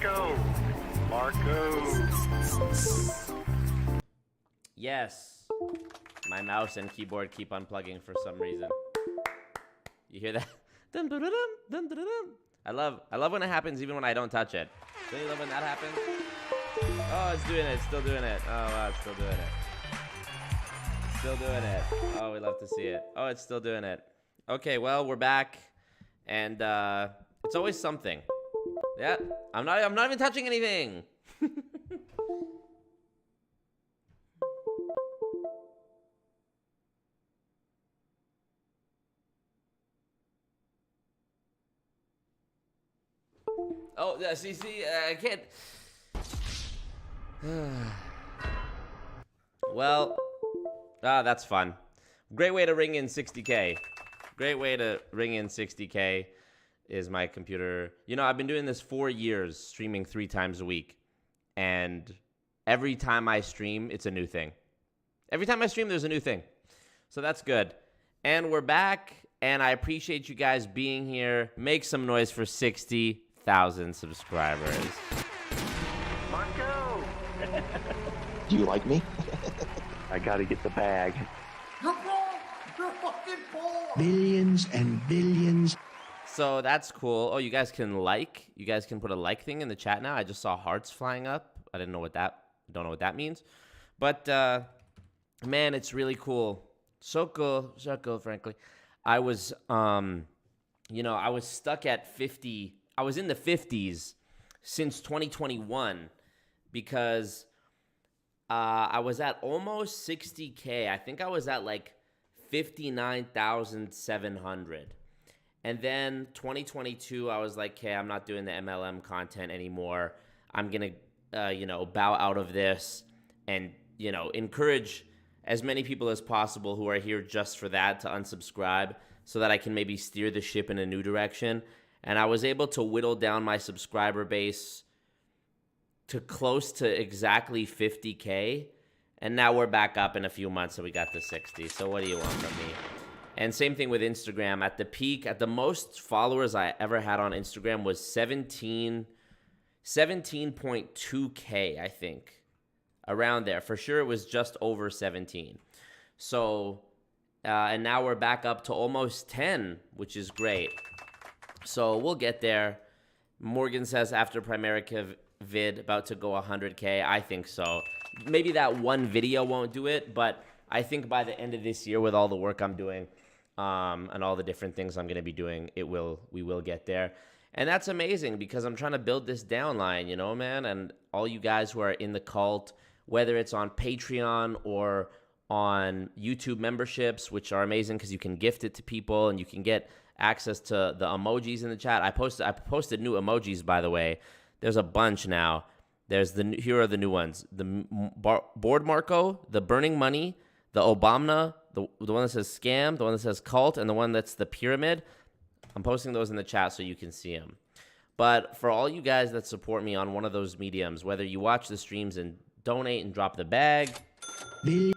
Marco. Yes. My mouse and keyboard keep unplugging for some reason. You hear that? Dum, dum, dum, dum, dum, dum. I love when it happens even when I don't touch it. Don't you love when that happens? Oh, it's doing it. It's still doing it. Oh, wow, it's still doing it. Still doing it. Oh, we love to see it. Oh, it's still doing it. Okay, well, we're back. And it's always something. Yeah, I'm not even touching anything. Oh, yeah, see, I can't. Well, that's fun. Great way to ring in 60K. Great way to ring in 60K is my computer. You know, I've been doing this 4 years, streaming 3 times a week. And every time I stream, it's a new thing. Every time I stream, there's a new thing. So that's good. And we're back, and I appreciate you guys being here. Make some noise for 60,000 subscribers. Marco. Do you like me? I gotta get the bag. You're wrong! You're fucking wrong! Billions and billions. So that's cool. Oh, you guys can like. You guys can put a like thing in the chat now. I just saw hearts flying up. I don't know what that means. But man, it's really cool. So cool, frankly. I was I was stuck at 50. I was in the 50s since 2021 because I was at almost 60K. I think I was at like 59,700. And then 2022, I was like, okay, I'm not doing the MLM content anymore. I'm going to, bow out of this and, encourage as many people as possible who are here just for that to unsubscribe so that I can maybe steer the ship in a new direction. And I was able to whittle down my subscriber base to close to exactly 50K. And now we're back up in a few months, so we got to 60. So what do you want from me? And same thing with Instagram. At the peak, at the most followers I ever had on Instagram was 17.2K, I think. Around there. For sure, it was just over 17. So, and now we're back up to almost 10, which is great. So we'll get there. Morgan says after Primerica vid, about to go 100K. I think so. Maybe that one video won't do it, but I think by the end of this year, with all the work I'm doing and all the different things I'm going to be doing, we will get there. And that's amazing because I'm trying to build this downline, man. And all you guys who are in the cult, whether it's on Patreon or on YouTube memberships, which are amazing because you can gift it to people and you can get access to the emojis in the chat. I posted new emojis, by the way. There's a bunch now. Here are the new ones. The board Marco, the burning money, the Obama, the one that says scam, the one that says cult, and the one that's the pyramid. I'm posting those in the chat so you can see them. But for all you guys that support me on one of those mediums, whether you watch the streams and donate and drop the bag,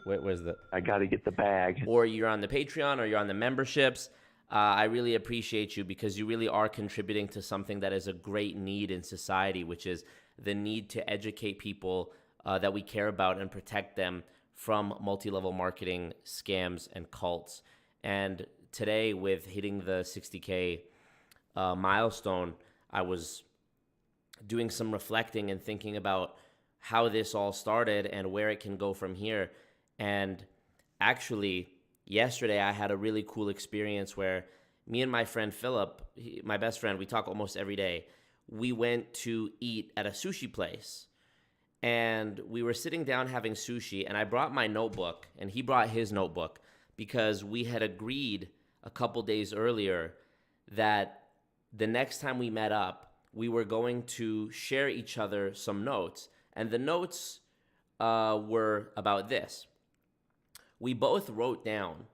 where's the? I gotta get the bag. Or you're on the Patreon or you're on the memberships. I really appreciate you because you really are contributing to something that is a great need in society, which is the need to educate people that we care about and protect them from multi-level marketing scams and cults. And today, with hitting the 60K milestone, I was doing some reflecting and thinking about how this all started and where it can go from here. And actually, yesterday I had a really cool experience where me and my friend Philip, my best friend, we talk almost every day. We went to eat at a sushi place. And we were sitting down having sushi, and I brought my notebook, and he brought his notebook because we had agreed a couple days earlier that the next time we met up, we were going to share each other some notes. And the notes were about this. We both wrote down,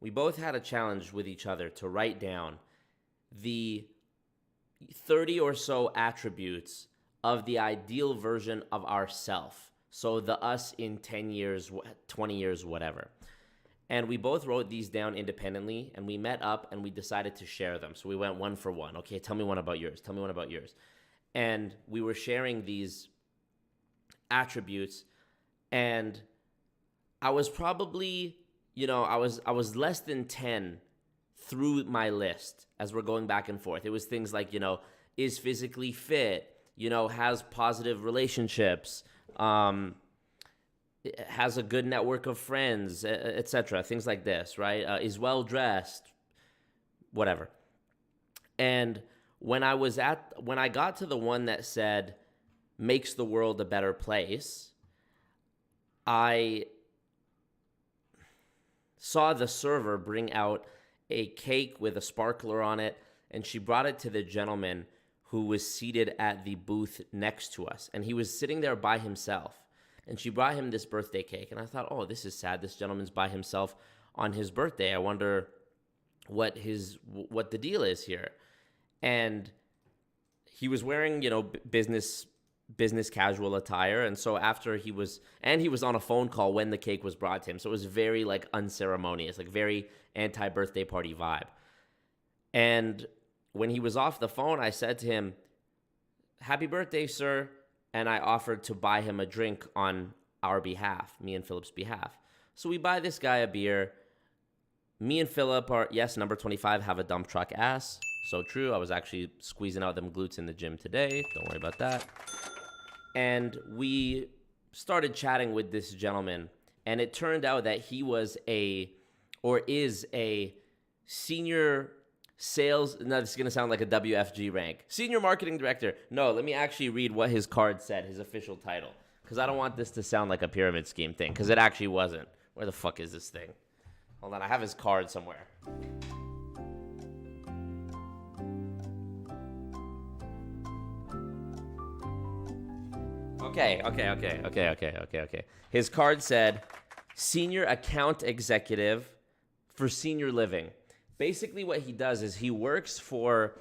we both had a challenge with each other to write down the 30 or so attributes of the ideal version of ourself. So the us in 10 years, 20 years, whatever. And we both wrote these down independently, and we met up and we decided to share them. So we went one for one. Okay, tell me one about yours. Tell me one about yours. and we were sharing these attributes, and I was probably, I was less than 10 through my list as we're going back and forth. It was things like, is physically fit, has positive relationships, has a good network of friends, etc. Things like this, right? Is well dressed, whatever. And when I got to the one that said makes the world a better place, I saw the server bring out a cake with a sparkler on it, and she brought it to the gentleman who was seated at the booth next to us, and he was sitting there by himself. And she brought him this birthday cake, and I thought, oh, this is sad. This gentleman's by himself on his birthday. I wonder what the deal is here. And he was wearing, business casual attire, and so after he was on a phone call when the cake was brought to him, so it was very unceremonious, very anti-birthday party vibe. And when he was off the phone, I said to him, "Happy birthday, sir," and I offered to buy him a drink on our behalf, me and Philip's behalf. So we buy this guy a beer. Me and Philip are, yes, number 25, have a dump truck ass. So true. I was actually squeezing out them glutes in the gym today. Don't worry about that. And we started chatting with this gentleman, and it turned out that he was is a senior sales, no, this is going to sound like a WFG rank, senior marketing director. No, let me actually read what his card said, his official title, because I don't want this to sound like a pyramid scheme thing, because it actually wasn't. Where the fuck is this thing? Hold on, I have his card somewhere. Okay. His card said, Senior Account Executive for Senior Living. Basically what he does is he works for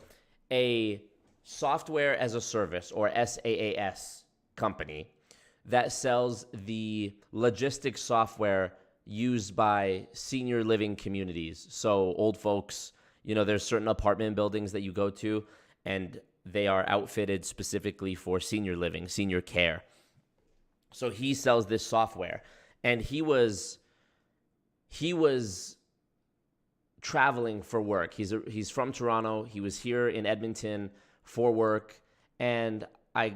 a software as a service, or SaaS company, that sells the logistics software used by senior living communities. So old folks, there's certain apartment buildings that you go to, and they are outfitted specifically for senior living, senior care. So he sells this software, and he was traveling for work. He's from Toronto. He was here in Edmonton for work, and as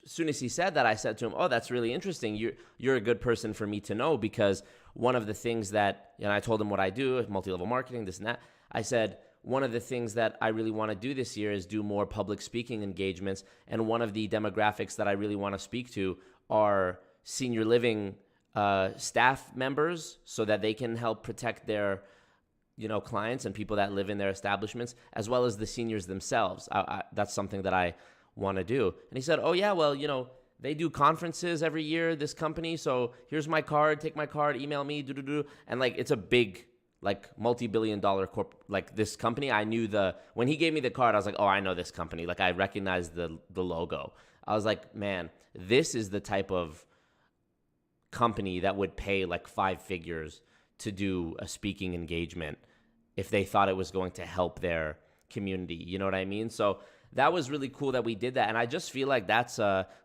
soon as he said that, I said to him, "Oh, that's really interesting. You're a good person for me to know, because one of the things that," and I told him what I do, multi-level marketing, this and that. I said, one of the things that I really want to do this year is do more public speaking engagements, and one of the demographics that I really want to speak to are senior living staff members, so that they can help protect their clients and people that live in their establishments, as well as the seniors themselves. That's something that I want to do. And he said, "Oh yeah, well, they do conferences every year, this company, so here's my card, take my card, email me, and it's a big, multi-billion-dollar this company. I knew when he gave me the card, I was like, oh, I know this company. I recognized the logo. I was like, man, this is the type of company that would pay 5 figures to do a speaking engagement if they thought it was going to help their community. You know what I mean? So that was really cool that we did that. And I just feel like that's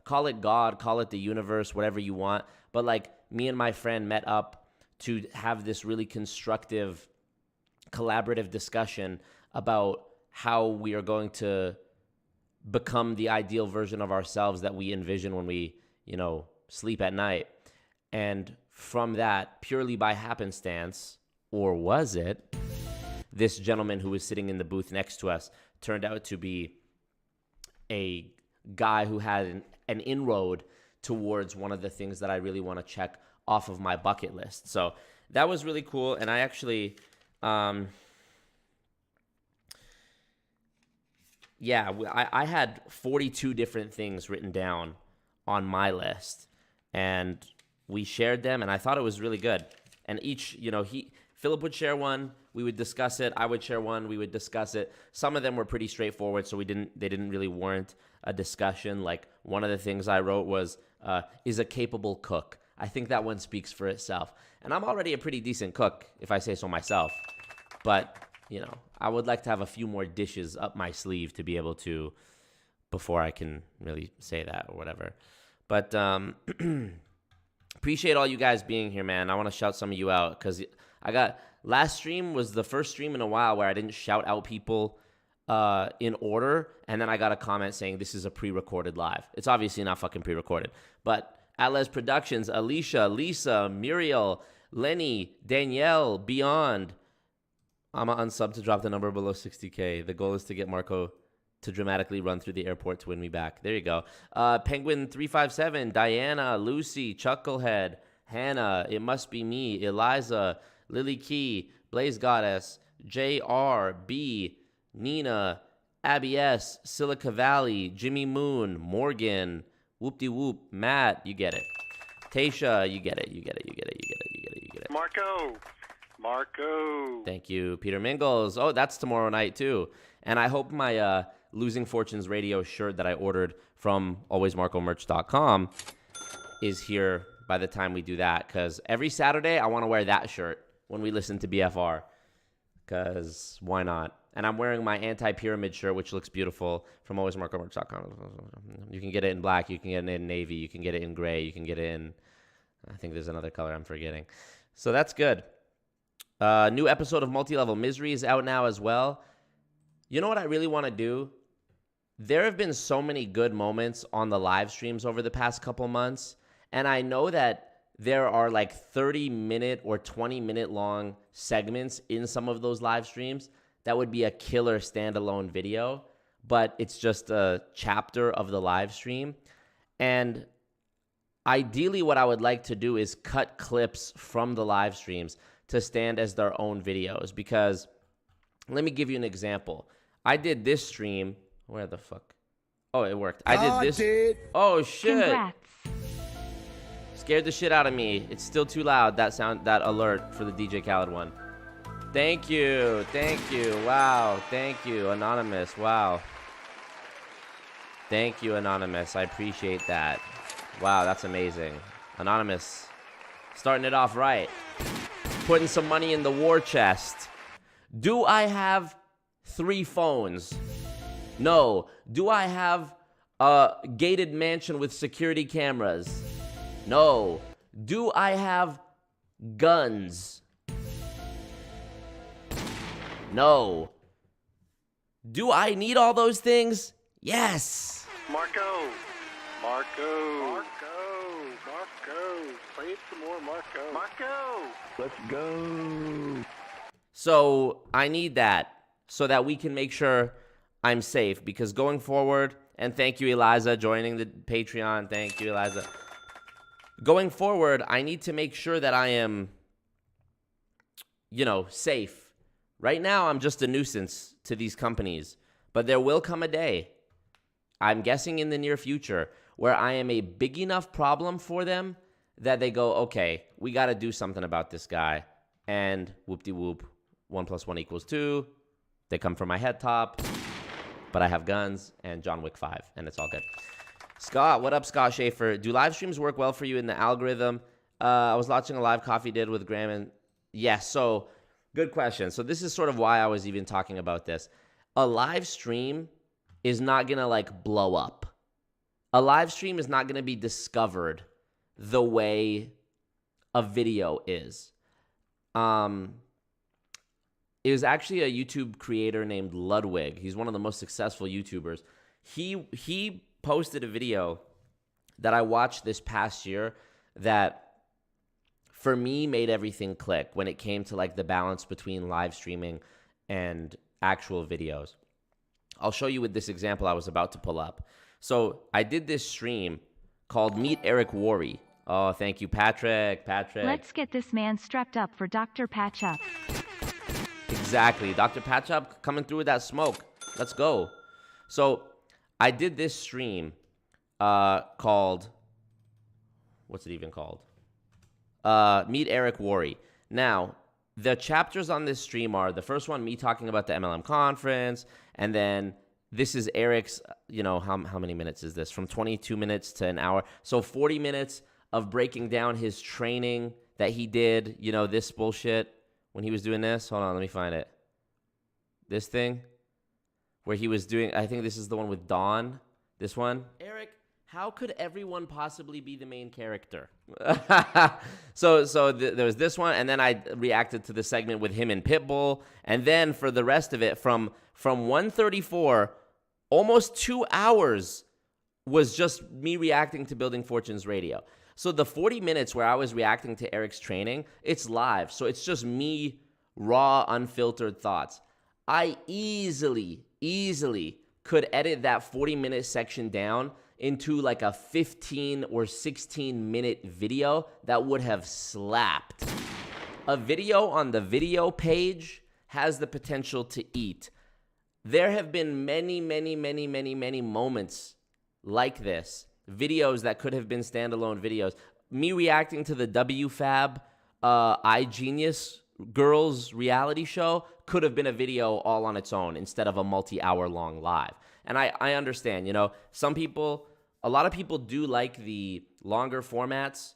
call it God, call it the universe, whatever you want. But me and my friend met up to have this really constructive, collaborative discussion about how we are going to become the ideal version of ourselves that we envision when we, sleep at night. And from that, purely by happenstance, or was it, this gentleman who was sitting in the booth next to us turned out to be a guy who had an inroad towards one of the things that I really want to check off of my bucket list. So that was really cool. And I actually, I had 42 different things written down on my list, and we shared them, and I thought it was really good. And each, Philip would share one, we would discuss it. I would share one, we would discuss it. Some of them were pretty straightforward, so they didn't really warrant a discussion. One of the things I wrote was, is a capable cook. I think that one speaks for itself. And I'm already a pretty decent cook, if I say so myself. But, I would like to have a few more dishes up my sleeve to be able to before I can really say that or whatever. But appreciate all you guys being here, man. I want to shout some of you out because last stream was the first stream in a while where I didn't shout out people in order, and then I got a comment saying this is a pre-recorded live. It's obviously not fucking pre-recorded. But Atlas Productions, Alicia, Lisa, Muriel, Lenny, Danielle, Beyond. I'm unsub to drop the number below 60K. The goal is to get Marco to dramatically run through the airport to win me back. There you go. Penguin357, Diana, Lucy, Chucklehead, Hannah, It Must Be Me, Eliza, Lily Key, Blaze Goddess, JR, B, Nina, Abby S, Silica Valley, Jimmy Moon, Morgan, Whoop-de-whoop, Matt, you get it. Tasha, you get it. Marco. Thank you. Peter Mingles. Oh, that's tomorrow night too. And I hope my Losing Fortunes radio shirt that I ordered from alwaysmarcomerch.com is here by the time we do that. Because every Saturday I want to wear that shirt when we listen to BFR. Because why not? And I'm wearing my anti-pyramid shirt, which looks beautiful, from alwaysmarcomerch.com. You can get it in black. You can get it in navy. You can get it in gray. You can get it in, I think there's another color I'm forgetting. So that's good. New episode of Multi-Level Misery is out now as well. You know what I really want to do? There have been so many good moments on the live streams over the past couple months, and I know that there are like 30-minute or 20-minute long segments in some of those live streams that would be a killer standalone video, but it's just a chapter of the live stream. And ideally what I would like to do is cut clips from the live streams to stand as their own videos, because let me give you an example. I did this stream. Where the fuck? Oh, it worked. I did this. Oh, shit. Congrats. Scared the shit out of me. It's still too loud, that alert for the DJ Khaled one. Thank you. Wow. Thank you, Anonymous. Wow. Thank you, Anonymous. I appreciate that. Wow, that's amazing. Anonymous, starting it off right. Putting some money in the war chest. Do I have 3 phones? No. Do I have a gated mansion with security cameras? No. Do I have guns? No. Do I need all those things? Yes. Marco. Play it some more, Marco. Let's go. So I need that so that we can make sure I'm safe, because going forward, and thank you, Eliza, joining the Patreon. Thank you, Eliza. Going forward, I need to make sure that I am, safe. Right now, I'm just a nuisance to these companies, but there will come a day, I'm guessing in the near future, where I am a big enough problem for them that they go, okay, we got to do something about this guy. And whoop-de-whoop, 1 + 1 = 2. They come from my head top, but I have guns and John Wick 5, and it's all good. Scott, what up, Scott Schaefer? Do live streams work well for you in the algorithm? I was watching a live coffee did with Graham, and yes, so good question. So this is sort of why I was even talking about this. A live stream is not going to blow up. A live stream is not going to be discovered the way a video is. It was actually a YouTube creator named Ludwig. He's one of the most successful YouTubers. He posted a video that I watched this past year that, for me, made everything click when it came to the balance between live streaming and actual videos. I'll show you with this example I was about to pull up. So I did this stream called Meet Eric Worre. Oh, thank you, Patrick. Let's get this man strapped up for Dr. Patchup. Exactly. Dr. Patchup coming through with that smoke. Let's go. So I did this stream called, what's it even called? Meet Eric Worre. Now, the chapters on this stream are, the first one, me talking about the MLM conference, and then this is Eric's, how many minutes is this? From 22 minutes to an hour. So 40 minutes of breaking down his training that he did, this bullshit when he was doing this. Hold on, let me find it. This thing where he was doing, I think this is the one with Dawn, This one? Eric, how could everyone possibly be the main character? So there was this one, and then I reacted to the segment with him and Pitbull, and then for the rest of it, from 1:34, almost 2 hours was just me reacting to Building Fortunes Radio. So the 40 minutes where I was reacting to Eric's training, it's live, so it's just me, raw, unfiltered thoughts. I easily could edit that 40-minute section down into like a 15 or 16-minute video that would have slapped. A video on the video page has the potential to eat. There have been many moments like this, videos that could have been standalone videos. Me reacting to the WFABB iGenius Girls reality show could have been a video all on its own instead of a multi-hour long live. And I understand, you know, a lot of people do like the longer formats.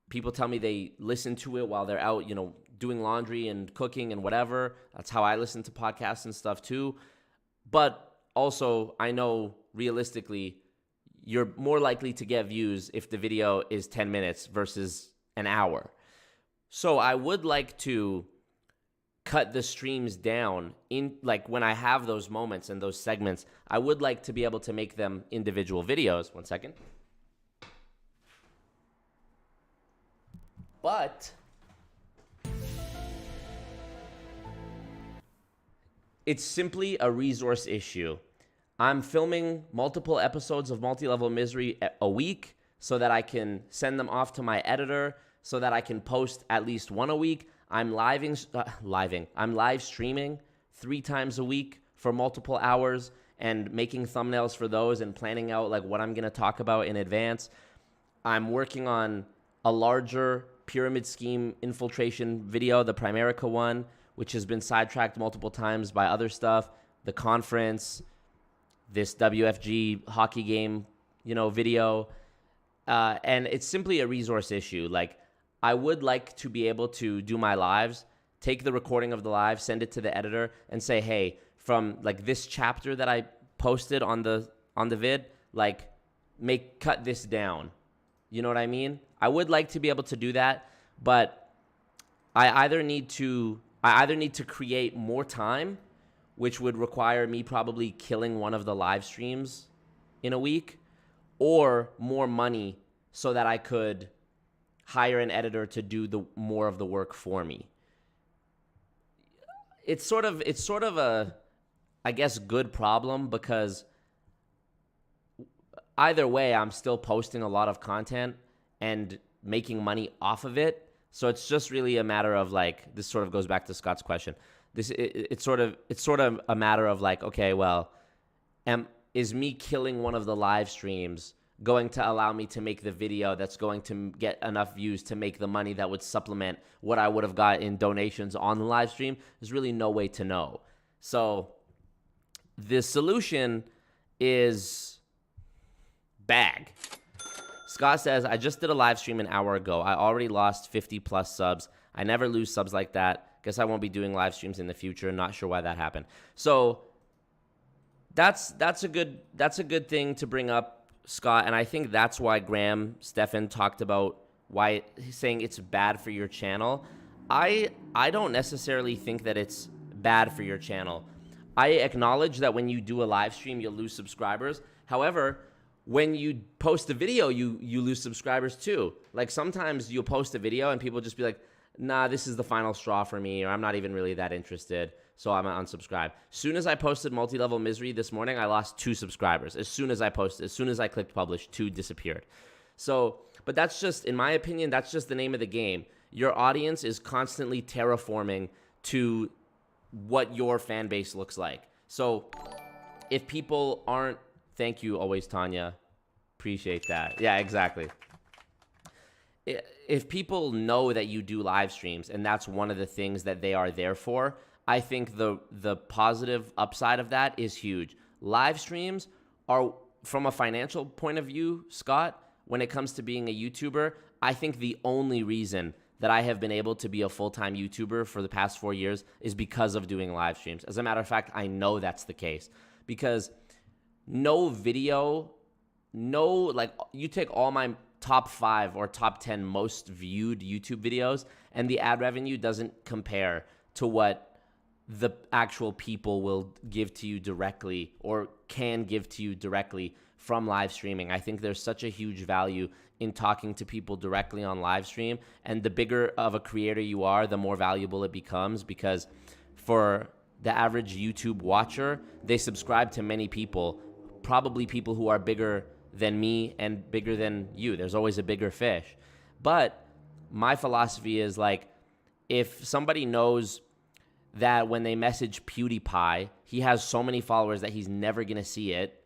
People tell me they listen to it while they're out, you know, doing laundry and cooking and whatever. That's how I listen to podcasts and stuff too. But also, I know realistically, you're more likely to get views if the video is 10 minutes versus an hour. So I would like to cut the streams down in, like, when I have those moments and those segments, I would like to be able to make them individual videos. 1 second. But it's simply a resource issue. I'm filming multiple episodes of Multi-Level Misery a week so that I can send them off to my editor so that I can post at least one a week. I'm live streaming 3 times a week for multiple hours and making thumbnails for those and planning out like what I'm going to talk about in advance. I'm working on a larger pyramid scheme infiltration video, the Primerica one, which has been sidetracked multiple times by other stuff, the conference, this WFG hockey game, you know, video. And it's simply a resource issue. Like, I would like to be able to do my lives, take the recording of the live, send it to the editor, and say, hey, from like this chapter that I posted on the vid, like, cut this down. You know what I mean? I would like to be able to do that, but I either need to create more time, which would require me probably killing one of the live streams in a week, or more money so that I could hire an editor to do more of the work for me. It's sort of a, I guess, good problem, because either way, I'm still posting a lot of content and making money off of it. So it's just really a matter of, like, this sort of goes back to Scott's question. It's sort of a matter of, like, okay, well, is me killing one of the live streams going to allow me to make the video that's going to get enough views to make the money that would supplement what I would have got in donations on the live stream? There's really no way to know. So the solution is bag. Scott says, I just did a live stream an hour ago. I already lost 50 plus subs. I never lose subs like that. Guess I won't be doing live streams in the future. Not sure why that happened. So that's a good thing to bring up, Scott. And I think that's why Graham Stephan talked about why he's saying it's bad for your channel. I don't necessarily think that it's bad for your channel. I acknowledge that when you do a live stream, you'll lose subscribers. However, when you post a video, you lose subscribers too. Like, sometimes you'll post a video and people just be like, nah, this is the final straw for me, or I'm not even really that interested, so I'm gonna unsubscribe. Soon as I posted Multi-Level Misery this morning, I lost 2 subscribers. As soon as I clicked publish, 2 disappeared. So, but that's just, in my opinion, that's just the name of the game. Your audience is constantly terraforming to what your fan base looks like. So if people aren't, thank you always, Tanya. Appreciate that. Yeah, exactly. If people know that you do live streams and that's one of the things that they are there for, I think the positive upside of that is huge. Live streams are, from a financial point of view, Scott, when it comes to being a YouTuber, I think the only reason that I have been able to be a full-time YouTuber for the past 4 years is because of doing live streams. As a matter of fact, I know that's the case, because no video like you take all my top 5 or top 10 most viewed YouTube videos, and the ad revenue doesn't compare to what the actual people will give to you directly or can give to you directly from live streaming. I think there's such a huge value in talking to people directly on live stream, and the bigger of a creator you are, the more valuable it becomes, because for the average YouTube watcher, they subscribe to many people, probably people who are bigger than me and bigger than you. There's always a bigger fish. But my philosophy is like, if somebody knows that when they message PewDiePie, he has so many followers that he's never going to see it,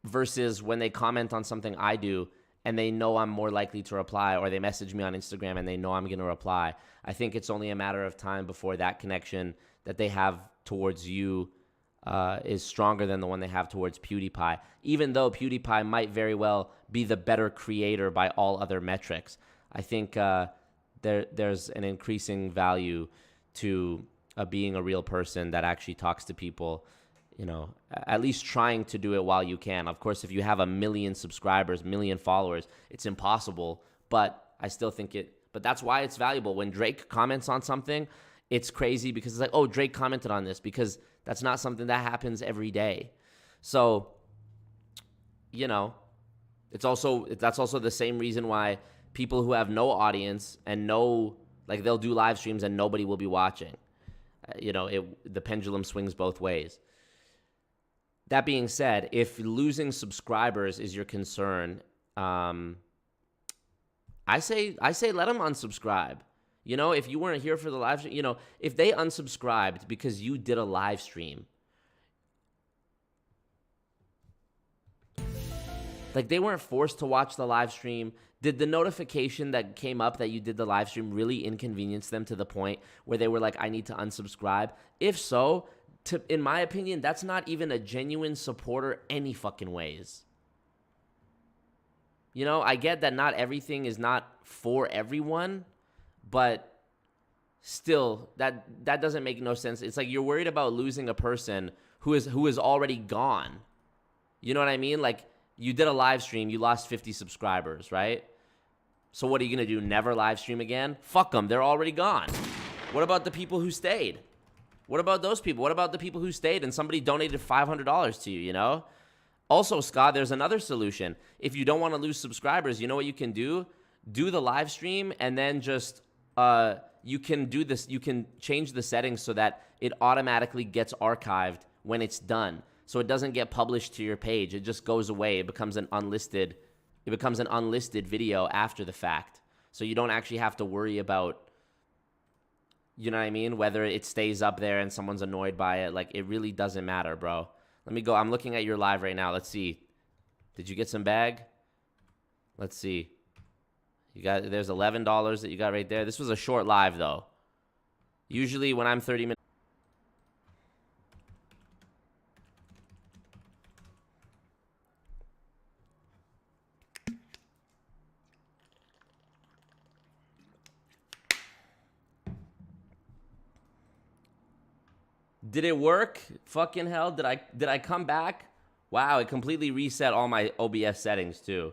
versus when they comment on something I do and they know I'm more likely to reply, or they message me on Instagram and they know I'm going to reply, I think it's only a matter of time before that connection that they have towards you is stronger than the one they have towards PewDiePie, even though PewDiePie might very well be the better creator by all other metrics. I think there's an increasing value to being a real person that actually talks to people, you know, at least trying to do it while you can. Of course, if you have 1 million subscribers, 1 million followers, it's impossible, but I still think but that's why it's valuable. When Drake comments on something, it's crazy because it's like, oh, Drake commented on this, because that's not something that happens every day. So, you know, that's also the same reason why people who have no audience and like they'll do live streams and nobody will be watching. You know, the pendulum swings both ways. That being said, if losing subscribers is your concern, I say let them unsubscribe. You know, if you weren't here for the live stream, you know, if they unsubscribed because you did a live stream, like they weren't forced to watch the live stream. Did the notification that came up that you did the live stream really inconvenience them to the point where they were like, I need to unsubscribe? If so, in my opinion, that's not even a genuine supporter any fucking ways. You know, I get that not everything is not for everyone, but still, that doesn't make no sense. It's like you're worried about losing a person who is already gone. You know what I mean? Like, you did a live stream, you lost 50 subscribers, right? So what are you going to do, never live stream again? Fuck them, they're already gone. What about the people who stayed? What about those people? What about the people who stayed and somebody donated $500 to you, you know? Also, Scott, there's another solution. If you don't want to lose subscribers, you know what you can do? Do the live stream and then just, you can do this. You can change the settings so that it automatically gets archived when it's done. So it doesn't get published to your page. It just goes away. It becomes an unlisted video after the fact. So you don't actually have to worry about, you know what I mean, whether it stays up there and someone's annoyed by it. Like, it really doesn't matter, bro. Let me go. I'm looking at your live right now. Let's see. Did you get some bag? Let's see. There's $11 that you got right there. This was a short live, though. Usually when I'm 30 minutes. Did it work? Fucking hell. Did I come back? Wow, it completely reset all my OBS settings too.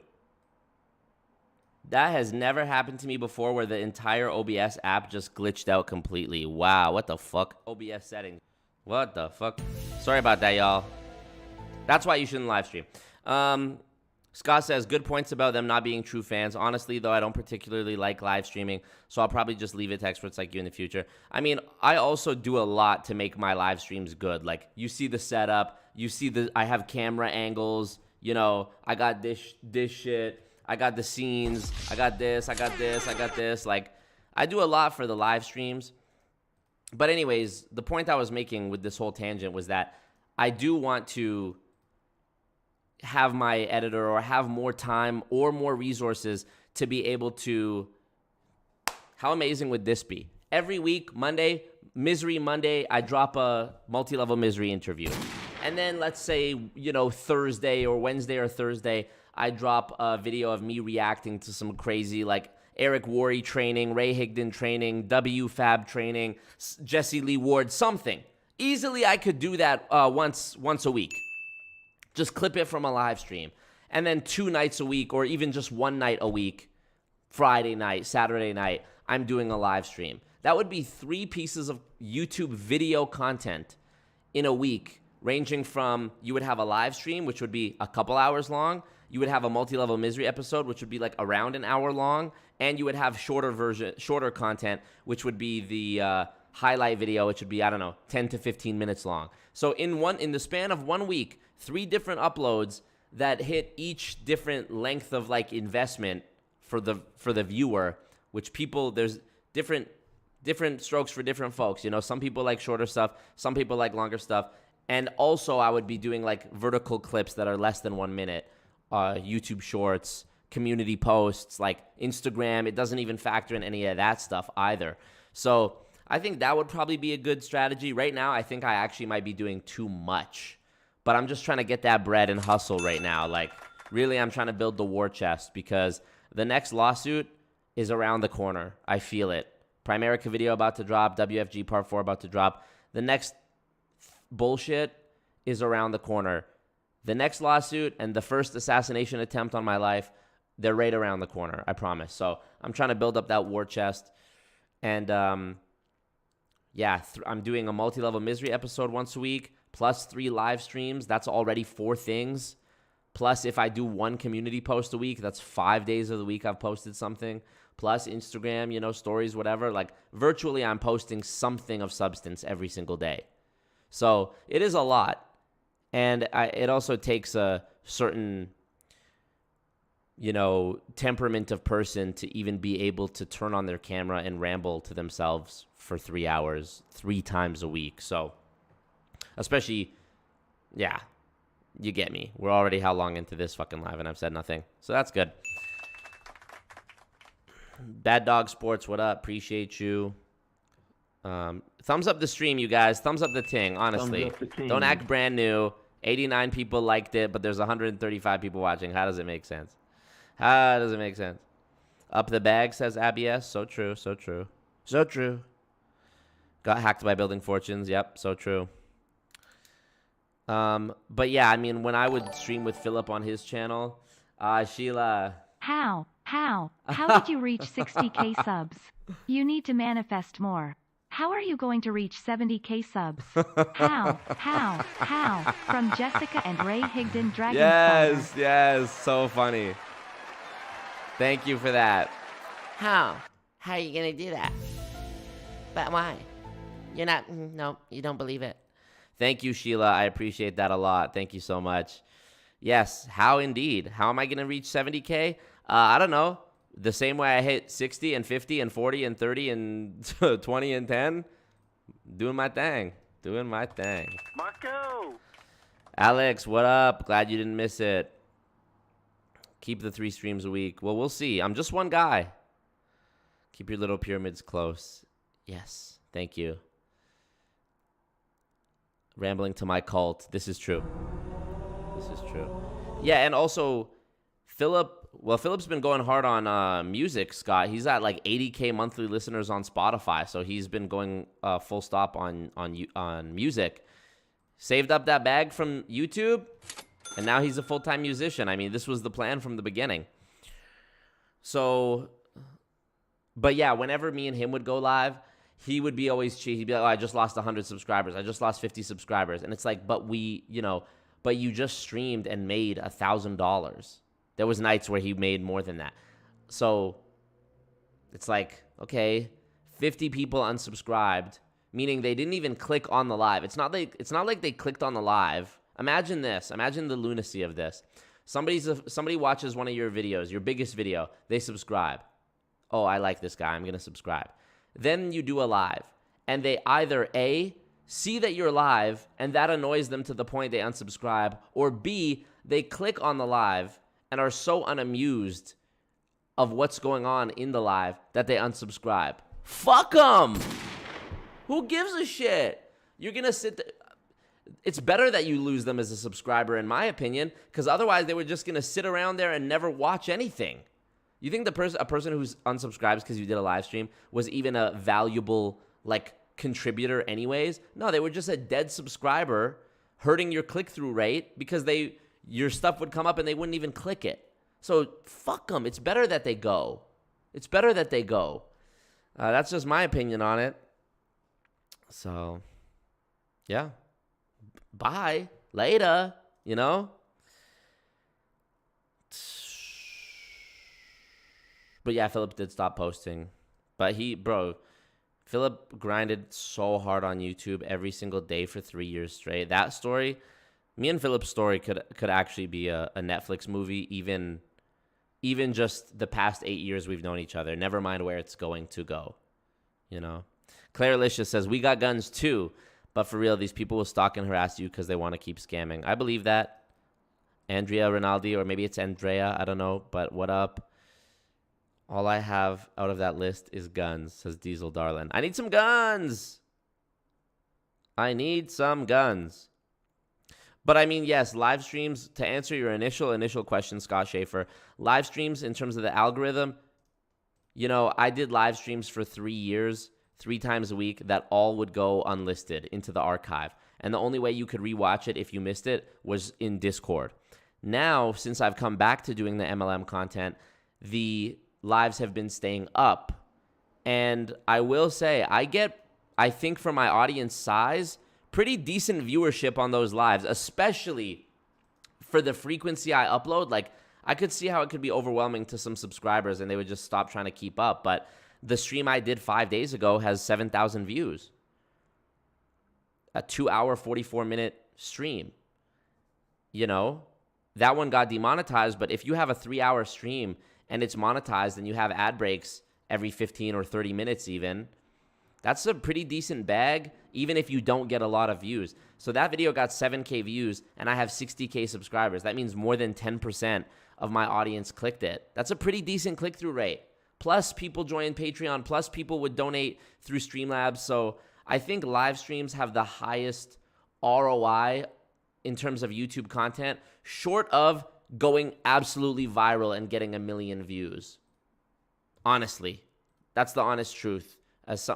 That has never happened to me before, where the entire OBS app just glitched out completely. Wow, what the fuck? OBS settings. What the fuck? Sorry about that, y'all. That's why you shouldn't live stream. Scott says, good points about them not being true fans. Honestly, though, I don't particularly like live streaming, so I'll probably just leave it to experts like you in the future. I mean, I also do a lot to make my live streams good. Like, you see the setup, you see I have camera angles, you know, I got this shit, I got the scenes, I got this, I got this, I got this. Like, I do a lot for the live streams. But anyways, the point I was making with this whole tangent was that I do want to have my editor or have more time or more resources to be able to, how amazing would this be? Every week, Monday, Misery Monday, I drop a multi-level misery interview. And then let's say, you know, Thursday or Wednesday or Thursday, I drop a video of me reacting to some crazy, like, Eric Worre training, Ray Higdon training, WFABB training, Jessie Lee Ward, something. Easily I could do that once a week. Just clip it from a live stream. And then 2 nights a week, or even just 1 night a week, Friday night, Saturday night, I'm doing a live stream. That would be 3 pieces of YouTube video content in a week, ranging from, you would have a live stream, which would be a couple hours long. You would have a multi-level misery episode, which would be like around an hour long. And you would have shorter content, which would be the highlight video, which would be, 10 to 15 minutes long. So in the span of 1 week, 3 different uploads that hit each different length of like investment for the viewer, which there's different strokes for different folks. Some people like shorter stuff, some people like longer stuff. And also I would be doing like vertical clips that are less than 1 minute, YouTube shorts, community posts, like Instagram. It doesn't even factor in any of that stuff either. So I think that would probably be a good strategy. Right now, I think I actually might be doing too much, but I'm just trying to get that bread and hustle right now. Like, really, I'm trying to build the war chest, because the next lawsuit is around the corner. I feel it. Primerica video about to drop, WFG part 4 about to drop. The next bullshit is around the corner. The next lawsuit and the first assassination attempt on my life, they're right around the corner, I promise. So I'm trying to build up that war chest. And I'm doing a multi-level misery episode once a week, plus 3 live streams. That's already 4 things. Plus, if I do 1 community post a week, that's 5 days of the week I've posted something. Plus Instagram, stories, whatever. Like, virtually I'm posting something of substance every single day. So it is a lot. And it also takes a certain, temperament of person to even be able to turn on their camera and ramble to themselves for 3 hours, 3 times a week. So, especially, yeah, you get me. We're already how long into this fucking live, and I've said nothing. So that's good. Bad Dog Sports, what up? Appreciate you. Thumbs up the stream, you guys. Thumbs up the ting, honestly. Don't act brand new. 89 people liked it, but there's 135 people watching. How does it make sense? How does it make sense? Up the bag, says Abby S. So true, so true. So true. Got hacked by Building Fortunes. Yep, so true. But yeah, I mean, when I would stream with Philip on his channel, Sheila. How did you reach 60K subs? You need to manifest more. How are you going to reach 70K subs? How? From Jessica and Ray Higdon Dragon. Yes, so funny. Thank you for that. How are you gonna do that? But why? No, you don't believe it. Thank you, Sheila. I appreciate that a lot. Thank you so much. Yes, how indeed. How am I going to reach 70K? I don't know. The same way I hit 60 and 50 and 40 and 30 and 20 and 10. Doing my thing. Marco! Alex, what up? Glad you didn't miss it. Keep the 3 streams a week. Well, we'll see. I'm just one guy. Keep your little pyramids close. Yes, thank you. Rambling to my cult. This is true. Yeah, and also, Philip's been going hard on music, Scott. He's at like 80K monthly listeners on Spotify, so he's been going full stop on music. Saved up that bag from YouTube, and now he's a full-time musician. I mean, this was the plan from the beginning. So, but yeah, whenever me and him would go live, he would be always cheap. He'd be like, I just lost 100 subscribers. I just lost 50 subscribers. And it's like, but you just streamed and made $1,000. There was nights where he made more than that. So it's like, okay, 50 people unsubscribed, meaning they didn't even click on the live. It's not like they clicked on the live. Imagine this. Imagine the lunacy of this. Somebody watches one of your videos, your biggest video. They subscribe. Oh, I like this guy. I'm going to subscribe. Then you do a live, and they either A, see that you're live, and that annoys them to the point they unsubscribe, or B, they click on the live and are so unamused of what's going on in the live that they unsubscribe. Fuck them! Who gives a shit? You're going to sit there. It's better that you lose them as a subscriber, in my opinion, because otherwise they were just going to sit around there and never watch anything. You think a person who unsubscribes because you did a live stream was even a valuable, contributor anyways? No, they were just a dead subscriber hurting your click-through rate because your stuff would come up and they wouldn't even click it. So fuck them. It's better that they go. It's better that they go. That's just my opinion on it. So, yeah. Bye. Later. You know? But yeah, Philip did stop posting. But Philip grinded so hard on YouTube every single day for 3 years straight. That story, me and Philip's story could actually be a Netflix movie, even just the past 8 years we've known each other. Never mind where it's going to go, you know? Claire Licious says, we got guns too, but for real, these people will stalk and harass you because they want to keep scamming. I believe that. Andrea Rinaldi, or maybe it's Andrea, I don't know, but what up? All I have out of that list is guns, says Diesel Darlin. I need some guns. I need some guns. But I mean, yes, live streams, to answer your initial question, Scott Schaefer, live streams in terms of the algorithm, you know, I did live streams for 3 years, 3 times a week, that all would go unlisted into the archive. And the only way you could rewatch it if you missed it was in Discord. Now, since I've come back to doing the MLM content, the lives have been staying up. And I will say, I think for my audience size, pretty decent viewership on those lives, especially for the frequency I upload. Like, I could see how it could be overwhelming to some subscribers and they would just stop trying to keep up. But the stream I did 5 days ago has 7,000 views. A 2-hour, 44-minute stream. You know, that one got demonetized, but if you have a 3-hour stream and it's monetized and you have ad breaks every 15 or 30 minutes even, that's a pretty decent bag, even if you don't get a lot of views. So that video got 7K views and I have 60K subscribers. That means more than 10% of my audience clicked it. That's a pretty decent click-through rate. Plus people join Patreon, plus people would donate through Streamlabs. So I think live streams have the highest ROI in terms of YouTube content, short of going absolutely viral and getting 1 million views. Honestly, that's the honest truth.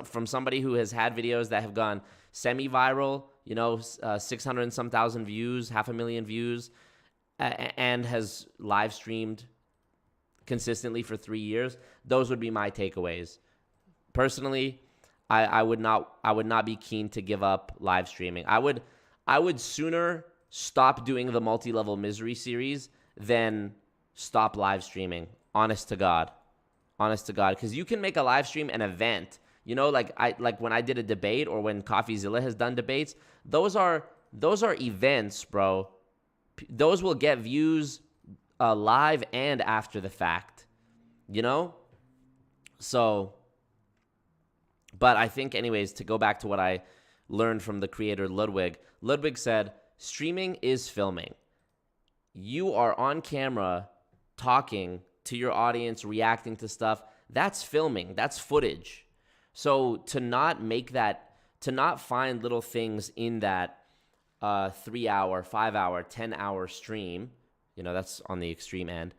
From somebody who has had videos that have gone semi-viral, you know, 600 and some thousand views, 500,000 views, and has live streamed consistently for 3 years, those would be my takeaways. Personally, I would not be keen to give up live streaming. I would sooner stop doing the multi-level misery series than stop live streaming. Honest to God, because you can make a live stream an event. You know, like when I did a debate, or when CoffeeZilla has done debates, those are events, bro. Those will get views live and after the fact, you know? So, but I think anyways, to go back to what I learned from the creator Ludwig said, streaming is filming. You are on camera talking to your audience, reacting to stuff. That's filming. That's footage. So to not find little things in that 3-hour, 5-hour, 10-hour stream, you know, that's on the extreme end,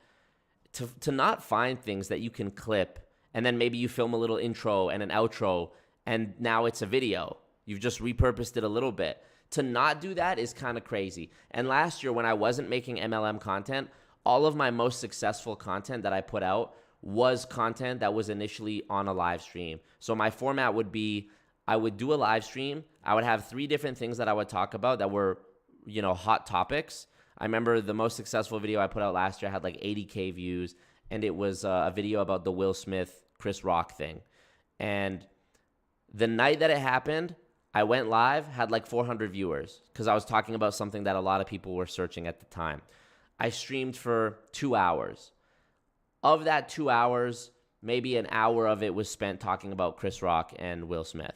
to not find things that you can clip, and then maybe you film a little intro and an outro, and now it's a video. You've just repurposed it a little bit. To not do that is kind of crazy. And last year, when I wasn't making MLM content, all of my most successful content that I put out was content that was initially on a live stream. So my format would be, I would do a live stream. I would have 3 different things that I would talk about that were, you know, hot topics. I remember the most successful video I put out last year had like 80K views, and it was a video about the Will Smith, Chris Rock thing. And the night that it happened, I went live, had like 400 viewers, because I was talking about something that a lot of people were searching at the time. I streamed for 2 hours. Of that 2 hours, maybe an hour of it was spent talking about Chris Rock and Will Smith.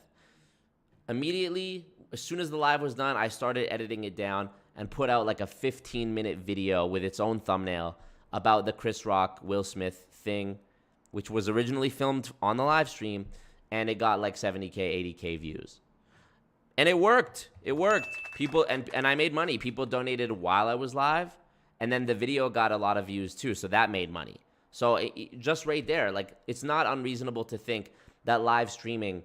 Immediately, as soon as the live was done, I started editing it down and put out like a 15-minute video with its own thumbnail about the Chris Rock, Will Smith thing, which was originally filmed on the live stream, and it got like 70K, 80K views. And it worked. It worked. People, and I made money. People donated while I was live, and then the video got a lot of views too, so that made money. So just right there, like, it's not unreasonable to think that live streaming,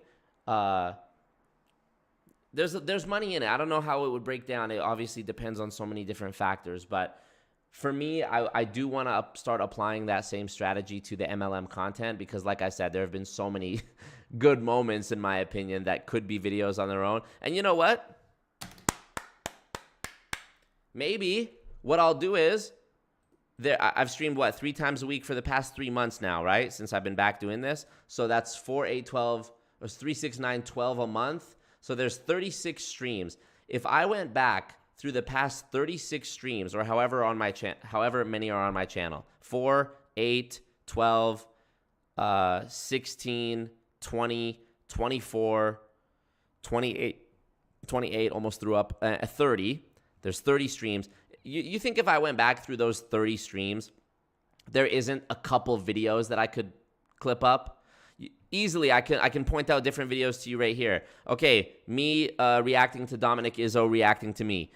there's money in it. I don't know how it would break down. It obviously depends on so many different factors, but For me, I do want to start applying that same strategy to the MLM content because, like I said, there have been so many good moments, in my opinion, that could be videos on their own. And you know what? Maybe what I'll do is, I've streamed, 3 times a week for the past 3 months now, right? Since I've been back doing this. So that's 4, 8, 12, or 3, 6, 9, 12 a month. So there's 36 streams. If I went back through the past 36 streams, or however many are on my channel, 4, 8, 12, 16, 20, 24, 28, almost threw up, 30. There's 30 streams. You think if I went back through those 30 streams, there isn't a couple videos that I could clip up? Easily, I can point out different videos to you right here. Okay, me reacting to Dominic Izzo reacting to me.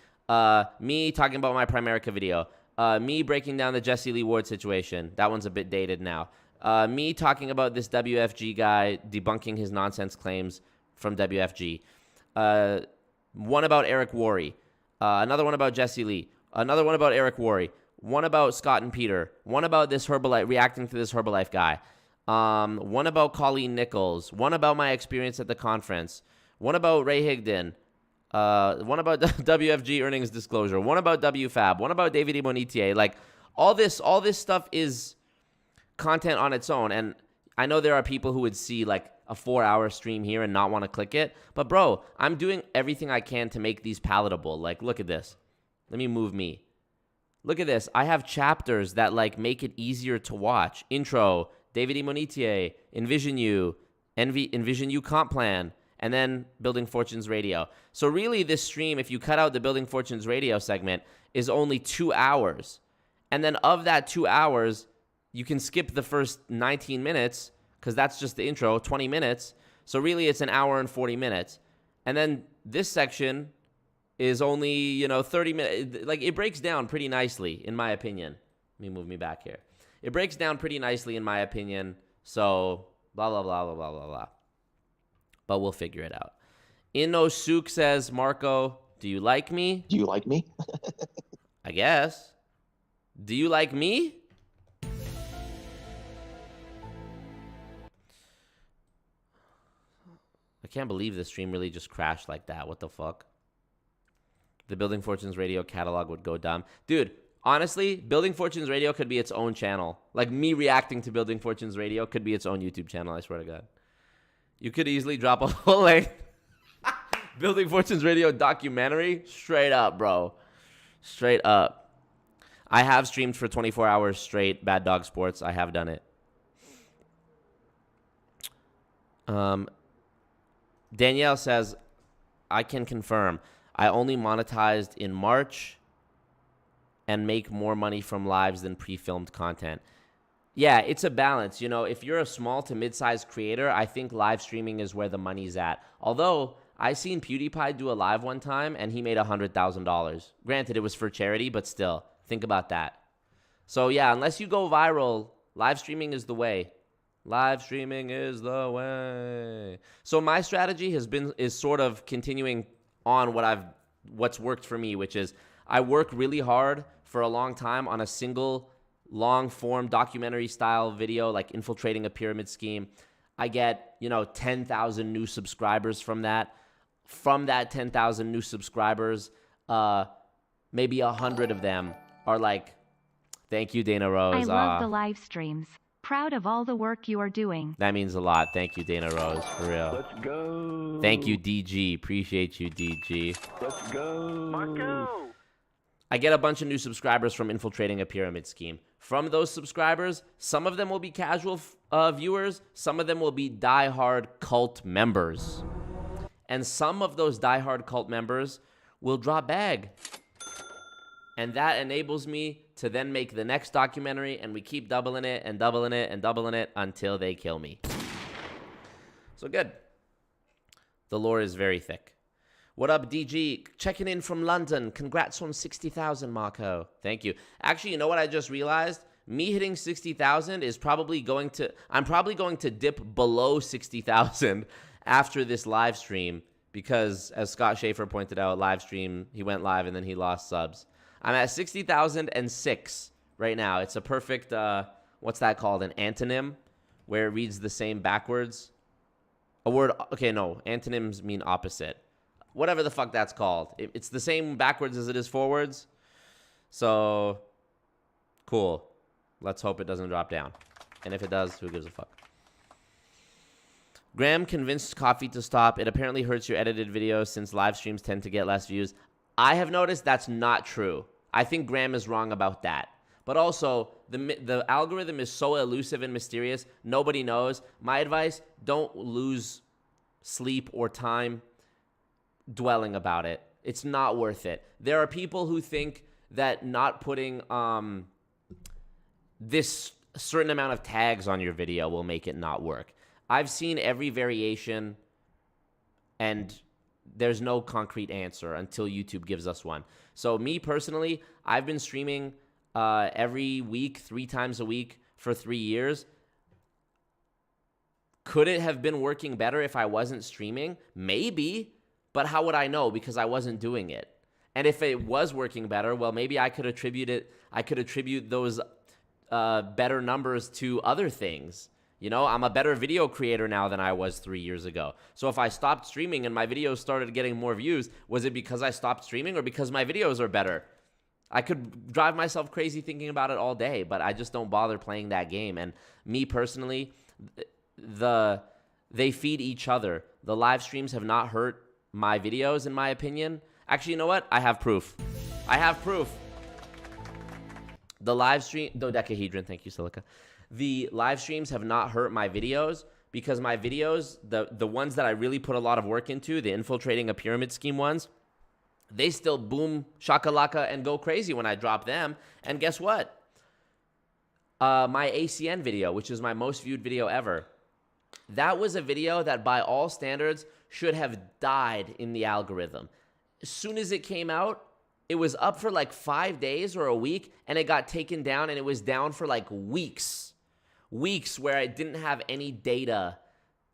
Me talking about my Primerica video. Me breaking down the Jesse Lee Ward situation. That one's a bit dated now. Me talking about this WFG guy debunking his nonsense claims from WFG. One about Eric Worre. Another one about Jesse Lee. Another one about Eric Worre. One about Scott and Peter. One about this Herbalife, reacting to this Herbalife guy. One about Colleen Nichols. One about my experience at the conference. One about Ray Higdon. One about WFG earnings disclosure. One about WFABB. One about David Ebonitier. Like, all this stuff is content on its own. And I know there are people who would see like a 4-hour stream here and not want to click it. But bro, I'm doing everything I can to make these palatable. Like, look at this. Let me move me. Look at this. I have chapters that like make it easier to watch. Intro, David Ebonitier, Envision You, Envision You Comp Plan, and then Building Fortunes Radio. So really this stream, if you cut out the Building Fortunes Radio segment, is only 2 hours. And then of that 2 hours, you can skip the first 19 minutes because that's just the intro, 20 minutes. So really it's an hour and 40 minutes. And then this section is only, 30 minutes. Like, it breaks down pretty nicely, in my opinion. Let me move me back here. It breaks down pretty nicely, in my opinion. So, blah, blah, blah, blah, blah, blah, blah. But we'll figure it out. Inosuk says, Marco, do you like me? Do you like me? I guess. Do you like me? I can't believe the stream really just crashed like that. What the fuck? The Building Fortunes Radio catalog would go dumb. Dude, honestly, Building Fortunes Radio could be its own channel. Like, me reacting to Building Fortunes Radio could be its own YouTube channel, I swear to God. You could easily drop a whole length Building Fortunes Radio documentary. Straight up, bro. Straight up. I have streamed for 24 hours straight, Bad Dog Sports. I have done it. Danielle says, I can confirm. I only monetized in March and make more money from lives than pre-filmed content. Yeah, it's a balance. If you're a small to mid-sized creator, I think live streaming is where the money's at. Although, I seen PewDiePie do a live one time, and he made $100,000. Granted, it was for charity, but still, think about that. So yeah, unless you go viral, live streaming is the way. Live streaming is the way. So my strategy is sort of continuing on what's worked for me, which is I work really hard for a long time on a single long-form documentary-style video, like infiltrating a pyramid scheme. I get, 10,000 new subscribers from that. From that 10,000 new subscribers, maybe 100 of them are like, thank you, Dana Rose. I love the live streams. Proud of all the work you are doing. That means a lot. Thank you, Dana Rose, for real. Let's go. Thank you, DG. Appreciate you, DG. Let's go. Marco. I get a bunch of new subscribers from infiltrating a pyramid scheme. From those subscribers, some of them will be casual viewers. Some of them will be diehard cult members. And some of those diehard cult members will drop bag. And that enables me to then make the next documentary, and we keep doubling it and doubling it and doubling it until they kill me. So good. The lore is very thick. What up, DG? Checking in from London. Congrats on 60,000, Marco. Thank you. Actually, you know what I just realized? Me hitting 60,000 is probably going to... I'm probably going to dip below 60,000 after this live stream because, as Scott Schaefer pointed out, live stream, he went live and then he lost subs. I'm at 60,006 right now. It's a perfect, what's that called? An antonym, where it reads the same backwards. A word, okay, no, antonyms mean opposite. Whatever the fuck that's called. It's the same backwards as it is forwards. So, cool. Let's hope it doesn't drop down. And if it does, who gives a fuck? Graham convinced Coffee to stop. It apparently hurts your edited videos since live streams tend to get less views. I have noticed that's not true. I think Graham is wrong about that. But also, the algorithm is so elusive and mysterious, nobody knows. My advice, don't lose sleep or time dwelling about it. It's not worth it. There are people who think that not putting this certain amount of tags on your video will make it not work. I've seen every variation, and there's no concrete answer until YouTube gives us one. So me personally, I've been streaming every week, 3 times a week for 3 years. Could it have been working better if I wasn't streaming? Maybe, but how would I know? Because I wasn't doing it. And if it was working better, well, maybe I could attribute those better numbers to other things. You know, I'm a better video creator now than I was 3 years ago. So if I stopped streaming and my videos started getting more views, was it because I stopped streaming or because my videos are better? I could drive myself crazy thinking about it all day, but I just don't bother playing that game. And me personally, they feed each other. The live streams have not hurt my videos, in my opinion. Actually, you know what? I have proof. The live stream, dodecahedron, thank you, Silica. The live streams have not hurt my videos because my videos, the ones that I really put a lot of work into, the infiltrating a pyramid scheme ones, they still boom, shakalaka, and go crazy when I drop them. And guess what? My ACN video, which is my most viewed video ever, that was a video that by all standards should have died in the algorithm. As soon as it came out, it was up for like 5 days or a week, and it got taken down, and it was down for like weeks where I didn't have any data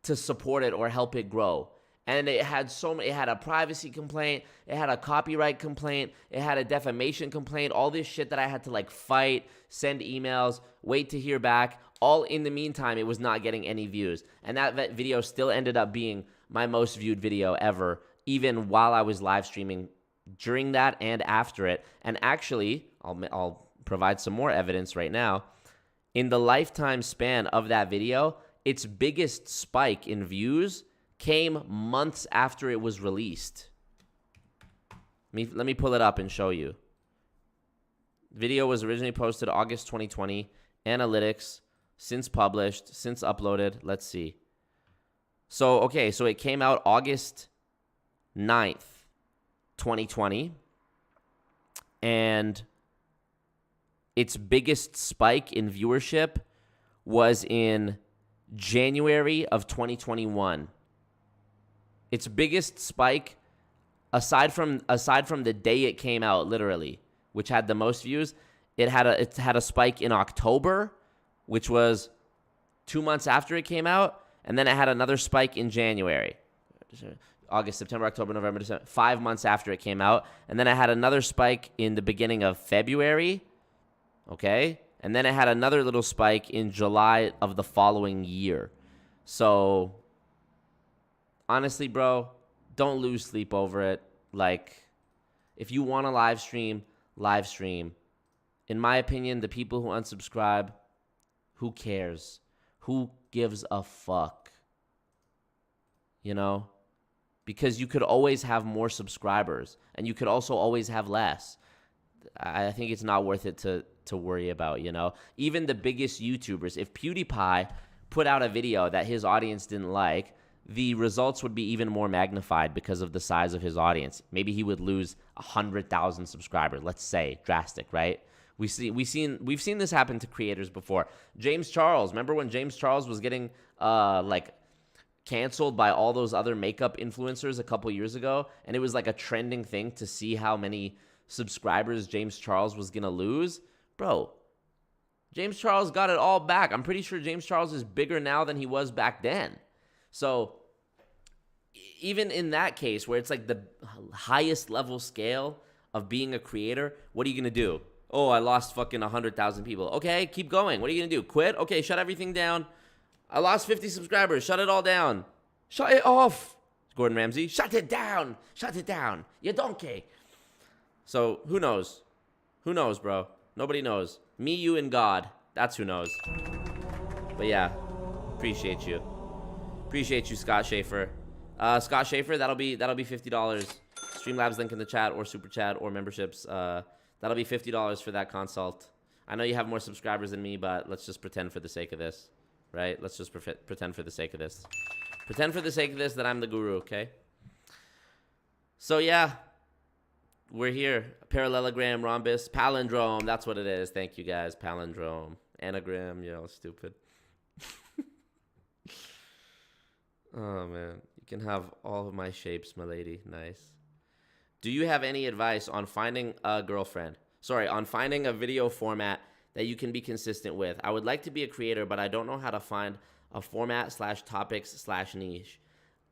to support it or help it grow. And it had it had a privacy complaint, it had a copyright complaint, it had a defamation complaint, all this shit that I had to like fight, send emails, wait to hear back. All in the meantime, it was not getting any views. And that video still ended up being my most viewed video ever, even while I was live streaming during that and after it. And actually, I'll provide some more evidence right now. In the lifetime span of that video, its biggest spike in views came months after it was released. Let me pull it up and show you. Video was originally posted August 2020. Analytics, since published, since uploaded. Let's see. So it came out August 9th, 2020. And its biggest spike in viewership was in January of 2021. Its biggest spike, aside from the day it came out, literally, which had the most views, it had a spike in October, which was 2 months after it came out, and then it had another spike in January, August, September, October, November, December, 5 months after it came out, and then it had another spike in the beginning of February, okay, and then it had another little spike in July of the following year. So honestly, bro, don't lose sleep over it. Like, if you want to live stream. In my opinion, the people who unsubscribe, who cares? Who gives a fuck? You know? Because you could always have more subscribers, and you could also always have less. I think it's not worth it to worry about, you know? Even the biggest YouTubers, if PewDiePie put out a video that his audience didn't like, the results would be even more magnified because of the size of his audience. Maybe he would lose 100,000 subscribers, let's say. Drastic, right? We've seen this happen to creators before. James Charles, remember when James Charles was getting canceled by all those other makeup influencers a couple years ago, and it was like a trending thing to see how many subscribers James Charles was gonna lose? Bro, James Charles got it all back. I'm pretty sure James Charles is bigger now than he was back then. So even in that case where it's like the highest level scale of being a creator, what are you going to do? Oh, I lost fucking 100,000 people. Okay, keep going. What are you going to do? Quit? Okay, shut everything down. I lost 50 subscribers. Shut it all down. Shut it off. Gordon Ramsay, shut it down. Shut it down. You donkey. So who knows? Who knows, bro? Nobody knows. Me, you, and God. That's who knows. But yeah, appreciate you. Appreciate you, Scott Schaefer. Scott Schaefer, that'll be $50. Streamlabs link in the chat or super chat or memberships. That'll be $50 for that consult. I know you have more subscribers than me, but let's just pretend for the sake of this, right? Let's just pretend for the sake of this. Pretend for the sake of this that I'm the guru, okay? So yeah, we're here. Parallelogram, rhombus, palindrome. That's what it is. Thank you guys. Palindrome, anagram. Stupid. Oh man, you can have all of my shapes, my lady. Nice. Do you have any advice on finding a girlfriend? Sorry, on finding a video format that you can be consistent with. I would like to be a creator, but I don't know how to find a format / topics / niche.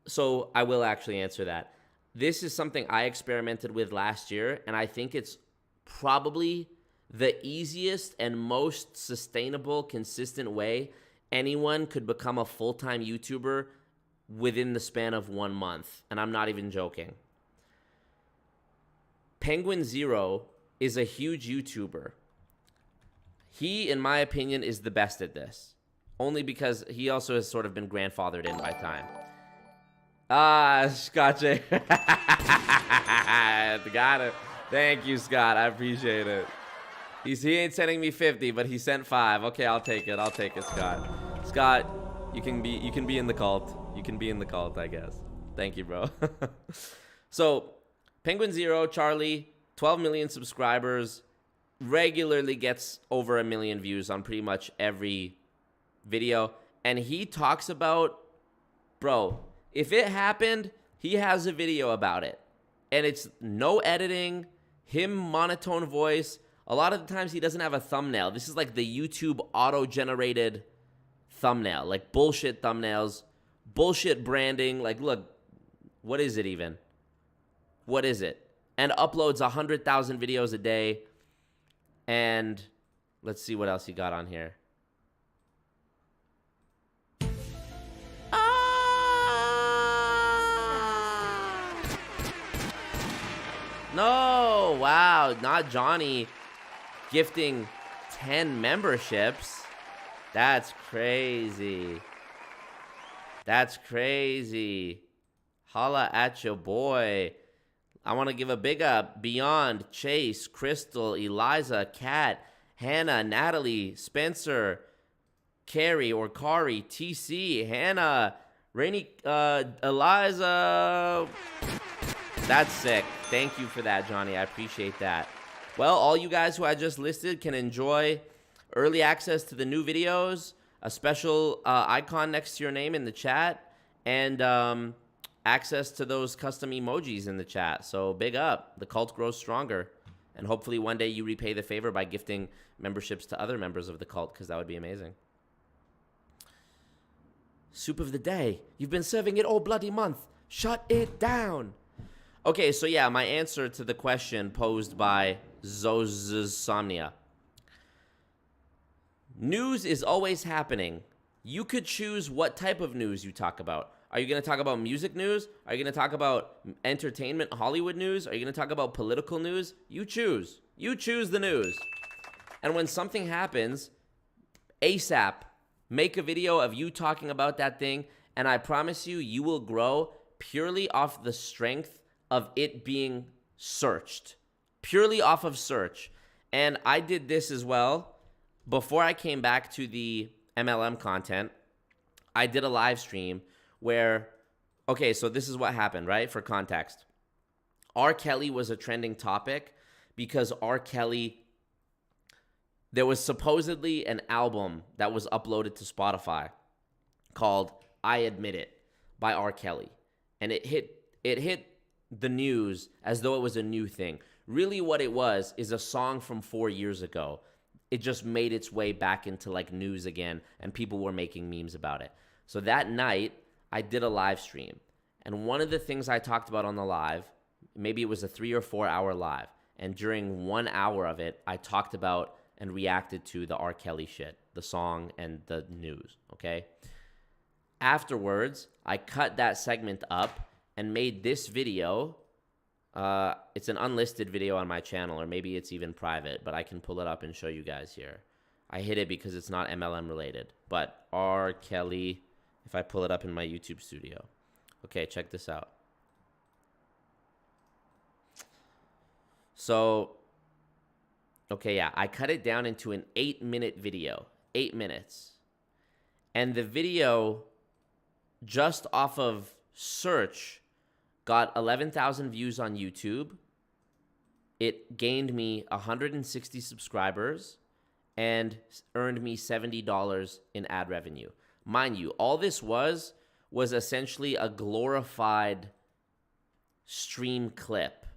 So I will actually answer that. This is something I experimented with last year, and I think it's probably the easiest and most sustainable, consistent way anyone could become a full-time YouTuber within the span of 1 month. And I'm not even joking. Penguin Zero is a huge YouTuber. He, in my opinion, is the best at this. Only because he also has sort of been grandfathered in by time. Scott J. Got it. Thank you, Scott. I appreciate it. He ain't sending me 50, but he sent 5. Okay, I'll take it. I'll take it, Scott. Scott, you can be in the cult. You can be in the cult, I guess. Thank you, bro. So, Penguin Zero, Charlie, 12 million subscribers, regularly gets over 1 million views on pretty much every video. And he talks about, bro, if it happened, he has a video about it. And it's no editing, him monotone voice. A lot of the times he doesn't have a thumbnail. This is like the YouTube auto-generated thumbnail. Like bullshit thumbnails, bullshit branding. Like, look, what is it even? What is it? And uploads 100,000 videos a day. And let's see what else he got on here. No, wow, not Johnny gifting 10 memberships. That's crazy. That's crazy. Holla at your boy. I want to give a big up. Beyond, Chase, Crystal, Eliza, Kat, Hannah, Natalie, Spencer, Carrie or Kari, TC, Hannah, Rainy, Eliza. That's sick. Thank you for that, Johnny. I appreciate that. Well, all you guys who I just listed can enjoy early access to the new videos, a special icon next to your name in the chat, and access to those custom emojis in the chat. So big up. The cult grows stronger. And hopefully one day you repay the favor by gifting memberships to other members of the cult, because that would be amazing. Soup of the day. You've been serving it all bloody month. Shut it down. Okay, so yeah, my answer to the question posed by Zozomnia. News is always happening. You could choose what type of news you talk about. Are you going to talk about music news? Are you going to talk about entertainment, Hollywood news? Are you going to talk about political news? You choose. You choose the news. And when something happens, ASAP, make a video of you talking about that thing, and I promise you, you will grow purely off the strength of it being searched. Purely off of search. And I did this as well. Before I came back to the MLM content, I did a live stream where, okay, so this is what happened, right? For context. R. Kelly was a trending topic because R. Kelly, there was supposedly an album that was uploaded to Spotify called I Admit It by R. Kelly. And it hit the news as though it was a new thing. Really what it was is a song from 4 years ago. It just made its way back into like news again, and people were making memes about it. So that night, I did a live stream. And one of the things I talked about on the live, maybe it was a 3 or 4 hour live, And during 1 hour of it, I talked about and reacted to the R. Kelly shit, the song and the news, okay? Afterwards, I cut that segment up and made this video. It's an unlisted video on my channel, or maybe it's even private, but I can pull it up and show you guys here. I hid it because it's not MLM related, but R. Kelly, if I pull it up in my YouTube studio. Okay, check this out. So, okay, yeah, I cut it down into an 8-minute video, 8 minutes. And the video, just off of search, got 11,000 views on YouTube. It gained me 160 subscribers and earned me $70 in ad revenue. Mind you, all this was essentially a glorified stream clip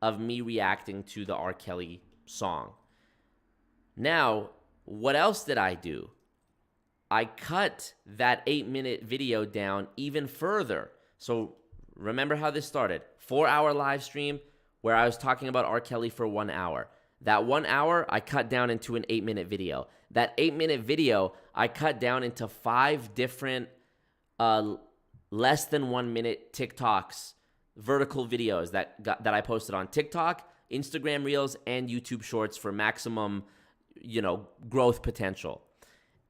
of me reacting to the R. Kelly song. Now, what else did I do? I cut that 8-minute video down even further. So remember how this started. 4-hour live stream where I was talking about R. Kelly for 1 hour. That 1 hour, I cut down into an 8-minute video. That 8-minute video, I cut down into 5 different less than 1 minute TikToks, vertical videos that I posted on TikTok, Instagram Reels, and YouTube Shorts for maximum, growth potential.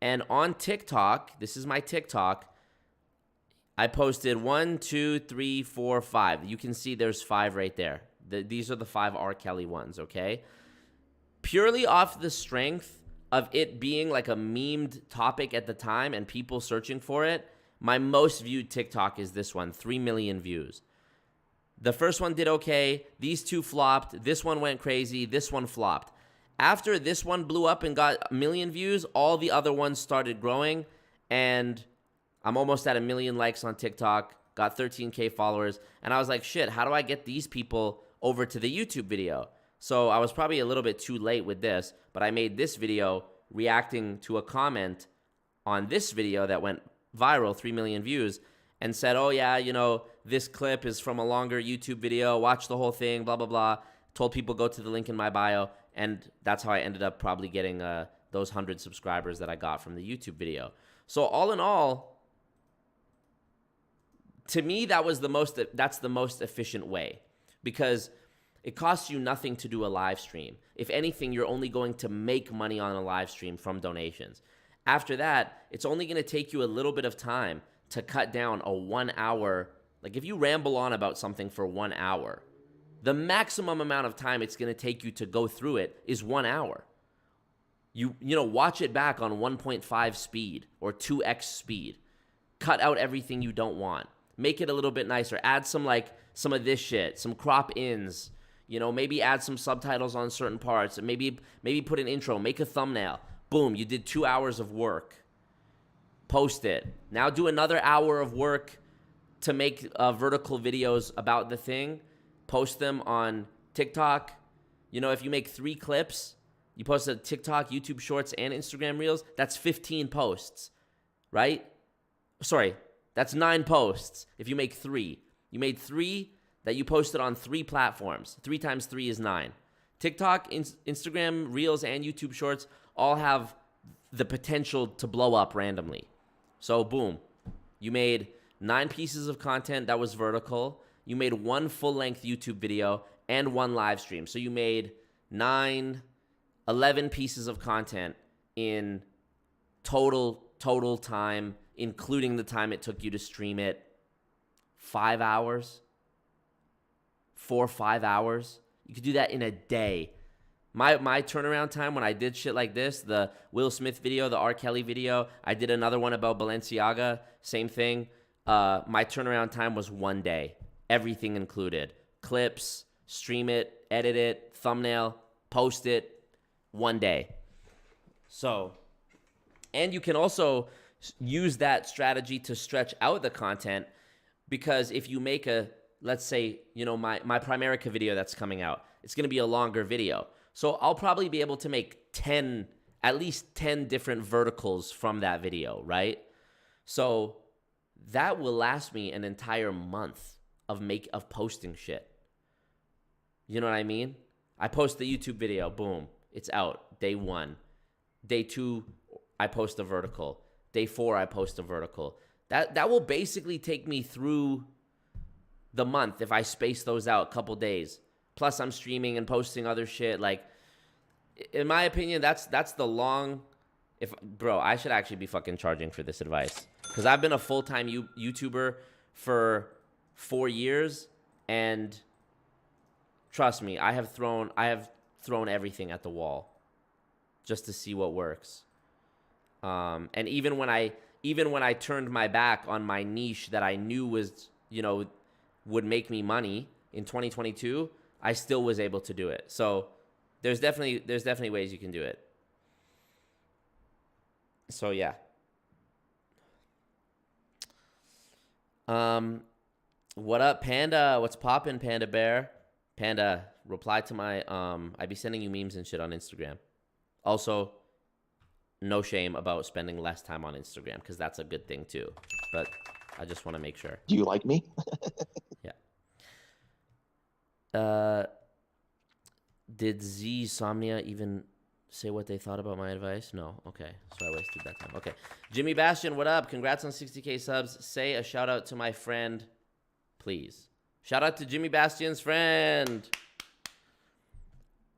And on TikTok, this is my TikTok, I posted 1, 2, 3, 4, 5. You can see there's 5 right there. These are the 5 R. Kelly ones, okay? Purely off the strength of it being like a memed topic at the time and people searching for it, my most viewed TikTok is this one, 3 million views. The first one did okay. These 2 flopped. This one went crazy. This one flopped. After this one blew up and got 1 million views, all the other ones started growing, and I'm almost at 1 million likes on TikTok, got 13K followers, and I was like, shit, how do I get these people over to the YouTube video? So I was probably a little bit too late with this, but I made this video reacting to a comment on this video that went viral, 3 million views, and said, oh yeah, this clip is from a longer YouTube video, watch the whole thing, blah, blah, blah. Told people go to the link in my bio, and that's how I ended up probably getting those 100 subscribers that I got from the YouTube video. So all in all, to me, that's the most efficient way, because it costs you nothing to do a live stream. If anything, you're only going to make money on a live stream from donations. After that, it's only going to take you a little bit of time to cut down a 1 hour. Like if you ramble on about something for 1 hour, the maximum amount of time it's going to take you to go through it is 1 hour. You watch it back on 1.5 speed or 2x speed. Cut out everything you don't want. Make it a little bit nicer. Add some of this shit, some crop ins. Maybe add some subtitles on certain parts. Maybe put an intro. Make a thumbnail. Boom, you did 2 hours of work. Post it. Now do another hour of work to make vertical videos about the thing. Post them on TikTok. If you make 3 clips, you post a TikTok, YouTube Shorts, and Instagram Reels, that's 15 posts, right? Sorry, that's 9 posts if you make 3. You made 3 that you posted on 3 platforms. 3 times 3 is 9. TikTok, Instagram Reels, and YouTube Shorts all have the potential to blow up randomly. So boom, you made 9 pieces of content that was vertical. You made 1 full-length YouTube video and 1 live stream. So you made 11 pieces of content in total time, including the time it took you to stream it. 5 hours? 4 or 5 hours? You could do that in a day. My turnaround time when I did shit like this, the Will Smith video, the R. Kelly video, I did another one about Balenciaga, same thing. My turnaround time was 1 day. Everything included. Clips, stream it, edit it, thumbnail, post it, 1 day. So, and you can also use that strategy to stretch out the content, because if you make let's say, my Primerica video that's coming out, it's going to be a longer video. So I'll probably be able to make at least 10 different verticals from that video, right? So that will last me an entire month of posting shit. You know what I mean? I post the YouTube video, boom, it's out. Day 1. Day 2, I post a vertical. Day 4, I post a vertical. That will basically take me through the month if I space those out a couple days. Plus, I'm streaming and posting other shit. Like, in my opinion, that's the long... Bro, I should actually be fucking charging for this advice. Because I've been a full-time YouTuber for 4 years, and trust me, I have thrown everything at the wall just to see what works. And even when I turned my back on my niche that I knew was, would make me money in 2022, I still was able to do it. So there's definitely ways you can do it. So yeah. What up, Panda? What's poppin', Panda Bear? Panda, reply to my I be sending you memes and shit on Instagram. Also, no shame about spending less time on Instagram, because that's a good thing too. But I just want to make sure. Do you like me? Yeah. Did Z Somnia even say what they thought about my advice? No. Okay. So I wasted that time. Okay. Jimmy Bastion, what up? Congrats on 60K subs. Say a shout out to my friend, please. Shout out to Jimmy Bastion's friend.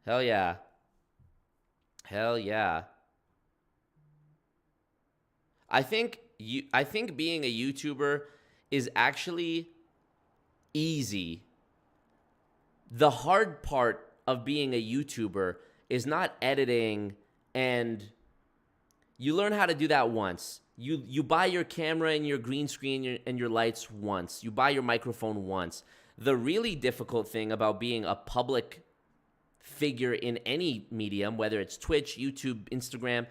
Hell yeah. Hell yeah. I think being a YouTuber is actually easy. The hard part of being a YouTuber is not editing, and you learn how to do that once. You buy your camera and your green screen and your lights once. You buy your microphone once. The really difficult thing about being a public figure in any medium, whether it's Twitch, YouTube, Instagram,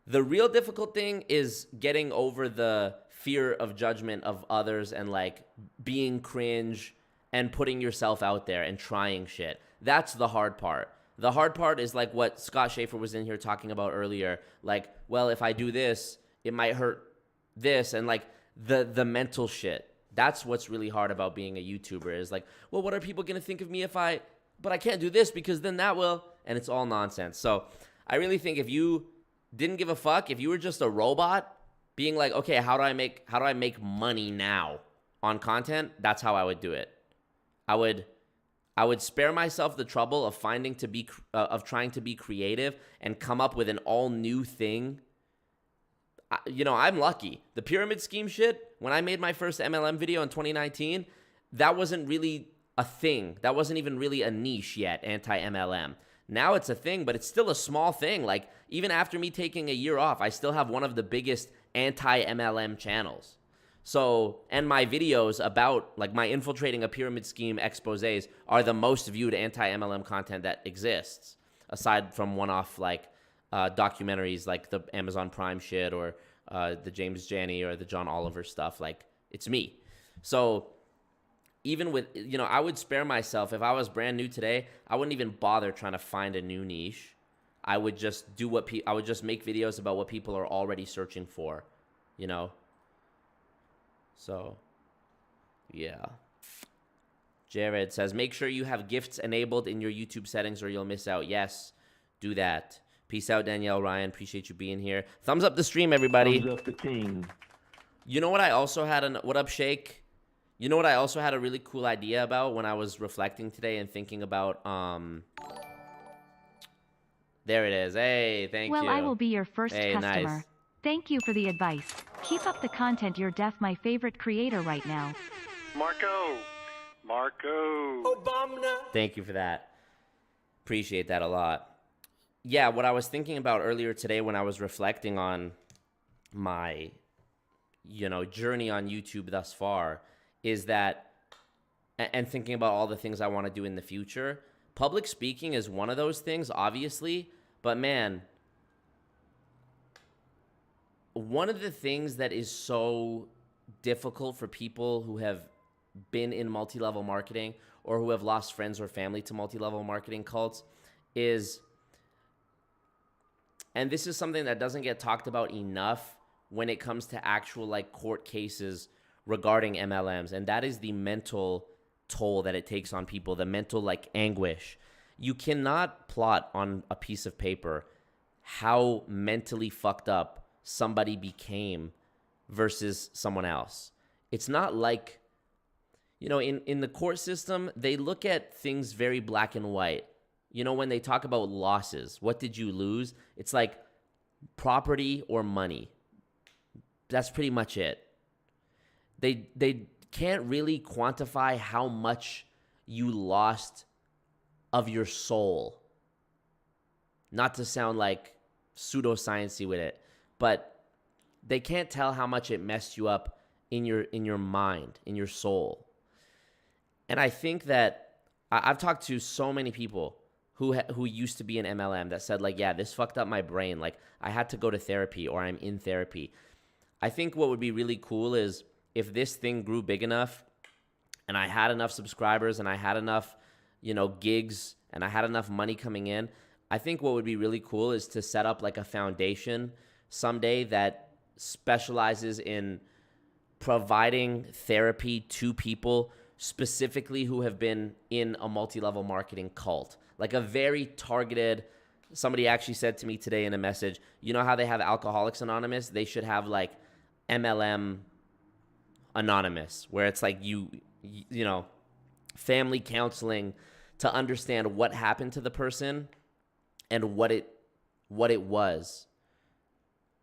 the real difficult thing is getting over the fear of judgment of others and like being cringe and putting yourself out there and trying shit. That's the hard part. The hard part is like what Scott Schaefer was in here talking about earlier. Like, well, if I do this, it might hurt this, and like the mental shit. That's what's really hard about being a YouTuber is like, well, what are people going to think of me but I can't do this because then that will, and it's all nonsense. So I really think if you didn't give a fuck, if you were just a robot being like, okay, how do I make money now on content? That's how I would do it. I would spare myself the trouble of trying to be creative and come up with an all new thing. I'm lucky. The pyramid scheme shit, when I made my first MLM video in 2019, that wasn't really a thing. That wasn't even really a niche yet, anti-MLM. Now it's a thing, but it's still a small thing. Like, even after me taking a year off, I still have one of the biggest anti-MLM channels. So, and my videos about, like, my infiltrating a pyramid scheme exposés are the most viewed anti-MLM content that exists, aside from one-off, like, documentaries like the Amazon Prime shit or the James Jani or the John Oliver stuff. Like, it's me. So even with, I would spare myself. If I was brand new today, I wouldn't even bother trying to find a new niche. I would just do I would just make videos about what people are already searching for, So, yeah. Jared says, make sure you have gifts enabled in your YouTube settings or you'll miss out. Yes, do that. Peace out, Danielle Ryan. Appreciate you being here. Thumbs up the stream, everybody. Thumbs up the king. You know what I also had? What up, Shake? You know what I also had a really cool idea about when I was reflecting today and thinking about, there it is. Hey, thank you. Well, I will be your first Hey, customer. nice. Thank you for the advice. Keep up the content. You're my favorite creator right now. Marco. Thank you for that. Appreciate that a lot. Yeah, what I was thinking about earlier today when I was reflecting on my, journey on YouTube thus far is that, and thinking about all the things I want to do in the future, public speaking is one of those things, obviously, but man, one of the things that is so difficult for people who have been in multi-level marketing or who have lost friends or family to multi-level marketing cults is, and this is something that doesn't get talked about enough when it comes to actual like court cases regarding MLMs, and that is the mental toll that it takes on people, the mental like anguish. You cannot plot on a piece of paper how mentally fucked up somebody became versus someone else. It's not like, in the court system, they look at things very black and white. When they talk about losses, what did you lose? It's like property or money. That's pretty much it. They can't really quantify how much you lost of your soul. Not to sound like pseudoscience-y with it, but they can't tell how much it messed you up in your mind, in your soul. And I think that I've talked to so many people who used to be in MLM that said, like, yeah, this fucked up my brain. Like, I had to go to therapy, or I'm in therapy. I think what would be really cool is if this thing grew big enough and I had enough subscribers and I had enough, gigs and I had enough money coming in, I think what would be really cool is to set up like a foundation someday that specializes in providing therapy to people specifically who have been in a multi-level marketing cult. Like a very targeted, somebody actually said to me today in a message, you know how they have Alcoholics Anonymous? They should have like MLM Anonymous, where it's like you family counseling to understand what happened to the person and what it was.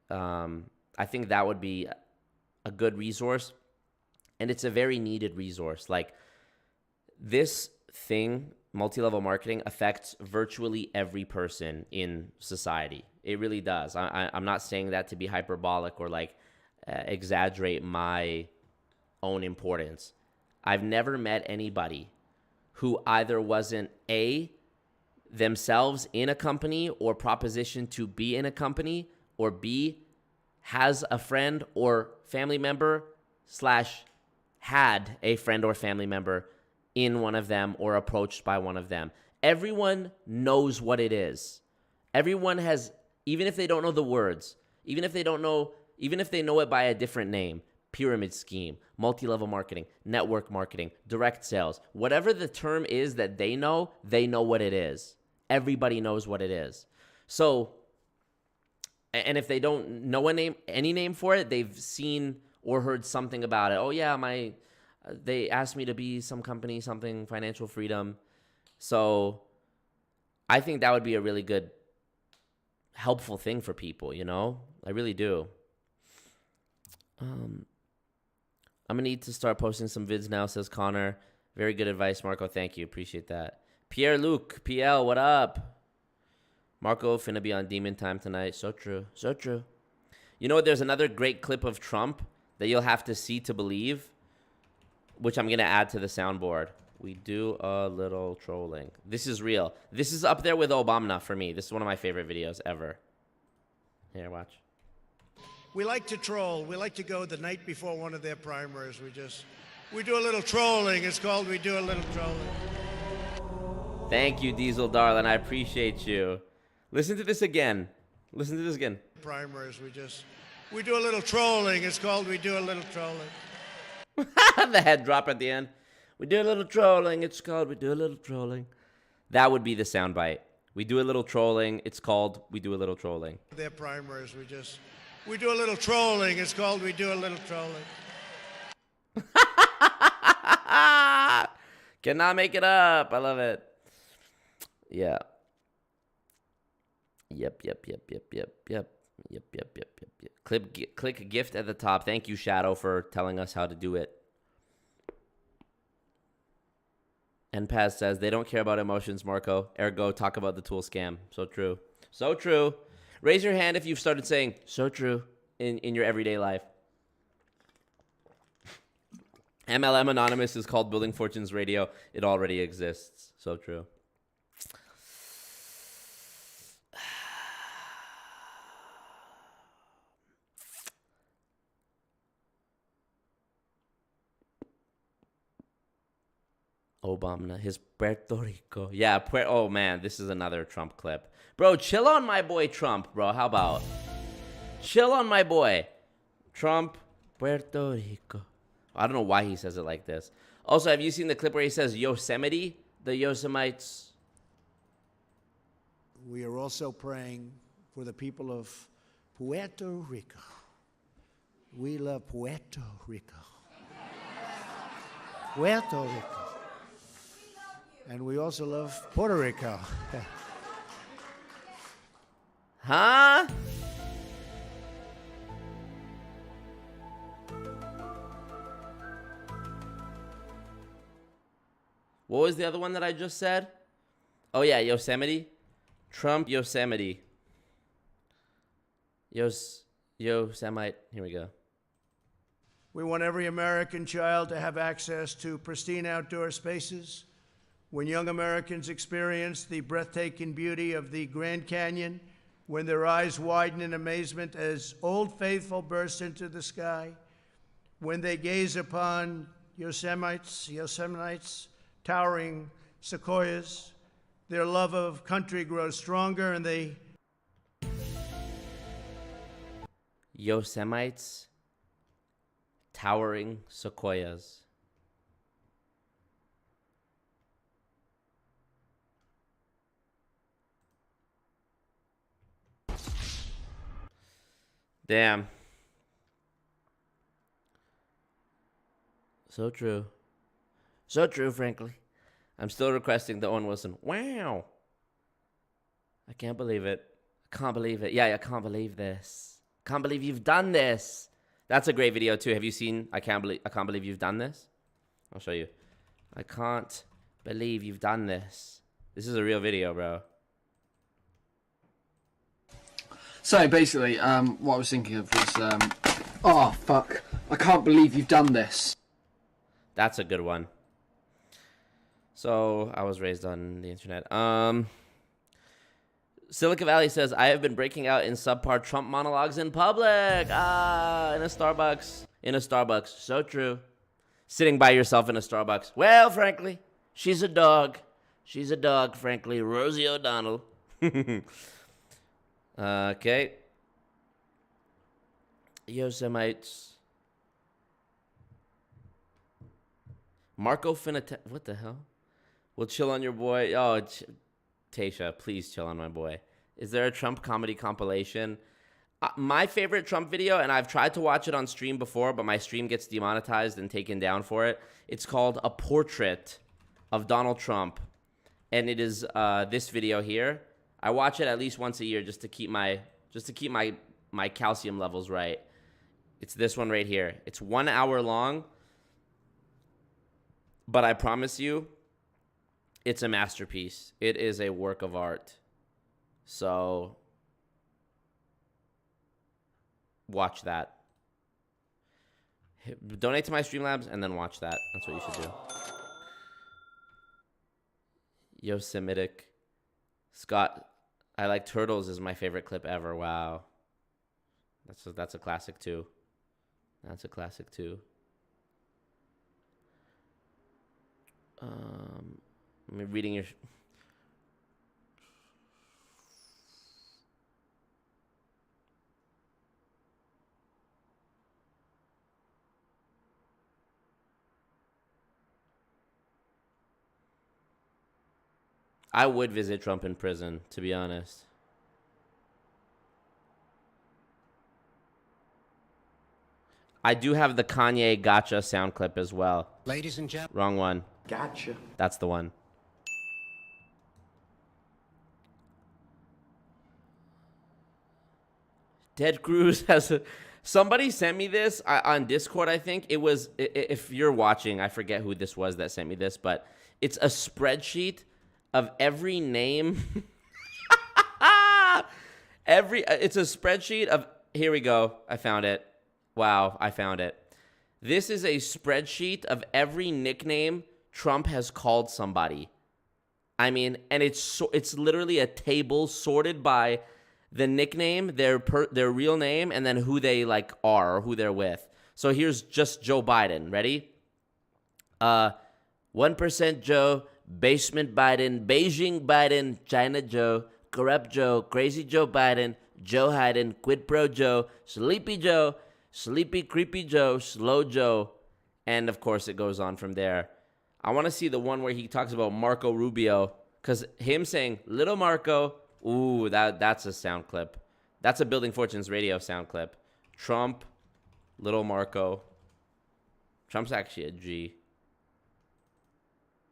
I think that would be a good resource, and it's a very needed resource. Like, this thing, multi-level marketing, affects virtually every person in society. It really does. I'm not saying that to be hyperbolic or like exaggerate my own importance. I've never met anybody who either wasn't themselves in a company or propositioned to be in a company, or B, has a friend or family member / had a friend or family member in one of them or approached by one of them. Everyone knows what it is. Everyone has, even if they don't know the words, even if they know it by a different name, pyramid scheme, multi-level marketing, network marketing, direct sales, whatever the term is that they know what it is. Everybody knows what it is. So, and if they don't know any name for it, they've seen or heard something about it. Oh yeah, they asked me to be some company, something, financial freedom. So I think that would be a really good, helpful thing for people, I really do. I'm going to need to start posting some vids now, says Connor. Very good advice, Marco. Thank you. Appreciate that. Pierre-Luc, PL, what up? Marco, finna be on Demon Time tonight. So true. So true. You know what? There's another great clip of Trump that you'll have to see to believe, which I'm going to add to the soundboard. We do a little trolling. This is real. This is up there with Obama for me. This is one of my favorite videos ever. Here, watch. We like to troll. We like to go the night before one of their primaries. We do a little trolling. It's called We Do a Little Trolling. Thank you, Diesel darling. I appreciate you. Listen to this again. Listen to this again. Primaries. We do a little trolling. It's called We Do a Little Trolling. The head drop at the end. We do a little trolling. It's called We Do a Little Trolling. That would be the soundbite. We do a little trolling. It's called We Do a Little Trolling. Their primaries. We do a little trolling. It's called We Do a Little Trolling. Cannot make it up. I love it. Yeah. Yep. Click gift at the top. Thank you, Shadow, for telling us how to do it. And Paz says, they don't care about emotions, Marco. Ergo, talk about the tool scam. So true. So true. Raise your hand if you've started saying, so true, in your everyday life. MLM Anonymous is called Building Fortunes Radio. It already exists. So true. Obama, his Puerto Rico. Yeah, oh man, this is another Trump clip. Bro, chill on my boy Trump, bro. How about? Chill on my boy. Trump, Puerto Rico. I don't know why he says it like this. Also, have you seen the clip where he says Yosemite? The Yosemites. we are also praying for the people of Puerto Rico. We love Puerto Rico. Puerto Rico. And we also love Puerto Rico. Huh? What was the other one that I just said? Oh yeah, Yosemite. Trump Yosemite. Yosemite. Here we go. We want every American child to have access to pristine outdoor spaces. When young Americans experience the breathtaking beauty of the Grand Canyon, when their eyes widen in amazement as Old Faithful bursts into the sky, when they gaze upon Yosemite's towering sequoias, their love of country grows stronger and they... Yosemite's towering sequoias. Damn. So true. So true, frankly. I'm still requesting the Owen Wilson. Wow. I can't believe it. I can't believe it. Yeah, I can't believe this. Can't believe you've done this. That's a great video too. Have you seen I can't believe you've done this? I'll show you. I can't believe you've done this. This is a real video, bro. So basically, what I was thinking of was, oh fuck, I can't believe you've done this. That's a good one. So I was raised on the internet. Silicon Valley says, I have been breaking out in subpar Trump monologues in public. In a Starbucks. In a Starbucks. So true. Sitting by yourself in a Starbucks. Well, frankly, she's a dog. She's a dog, frankly. Rosie O'Donnell. Okay. Yosemites. Marco Finata. What the hell? We'll chill on your boy. Oh, Tasha, please chill on my boy. Is there a Trump comedy compilation? My favorite Trump video, and I've tried to watch it on stream before, but my stream gets demonetized and taken down for it. It's called A Portrait of Donald Trump. And it is this video here. I watch it at least once a year just to keep my calcium levels right. It's this one right here. It's 1 hour long, but I promise you, it's a masterpiece. It is a work of art. So watch that. Donate to my Streamlabs and then watch that. That's what you should do. Yosemitic. Scott, I like turtles is my favorite clip ever. Wow. That's a classic too. That's a classic too. I'm reading your... I would visit Trump in prison, to be honest. I do have the Kanye Gotcha sound clip as well. Ladies and gentlemen. Wrong one. Gotcha. That's the one. Ted Cruz has a... Somebody sent me this on Discord, I think. It was... If you're watching, I forget who this was that sent me this, but it's a spreadsheet of every name. It's a spreadsheet of... Here we go. I found it. Wow, I found it. This is a spreadsheet of every nickname Trump has called somebody. I mean, and it's literally a table sorted by the nickname, their real name, and then who they like are or who they're with. So here's just Joe Biden. Ready? 1% Joe, Basement Biden, Beijing Biden, China Joe, Corrupt Joe, Crazy Joe Biden, Joe Biden, Quid Pro Joe, Sleepy Joe, Sleepy Creepy Joe, Slow Joe, and of course it goes on from there. I want to see the one where he talks about Marco Rubio, because him saying Little Marco, Ooh, that's a sound clip. That's a Building Fortunes radio sound clip. Trump, little Marco. Trump's actually a G.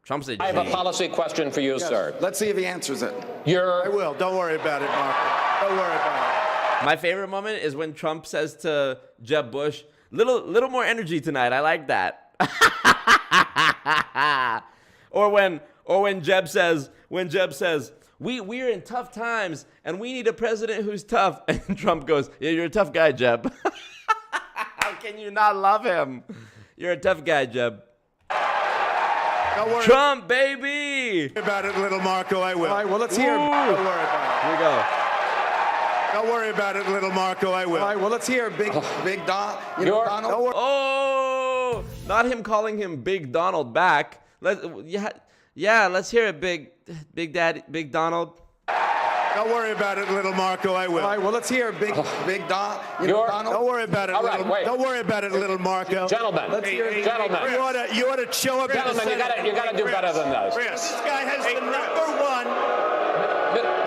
Trump's a G. I have a policy question for you, sir. Let's see if he answers it. I will. Don't worry about it, Marco. Don't worry about it. My favorite moment is when Trump says to Jeb Bush, little more energy tonight. I like that. or when Jeb says, we're in tough times and we need a president who's tough. And Trump goes, yeah, you're a tough guy, Jeb. How can you not love him? You're a tough guy, Jeb. Don't worry Trump, baby. about it, little Marco. I will. All right, well, let's hear. Don't worry about Here we go. it. Don't worry about it, little Marco. I will. All right, well, let's hear Big Don. Donald. Don't worry. Oh, not him calling him Big Donald back. Let's hear it, Big Donald. Don't worry about it, little Marco. I will. All right, well, let's hear Big Don. Donald. Don't worry about it, All right, little. wait. Don't worry about it, little Marco. Gentlemen, gentlemen, You ought to show up. gentlemen, you gotta do better than this. This guy has the number one.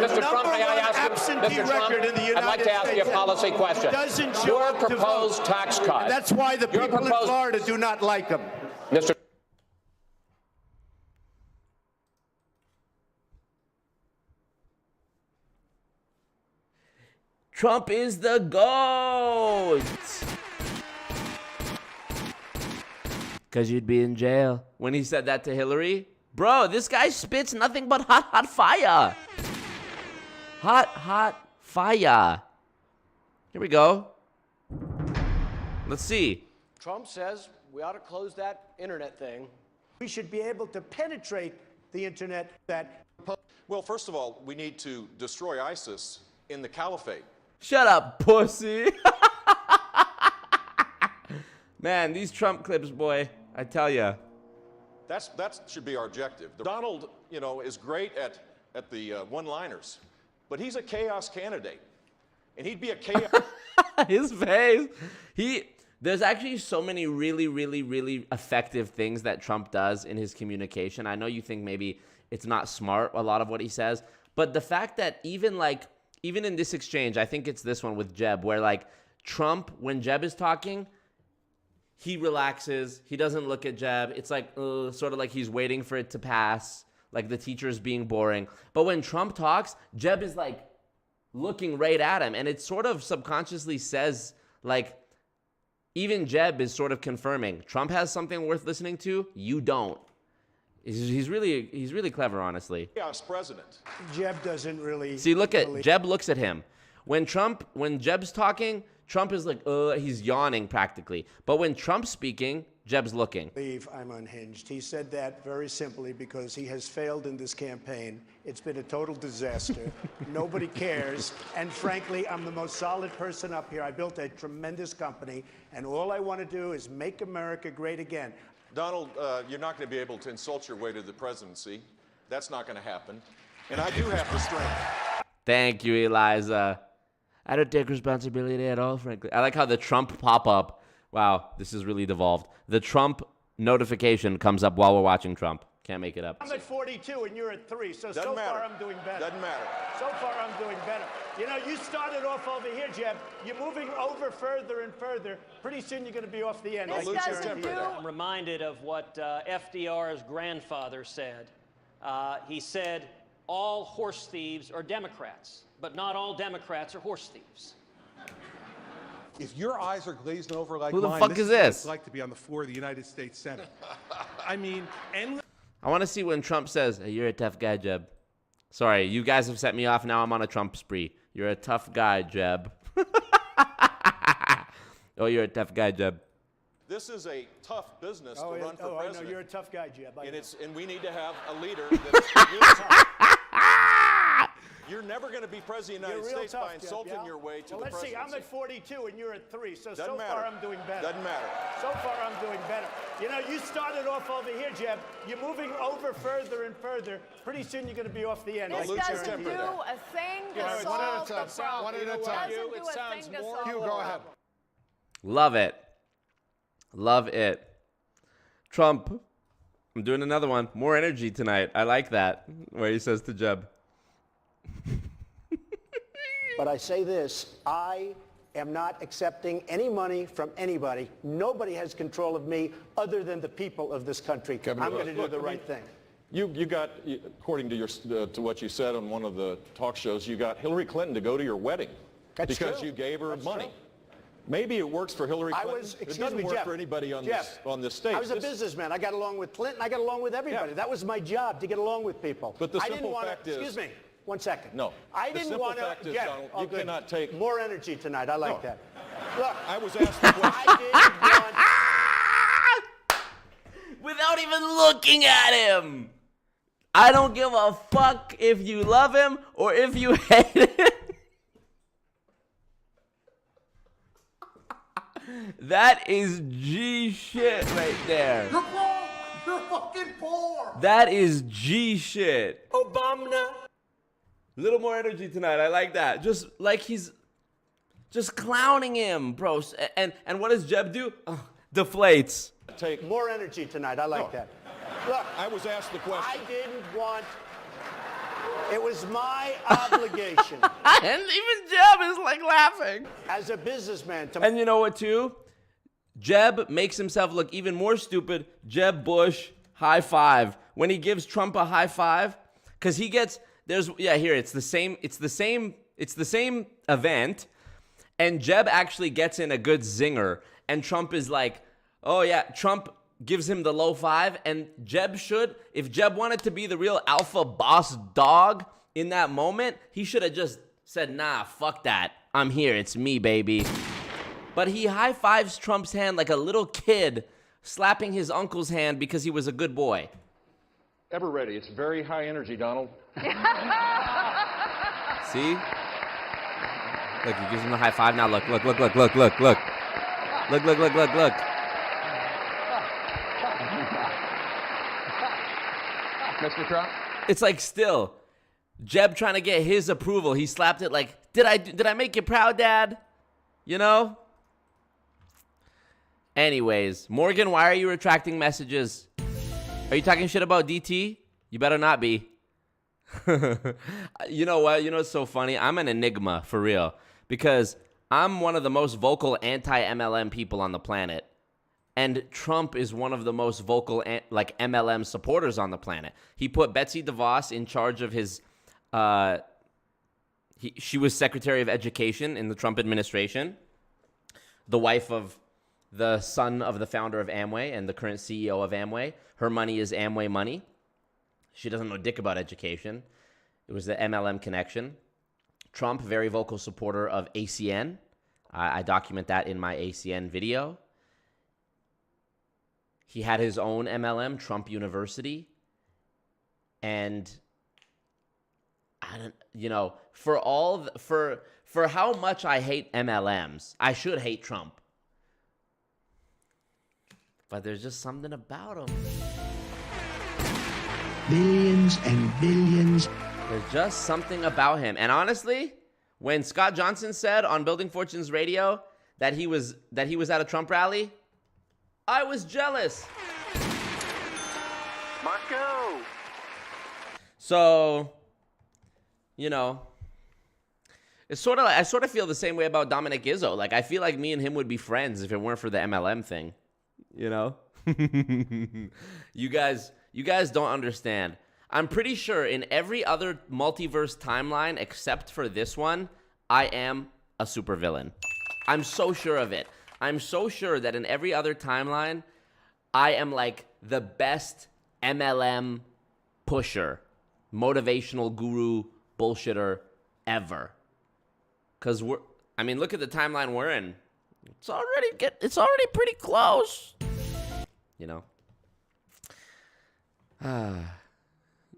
Mr. Trump, may I ask you, absentee Mr. Trump, record in the I'd like United to ask you a States. policy question. Doesn't show Your up to proposed vote. tax cut. That's why the Your people in proposed- Florida do not like him. Mr. Trump is the GOAT. Because you'd be in jail. When he said that to Hillary, bro, this guy spits nothing but hot fire. Hot fire. Here we go. Let's see. Trump says we ought to close that internet thing. We should be able to penetrate the internet. Well, first of all, we need to destroy ISIS in the caliphate. Shut up, pussy. Man, these Trump clips, boy, I tell ya. That should be our objective. Donald, is great at the one-liners, but he's a chaos candidate, and he'd be a chaos. His face. There's actually so many really, really, really effective things that Trump does in his communication. I know you think maybe it's not smart, a lot of what he says, but the fact that even in this exchange, I think it's this one with Jeb, where Trump, when Jeb is talking, he relaxes. He doesn't look at Jeb. It's sort of like he's waiting for it to pass, like the teacher's being boring. But when Trump talks, Jeb is looking right at him. And it sort of subconsciously says, even Jeb is sort of confirming, Trump has something worth listening to, you don't. He's really clever, honestly. Chaos president. Jeb doesn't really. See, Jeb looks at him. When Jeb's talking, Trump is he's yawning practically. But when Trump's speaking, Jeb's looking. I'm unhinged. He said that very simply because he has failed in this campaign. It's been a total disaster. Nobody cares. And frankly, I'm the most solid person up here. I built a tremendous company, and all I want to do is make America great again. Donald, you're not going to be able to insult your way to the presidency. That's not going to happen. And I do have the strength. Thank you, Eliza. I don't take responsibility at all, frankly. I like how the Trump pop-up, wow, this is really devolved. The Trump notification comes up while we're watching Trump. Can't make it up. I'm at 42 and you're at 3, so Doesn't far matter. I'm doing better. Doesn't matter. So far I'm doing better. You started off over here, Jeb. You're moving over further and further. Pretty soon you're going to be off the end. I'm reminded of what FDR's grandfather said. He said, all horse thieves are Democrats, but not all Democrats are horse thieves. If your eyes are glazed over like Who the mine, fuck is what this? it's like to be on the floor of the United States Senate. I mean, endless. I want to see when Trump says, hey, you're a tough guy, Jeb. Sorry, you guys have set me off. Now I'm on a Trump spree. You're a tough guy, Jeb. Oh, you're a tough guy, Jeb. This is a tough business to run for I president. know. You're a tough guy, Jeb. And we need to have a leader that is You're never going to be president of the United States by insulting your way to the presidency. Let's see. I'm at 42 and you're at 3, so Doesn't matter. far I'm doing better. Doesn't matter. So far I'm doing better. You started off over here, Jeb. You're moving over further and further. Pretty soon you're going to be off the end. This doesn't do a thing to solve the problem. One at a time. Doesn't do a thing to solve the Hugh, go ahead. problem. Love it. Love it. Trump. I'm doing another one. More energy tonight. I like that. Where he says to Jeb. But I say this, I am not accepting any money from anybody. Nobody has control of me other than the people of this country. I'm going to do the right thing. You got, according to your to what you said on one of the talk shows, you got Hillary Clinton to go to your wedding because you gave her money. Maybe it works for Hillary Clinton. It doesn't work for anybody on this stage. I was a businessman. I got along with Clinton. I got along with everybody. That was my job, to get along with people. But the simple fact is... Excuse me. 1 second. No. I didn't want to... Donald, you cannot take... More energy tonight. I like that. Look. I was asked the question. I didn't want... Without even looking at him. I don't give a fuck if you love him or if you hate him. That is G shit right there. You're poor. You're fucking poor. That is G shit. Obama. Little more energy tonight. I like that. Just like he's just clowning him, bro. And what does Jeb do? Deflates. Take more energy tonight. I like that. Look, I was asked the question. I didn't want... It was my obligation. And even Jeb is like laughing. As a businessman. And you know what, too? Jeb makes himself look even more stupid. Jeb Bush, high five. When he gives Trump a high five, because he gets... Here, it's the same event. And Jeb actually gets in a good zinger. And Trump is like, oh, yeah, Trump gives him the low five, and Jeb should, if Jeb wanted to be the real alpha boss dog in that moment, he should have just said, nah, fuck that. I'm here. It's me, baby. But he high fives Trump's hand like a little kid slapping his uncle's hand because he was a good boy. Ever ready. It's very high energy, Donald. See? Look, he gives him the high five. Now look. Look. Mr. Trump? It's like still, Jeb trying to get his approval. He slapped it like, did I make you proud, Dad? You know? Anyways, Morgan, why are you retracting messages? Are you talking shit about DT? You better not be. You know what? You know what's so funny? I'm an enigma, for real. Because I'm one of the most vocal anti-MLM people on the planet. And Trump is one of the most vocal MLM supporters on the planet. He put Betsy DeVos in charge of his... she was Secretary of Education in the Trump administration. The wife of the son of the founder of Amway and the current CEO of Amway. Her money is Amway money. She doesn't know dick about education. It was the MLM connection. Trump, very vocal supporter of ACN. I document that in my ACN video. He had his own MLM, Trump University. And for how much I hate MLMs, I should hate Trump. But there's just something about him. Billions and billions. There's just something about him. And honestly, when Scott Johnson said on Building Fortunes Radio that he was at a Trump rally, I was jealous. Marco! So, it's I sort of feel the same way about Dominic Izzo. Like, I feel like me and him would be friends if it weren't for the MLM thing. You know? You guys don't understand. I'm pretty sure in every other multiverse timeline except for this one, I am a supervillain. I'm so sure of it. I'm so sure that in every other timeline, I am like the best MLM pusher, motivational guru, bullshitter ever. Because look at the timeline we're in. It's already pretty close. You know?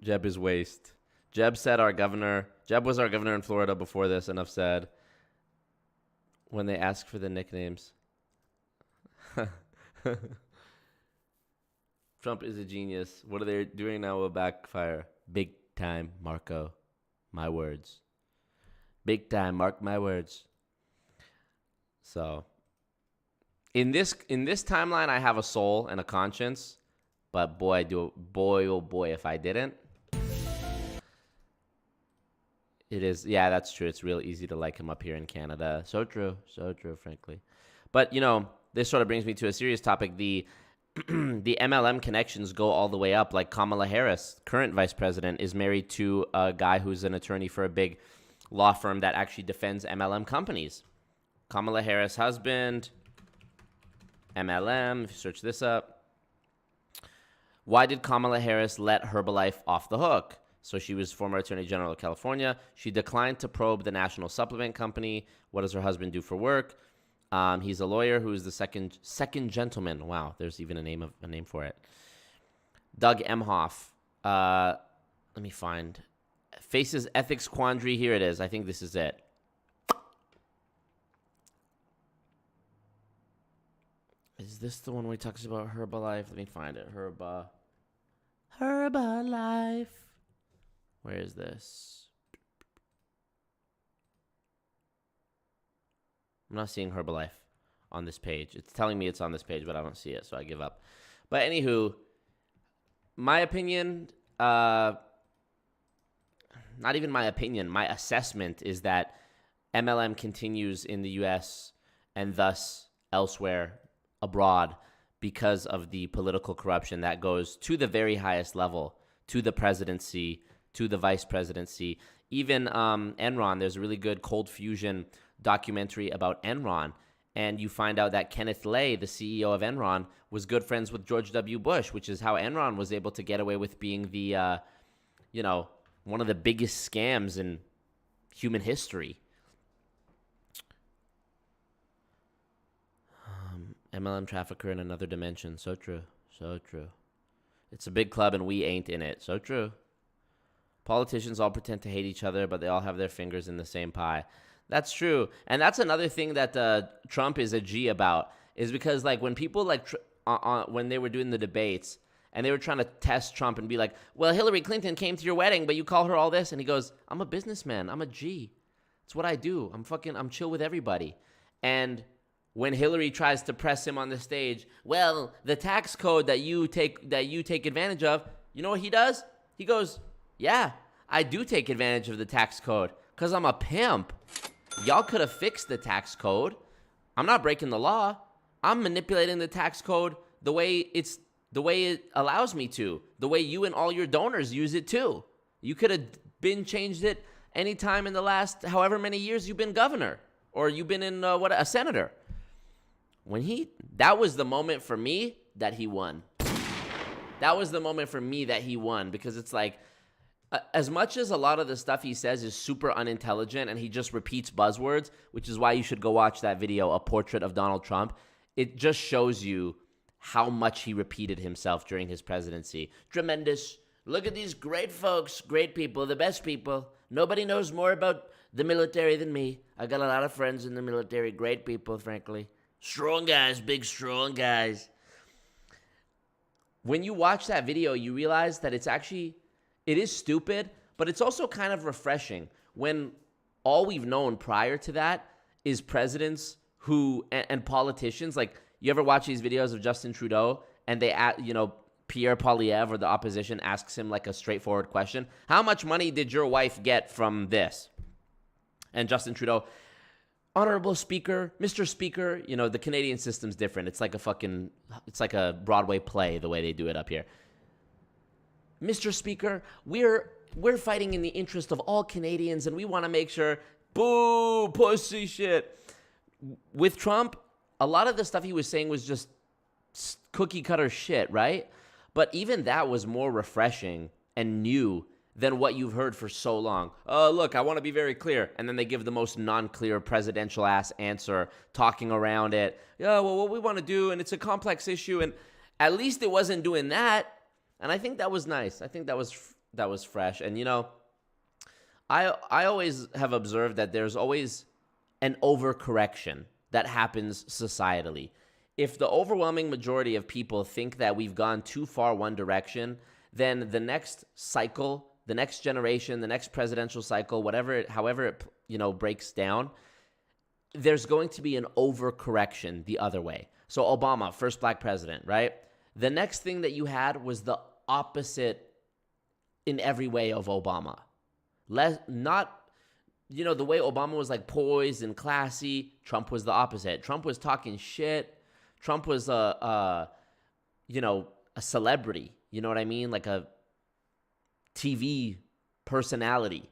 Jeb is waste. Jeb was our governor in Florida before this, enough said. When they ask for the nicknames. Trump is a genius. What are they doing now will backfire. Big time, Marco. My words. Big time, mark my words. So, in this timeline, I have a soul and a conscience. But boy, oh boy, if I didn't. It is. Yeah, that's true. It's real easy to like him up here in Canada. So true, frankly. But, this sort of brings me to a serious topic. The MLM connections go all the way up. Like Kamala Harris, current vice president, is married to a guy who's an attorney for a big law firm that actually defends MLM companies. Kamala Harris' husband, MLM, if you search this up. Why did Kamala Harris let Herbalife off the hook? So she was former Attorney General of California. She declined to probe the National Supplement Company. What does her husband do for work? He's a lawyer who's the second gentleman. Wow, there's even a name for it. Doug Emhoff. Let me find. Faces ethics quandary. Here it is. I think this is it. Is this the one where he talks about Herbalife? Let me find it. Herbalife. Where is this? I'm not seeing Herbalife on this page. It's telling me it's on this page, but I don't see it, so I give up. But anywho, my opinion, not even my opinion, my assessment is that MLM continues in the U.S. and thus elsewhere abroad because of the political corruption that goes to the very highest level, to the presidency, to the vice presidency. Even Enron, there's a really good Cold Fusion documentary about Enron, and you find out that Kenneth Lay, the CEO of Enron, was good friends with George W. Bush, which is how Enron was able to get away with being the, one of the biggest scams in human history. MLM trafficker in another dimension. So true. So true. It's a big club and we ain't in it. So true. Politicians all pretend to hate each other, but they all have their fingers in the same pie. That's true. And that's another thing that Trump is a G about, is because like when people when they were doing the debates and they were trying to test Trump and be like, well, Hillary Clinton came to your wedding, but you call her all this. And he goes, I'm a businessman. I'm a G. It's what I do. I'm chill with everybody. And when Hillary tries to press him on the stage, well, the tax code that you take advantage of, you know what he does? He goes, yeah, I do take advantage of the tax code because I'm a pimp. Y'all could have fixed the tax code. I'm not breaking the law. I'm manipulating the tax code the way it allows me to, the way you and all your donors use it too. You could have changed it anytime in the last however many years you've been governor or you've been in a senator. That was the moment for me that he won. That was the moment for me that he won, because it's like, as much as a lot of the stuff he says is super unintelligent and he just repeats buzzwords, which is why you should go watch that video, A Portrait of Donald Trump, it just shows you how much he repeated himself during his presidency. Tremendous. Look at these great folks, great people, the best people. Nobody knows more about the military than me. I got a lot of friends in the military, great people, frankly. Strong guys, big strong guys. When you watch that video, you realize that it is stupid, but it's also kind of refreshing when all we've known prior to that is presidents and politicians. Like, you ever watch these videos of Justin Trudeau and Pierre Poilievre or the opposition asks him like a straightforward question. How much money did your wife get from this? And Justin Trudeau, Honorable Speaker, Mr. Speaker, the Canadian system's different. It's like a Broadway play, the way they do it up here. Mr. Speaker, we're fighting in the interest of all Canadians, and we want to make sure, boo, pussy shit. With Trump, a lot of the stuff he was saying was just cookie cutter shit, right? But even that was more refreshing and new than what you've heard for so long. Oh, look, I want to be very clear. And then they give the most non-clear presidential ass answer, talking around it. Yeah, well, what we want to do, and it's a complex issue. And at least it wasn't doing that. And I think that was nice. I think that was fresh. And, I always have observed that there's always an overcorrection that happens societally. If the overwhelming majority of people think that we've gone too far one direction, then the next cycle, the next generation, the next presidential cycle, however it breaks down, there's going to be an overcorrection the other way. So Obama, first black president, right? The next thing that you had was the opposite in every way of Obama. you know, the way Obama was like poised and classy, Trump was the opposite. Trump was talking shit. Trump was you know, a celebrity. You know what I mean? Like a TV personality.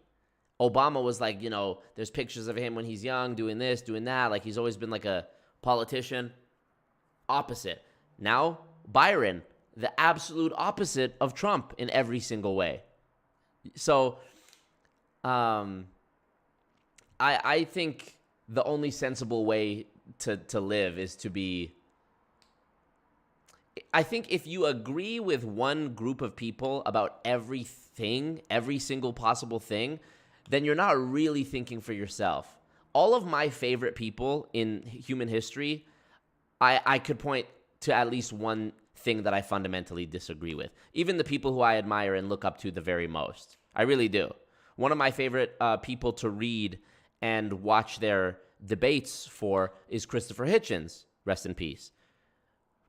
Obama was like, you know, there's pictures of him when he's young, doing this, doing that. Like he's always been like a politician. Opposite. Now, Byron, the absolute opposite of Trump in every single way. So, I think the only sensible way to live is to be... I think if you agree with one group of people about everything, every single possible thing, then you're not really thinking for yourself. All of my favorite people in human history, I could point to at least one thing that I fundamentally disagree with. Even the people who I admire and look up to the very most. I really do. One of my favorite people to read and watch their debates for is Christopher Hitchens. Rest in peace.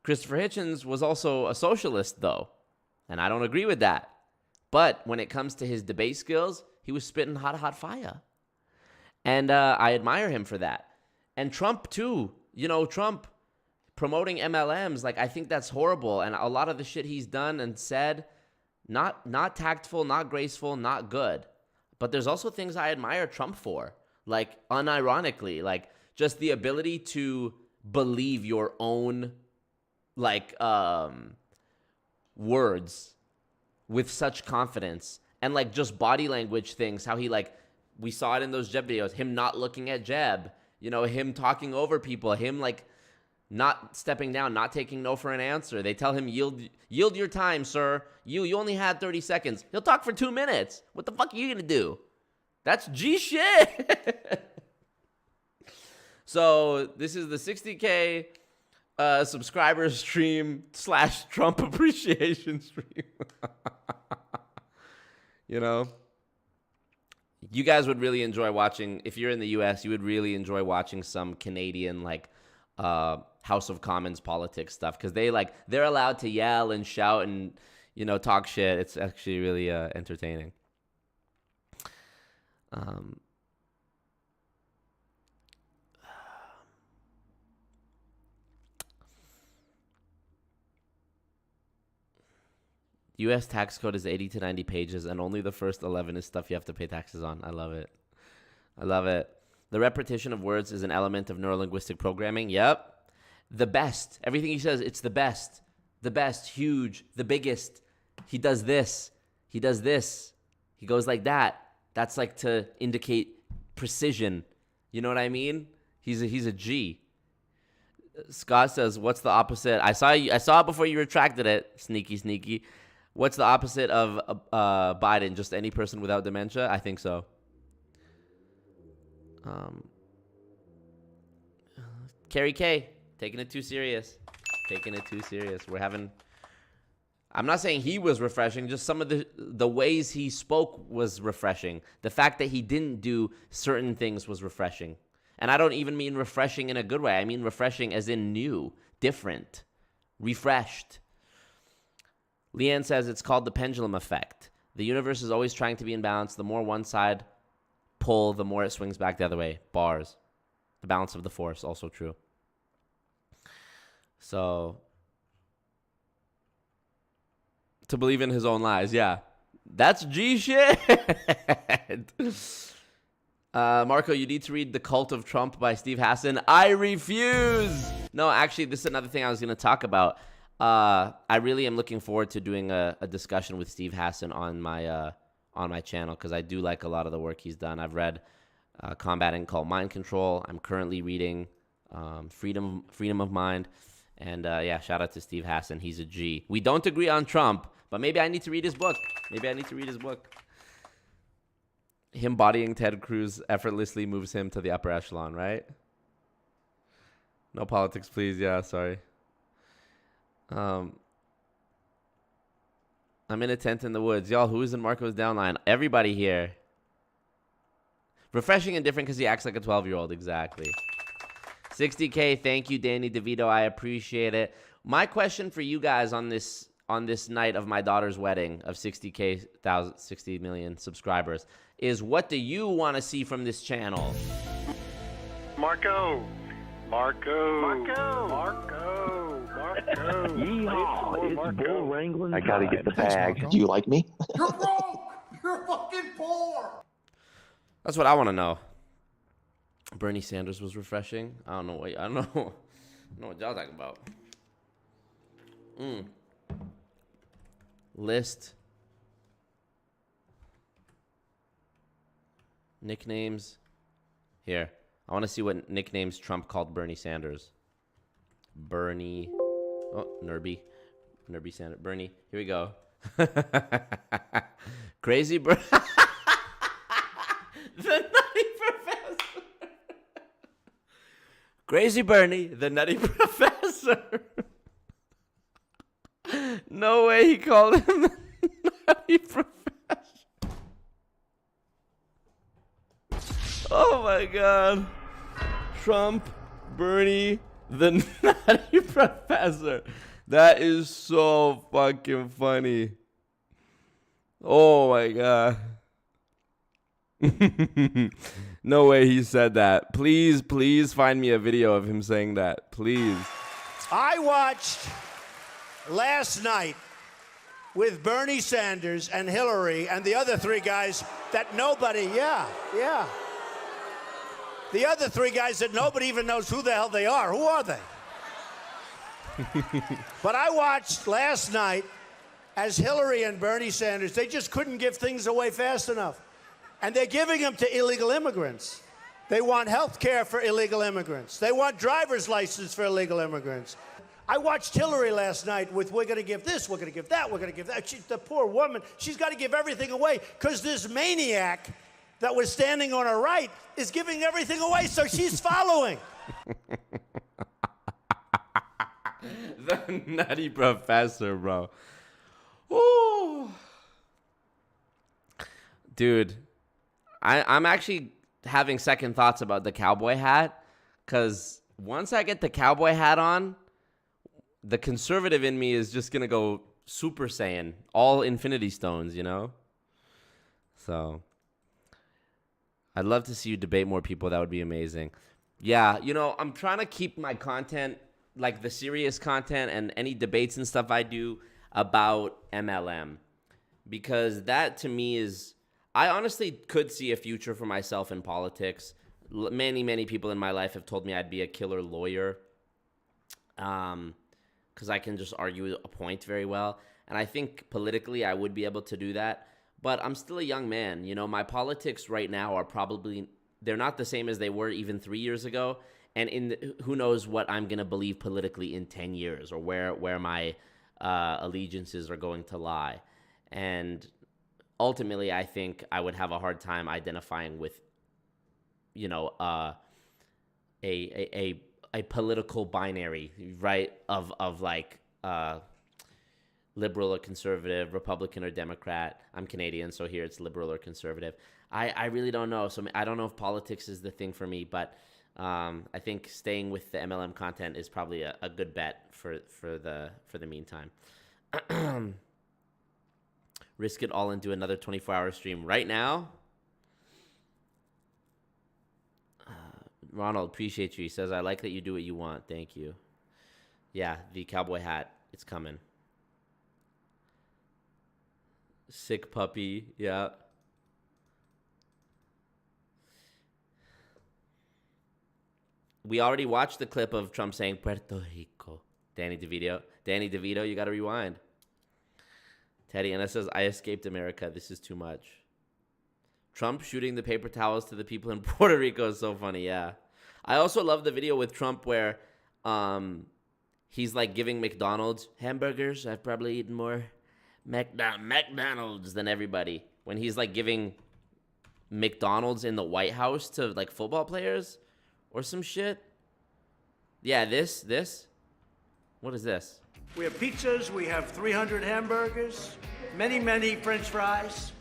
Christopher Hitchens was also a socialist, though, and I don't agree with that. But when it comes to his debate skills, he was spitting hot fire. And I admire him for that. And Trump, too. You know, Trump promoting MLMs, like, I think that's horrible. And a lot of the shit he's done and said, not tactful, not graceful, not good. But there's also things I admire Trump for. Like, unironically, like, just the ability to believe your own, like, words with such confidence. And, like, just body language things, how he, like, we saw it in those Jeb videos, him not looking at Jeb, you know, him talking over people, him, like, not stepping down, not taking no for an answer. They tell him, yield your time, sir. You only had 30 seconds. He'll talk for 2 minutes. What the fuck are you going to do? That's G shit. So this is the 60K subscriber stream / Trump appreciation stream. You know, you guys would really enjoy watching, if you're in the US, you would really enjoy watching some Canadian, like, House of Commons politics stuff, because they're allowed to yell and shout and, you know, talk shit. It's actually really entertaining. U.S. tax code is 80 to 90 pages, and only the first 11 is stuff you have to pay taxes on. I love it. I love it. The repetition of words is an element of neurolinguistic programming. Yep. The best. Everything he says, it's the best. The best, huge, the biggest. He does this. He does this. He goes like that. That's like to indicate precision. You know what I mean? He's a G. Scott says, what's the opposite? I saw it before you retracted it. Sneaky. What's the opposite of Biden? Just any person without dementia? I think so. Carrie K, taking it too serious. I'm not saying he was refreshing, just some of the ways he spoke was refreshing. The fact that he didn't do certain things was refreshing. And I don't even mean refreshing in a good way. I mean refreshing as in new, different, refreshed. Leanne says it's called the pendulum effect. The universe is always trying to be in balance. The more one side pull, the more it swings back the other way. Bars. The balance of the force, also true. So, to believe in his own lies, yeah. That's G shit. Marco, you need to read The Cult of Trump by Steve Hassan. I refuse. No, actually, this is another thing I was going to talk about. I really am looking forward to doing a discussion with Steve Hassan on my channel, because I do like a lot of the work he's done. I've read Combat and Cult Mind Control. I'm currently reading Freedom of Mind. And yeah, shout out to Steve Hassan. He's a G. We don't agree on Trump, but maybe I need to read his book. Him bodying Ted Cruz effortlessly moves him to the upper echelon, right? No politics, please. Yeah, sorry. I'm in a tent in the woods. Y'all, who is in Marco's downline? Everybody here. Refreshing and different because he acts like a 12-year-old. Exactly. 60K. Thank you, Danny DeVito. I appreciate it. My question for you guys on this on this night of my daughter's wedding of 60 million subscribers is, what do you want to see from this channel? Marco. Yeehaw, it's bull wrangling. I gotta get the Thanks, bag. Marco. Do you like me? You're broke! You're fucking poor! That's what I want to know. Bernie Sanders was refreshing. I don't know what y'all talking about. List nicknames. Here, I want to see what nicknames Trump called Bernie Sanders. Bernie. Oh, Nerby Sanders. Bernie. Here we go. Crazy Bernie. The Nutty Professor. Crazy Bernie, the Nutty Professor. No way he called him the Nutty Professor. Oh my God. Trump, Bernie, the Nutty Professor. That is so fucking funny. Oh my God. No way he said that. Please find me a video of him saying that. Please. I watched last night with Bernie Sanders and Hillary and the other three guys that nobody, the other three guys that nobody even knows who the hell they are. Who are they? But I watched last night as Hillary and Bernie Sanders, they just couldn't give things away fast enough. And they're giving them to illegal immigrants. They want health care for illegal immigrants. They want driver's license for illegal immigrants. I watched Hillary last night with, we're going to give this, we're going to give that, we're going to give that. The poor woman, she's got to give everything away because this maniac that was standing on her right is giving everything away, so she's following. The Nutty Professor, bro. Ooh. Dude, I'm actually having second thoughts about the cowboy hat, because once I get the cowboy hat on, the conservative in me is just going to go Super Saiyan, all Infinity Stones, you know? So, I'd love to see you debate more people. That would be amazing. Yeah, you know, I'm trying to keep my content, like the serious content and any debates and stuff I do, about MLM. Because that, to me, is... I honestly could see a future for myself in politics. Many people in my life have told me I'd be a killer lawyer. Because I can just argue a point very well. And I think politically I would be able to do that. But I'm still a young man. You know, my politics right now are probably... They're not the same as they were even 3 years ago. And who knows what I'm going to believe politically in 10 years, or where my allegiances are going to lie. And... ultimately, I think I would have a hard time identifying with, you know, a political binary, right? Of like liberal or conservative, Republican or Democrat. I'm Canadian, so here it's liberal or conservative. I really don't know. So I don't know if politics is the thing for me, but I think staying with the MLM content is probably a good bet for the meantime. Risk it all and do another 24-hour stream right now. Ronald, appreciate you. He says, I like that you do what you want. Thank you. Yeah, the cowboy hat. It's coming. Sick puppy. Yeah. We already watched the clip of Trump saying Puerto Rico. Danny DeVito, you got to rewind. Teddy Anna says, I escaped America. This is too much. Trump shooting the paper towels to the people in Puerto Rico is so funny, yeah. I also love the video with Trump where he's like giving McDonald's hamburgers. I've probably eaten more McDonald's than everybody. When he's like giving McDonald's in the White House to like football players or some shit. Yeah, this. What is this? We have pizzas, we have 300 hamburgers, many French fries.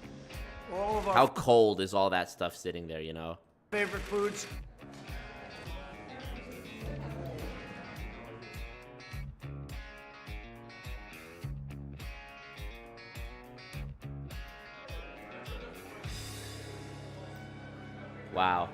All of our How cold is all that stuff sitting there, you know? favorite foods. Wow.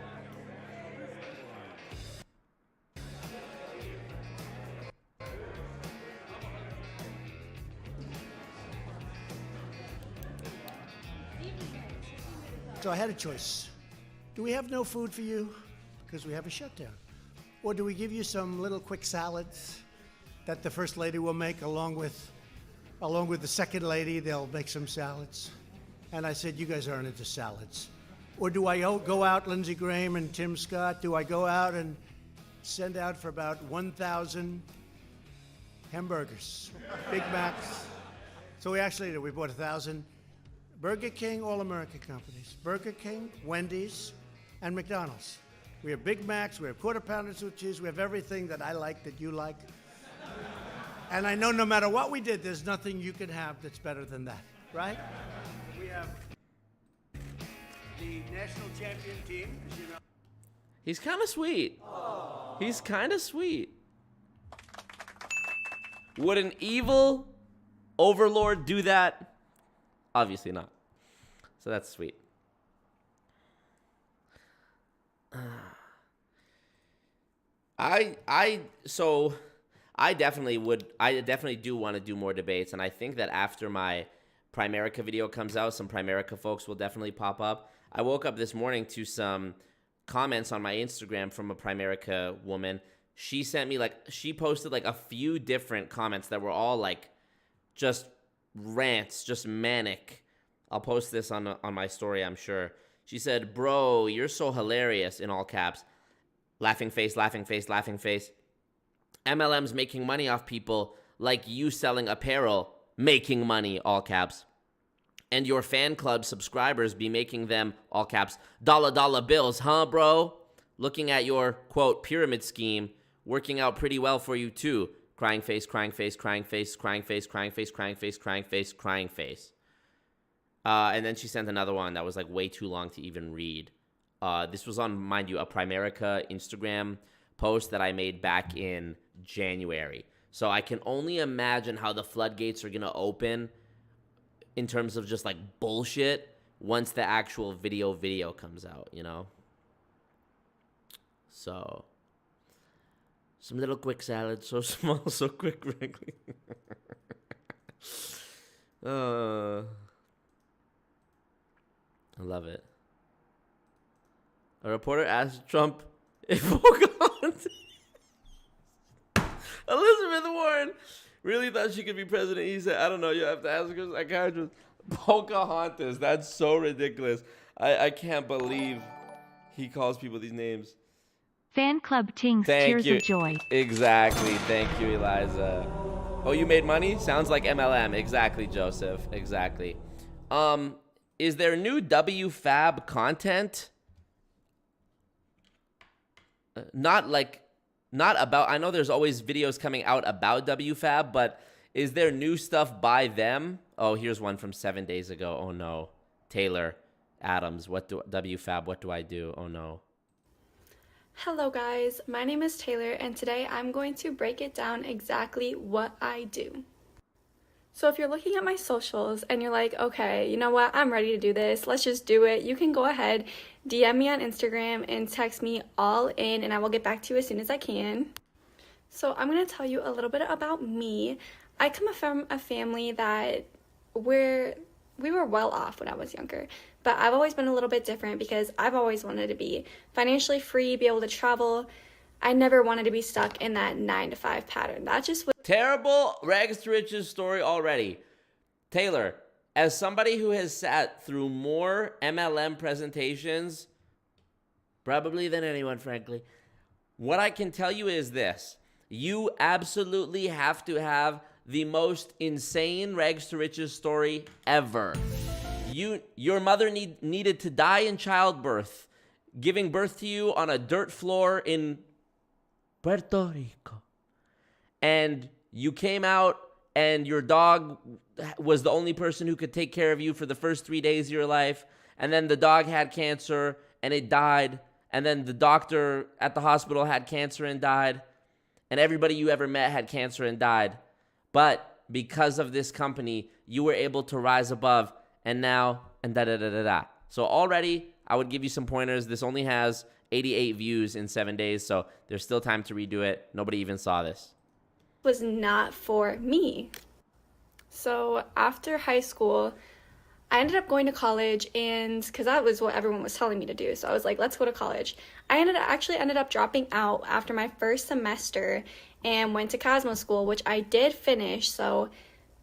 So I had a choice. Do we have no food for you? Because we have a shutdown. Or do we give you some little quick salads that the first lady will make along with the second lady? They'll make some salads. And I said, you guys aren't into salads. Or do I go out, Lindsey Graham and Tim Scott, do I go out and send out for about 1,000 hamburgers, Big Macs? So we actually did. We bought 1,000 Burger King, all American companies. Burger King, Wendy's, and McDonald's. We have Big Macs, we have Quarter Pounders with cheese, we have everything that I like, that you like. And I know no matter what we did, there's nothing you can have that's better than that, right? We have the national champion team, as you know. He's kind of sweet. He's kind of sweet. Would an evil overlord do that? Obviously not. So that's sweet. I definitely do want to do more debates, and I think that after my Primerica video comes out, some Primerica folks will definitely pop up. I woke up this morning to some comments on my Instagram from a Primerica woman. She sent me she posted a few different comments that were all just rants, just manic. I'll post this on my story, I'm sure. She said, "Bro, you're so hilarious," in all caps. Laughing face, laughing face, laughing face. MLM's making money off people like you selling apparel, making money, all caps. And your fan club subscribers be making them, all caps, dollar bills, huh, bro? Looking at your, quote, pyramid scheme, working out pretty well for you too. Crying face, crying face, crying face, crying face, crying face, crying face, crying face, crying face. And then she sent another one that was way too long to even read. This was on, mind you, a Primerica Instagram post that I made back in January. So I can only imagine how the floodgates are going to open in terms of just bullshit once the actual video comes out, you know? So, some little quick salad, so small, so quick, frankly. I love it. A reporter asked Trump if Pocahontas, Elizabeth Warren, really thought she could be president. He said, I don't know, you have to ask her psychiatrist. Pocahontas, that's so ridiculous. I can't believe he calls people these names. Fan club tings tears of joy. Exactly. Thank you, Eliza. Oh, you made money? Sounds like MLM. Exactly, Joseph. Exactly. Is there new WFABB content? Not about, I know there's always videos coming out about WFABB, but is there new stuff by them? Oh, here's one from 7 days ago. Oh no. Taylor Adams, WFABB, what do I do? Oh no. Hello guys, my name is Taylor and today I'm going to break it down exactly what I do. So if you're looking at my socials and you're like, okay, you know what, I'm ready to do this, let's just do it, you can go ahead, DM me on Instagram and text me all in and I will get back to you as soon as I can. So I'm going to tell you a little bit about me. I come from a family that we were well off when I was younger, but I've always been a little bit different because I've always wanted to be financially free, be able to travel. I never wanted to be stuck in that 9-to-5 pattern. That just was terrible rags to riches story already. Taylor, as somebody who has sat through more MLM presentations, probably than anyone, frankly, what I can tell you is this. You absolutely have to have the most insane rags to riches story ever. Your mother needed to die in childbirth, giving birth to you on a dirt floor in Puerto Rico. And you came out and your dog was the only person who could take care of you for the first 3 days of your life. And then the dog had cancer and it died. And then the doctor at the hospital had cancer and died. And everybody you ever met had cancer and died. But because of this company, you were able to rise above and now, and da-da-da-da-da. So already, I would give you some pointers. This only has 88 views in 7 days, so there's still time to redo it. Nobody even saw this. Was not for me. So after high school, I ended up going to college, and because that was what everyone was telling me to do, so I was like, let's go to college. I actually ended up dropping out after my first semester and went to Cosmo School, which I did finish, so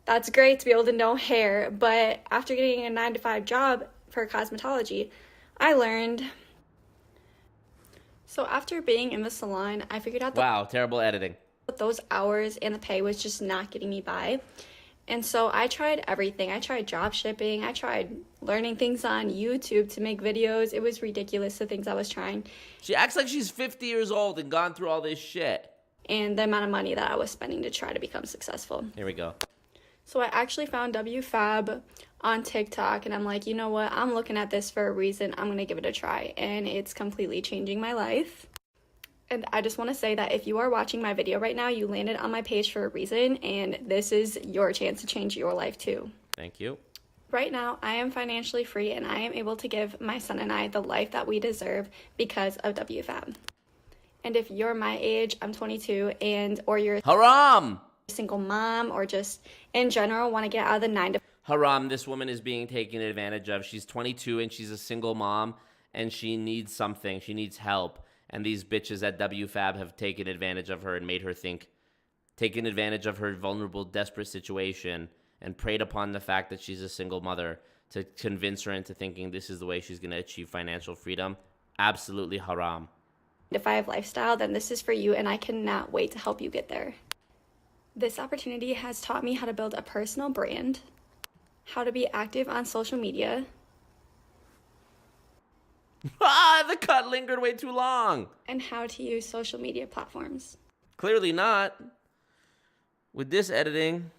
that's great to be able to know hair. But after getting a 9-to-5 job for cosmetology, I learned. So after being in the salon, I figured out that Wow, terrible editing. those hours and the pay was just not getting me by. And so I tried everything. I tried drop shipping. I tried learning things on YouTube to make videos. It was ridiculous, the things I was trying. She acts like she's 50 years old and gone through all this shit. And the amount of money that I was spending to try to become successful. Here we go. So I actually found WFABB on TikTok, and I'm like, you know what? I'm looking at this for a reason. I'm going to give it a try. And it's completely changing my life. And I just want to say that if you are watching my video right now, you landed on my page for a reason, and this is your chance to change your life too. Thank you. Right now, I am financially free, and I am able to give my son and I the life that we deserve because of WFABB. And if you're my age, I'm 22, or you're Haram! a single mom, or just in general want to get out of the 9 to Haram, this woman is being taken advantage of. She's 22 and she's a single mom, and she needs something. She needs help. And these bitches at WFABB have taken advantage of her and made her think, taken advantage of her vulnerable, desperate situation, and preyed upon the fact that she's a single mother to convince her into thinking this is the way she's going to achieve financial freedom. Absolutely haram. 9-to-5 lifestyle, then this is for you, and I cannot wait to help you get there. This opportunity has taught me how to build a personal brand, how to be active on social media. The cut lingered way too long. And how to use social media platforms. Clearly not. With this editing,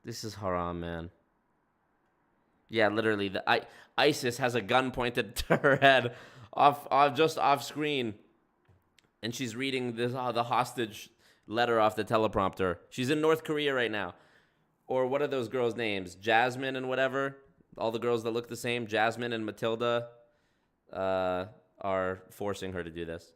this is haram, man. Yeah, literally, ISIS has a gun pointed to her head, just off screen, and she's reading the hostage letter off the teleprompter. She's in North Korea right now, or what are those girls' names? Jasmine and whatever. All the girls that look the same, Jasmine and Matilda, are forcing her to do this.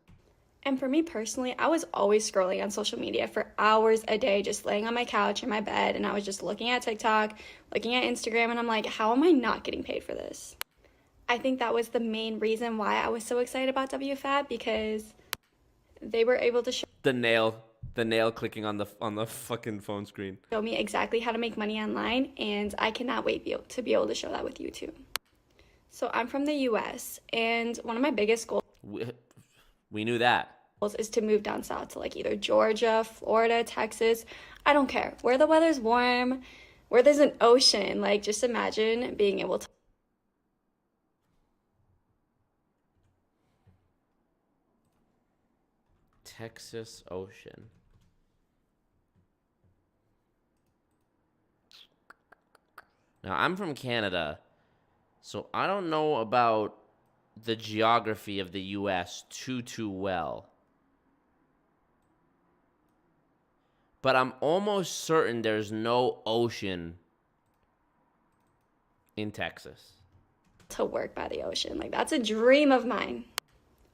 And for me personally, I was always scrolling on social media for hours a day, just laying on my couch in my bed, and I was just looking at TikTok, looking at Instagram, and I'm like, how am I not getting paid for this? I think that was the main reason why I was so excited about WFABB, because they were able to the nail clicking on the fucking phone screen. Show me exactly how to make money online, and I cannot wait to be able to show that with you too. So I'm from the US, and one of my biggest goals we knew that is to move down south to like either Georgia, Florida, Texas. I don't care. Where the weather's warm, where there's an ocean. Like, just imagine being able to Texas Ocean. Now, I'm from Canada, so I don't know about the geography of the U.S. too well. But I'm almost certain there's no ocean in Texas. To work by the ocean. Like, that's a dream of mine.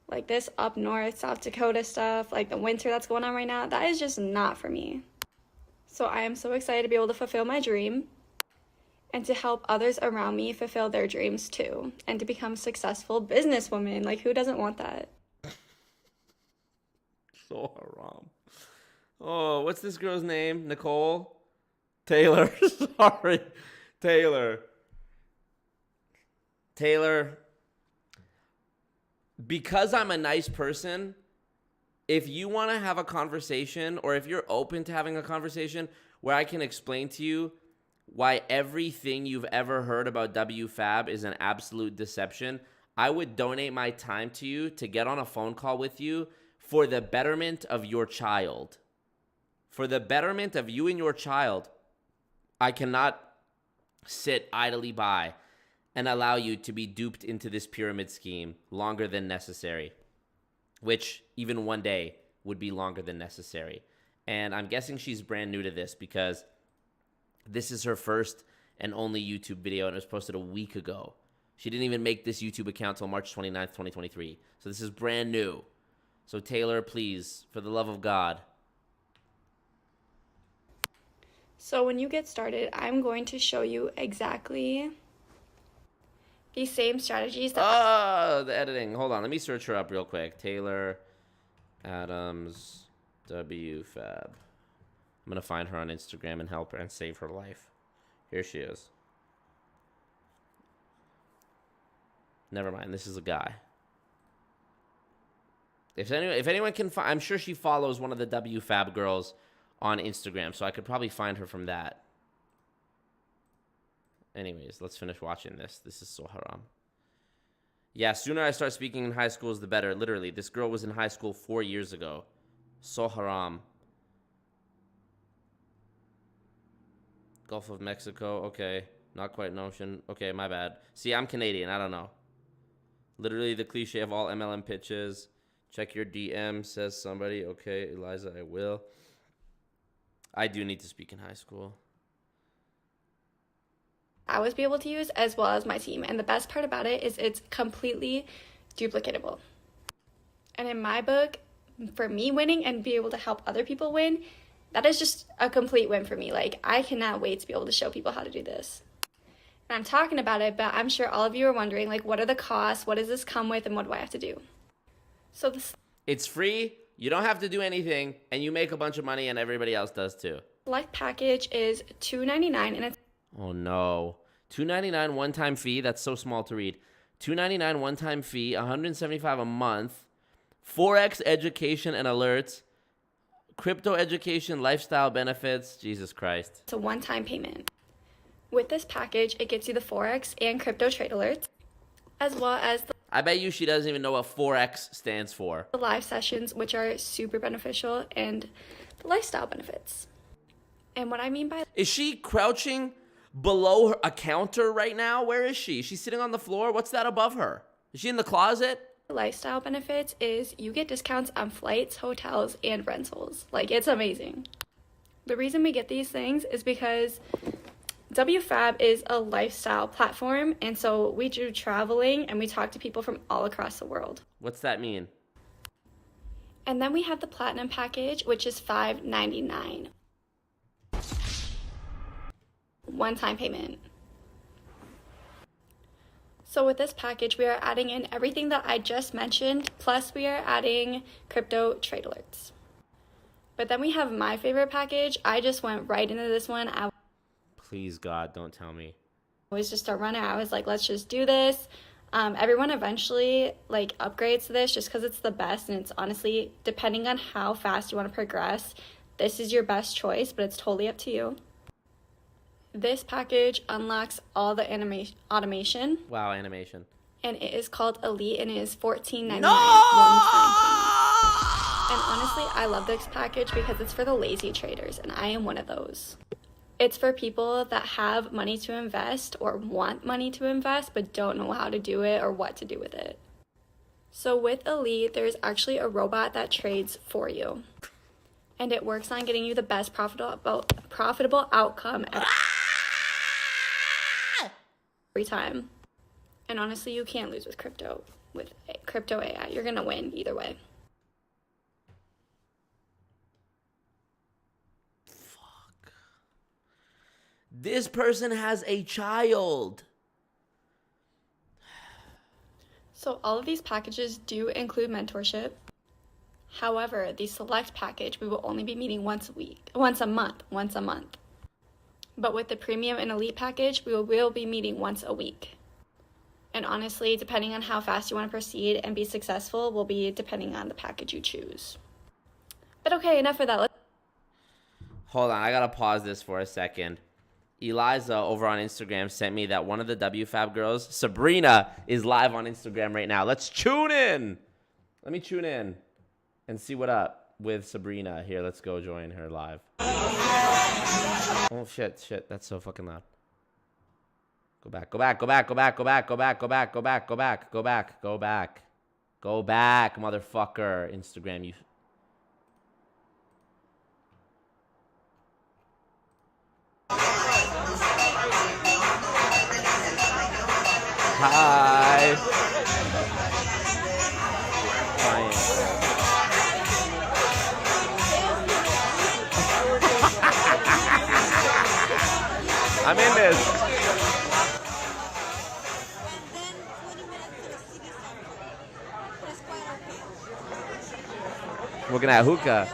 Like this up north, South Dakota stuff, like the winter that's going on right now, that is just not for me. So I am so excited to be able to fulfill my dream and to help others around me fulfill their dreams too, and to become successful businesswomen. Like, who doesn't want that? So haram. Oh, what's this girl's name? Nicole? Taylor. Sorry. Taylor. Because I'm a nice person, if you want to have a conversation, or if you're open to having a conversation where I can explain to you why everything you've ever heard about WFABB is an absolute deception, I would donate my time to you to get on a phone call with you for the betterment of your child. For the betterment of you and your child, I cannot sit idly by and allow you to be duped into this pyramid scheme longer than necessary, which even one day would be longer than necessary. And I'm guessing she's brand new to this because this is her first and only YouTube video, and it was posted a week ago. She didn't even make this YouTube account till March 29th, 2023. So this is brand new. So Taylor, please, for the love of God. So when you get started, I'm going to show you exactly the same strategies that the editing. Hold on, let me search her up real quick. Taylor Adams WFABB. I'm gonna find her on Instagram and help her and save her life. Here she is. Never mind, this is a guy. If anyone can find, I'm sure she follows one of the WFAB girls on Instagram, so I could probably find her from that. Anyways, let's finish watching this. This is so haram. Yeah, sooner I start speaking in high schools, the better. Literally, this girl was in high school 4 years ago. So haram. Gulf of Mexico, okay. Not quite an ocean. Okay, my bad. See, I'm Canadian, I don't know. Literally the cliche of all MLM pitches. Check your DM, says somebody. Okay, Eliza, I will. I do need to speak in high school. I was be able to use as well as my team. And the best part about it is it's completely duplicatable. And in my book, for me winning and be able to help other people win, that is just a complete win for me. Like, I cannot wait to be able to show people how to do this. And I'm talking about it, but I'm sure all of you are wondering, like, what are the costs? What does this come with? And what do I have to do? So it's free. You don't have to do anything. And you make a bunch of money and everybody else does too. Select package is $2.99 and it's... Oh no. $2.99 one-time fee. That's so small to read. $2.99 one-time fee. $175 a month. Forex education and alerts. Crypto education, lifestyle benefits. Jesus Christ. It's a one-time payment. With this package, it gets you the Forex and crypto trade alerts, as well as I bet you she doesn't even know what Forex stands for. The live sessions, which are super beneficial, and the lifestyle benefits. And what I mean by... Is she crouching below a counter right now? Where is she? Is she sitting on the floor? What's that above her? Is she in the closet? Lifestyle benefits is you get discounts on flights, hotels, and rentals. Like, it's amazing. The reason we get these things is because WFAB is a lifestyle platform, and so we do traveling and we talk to people from all across the world. What's that mean? And then we have the platinum package, which is $5.99. One-time payment. So with this package, we are adding in everything that I just mentioned, plus we are adding crypto trade alerts. But then we have my favorite package. I just went right into this one. Please, God, don't tell me. I was just a runner. I was like, let's just do this. Everyone eventually like upgrades to this just because it's the best, and it's honestly, depending on how fast you want to progress, this is your best choice, but it's totally up to you. This package unlocks all the automation. Wow, animation. And it is called Elite, and it is $14.99 one-time payment. And honestly, I love this package because it's for the lazy traders, and I am one of those. It's for people that have money to invest or want money to invest but don't know how to do it or what to do with it. So with Elite, there's actually a robot that trades for you. And it works on getting you the best profitable outcome every time. And honestly, you can't lose with crypto. With crypto AI, you're going to win either way. This person has a child. So all of these packages do include mentorship. However, the select package, we will only be meeting once a month. But with the premium and elite package, we will be meeting once a week. And honestly, depending on how fast you want to proceed and be successful, will be depending on the package you choose. But okay, enough of that. Hold on, I gotta pause this for a second. Eliza over on Instagram sent me that one of the WFAB girls, Sabrina, is live on Instagram right now. Let's tune in. Let me tune in and see what up with Sabrina. Here, let's go join her live. Oh, shit. That's so fucking loud. Go back, motherfucker. Instagram, you... Hi. I'm in this. Looking at hookah.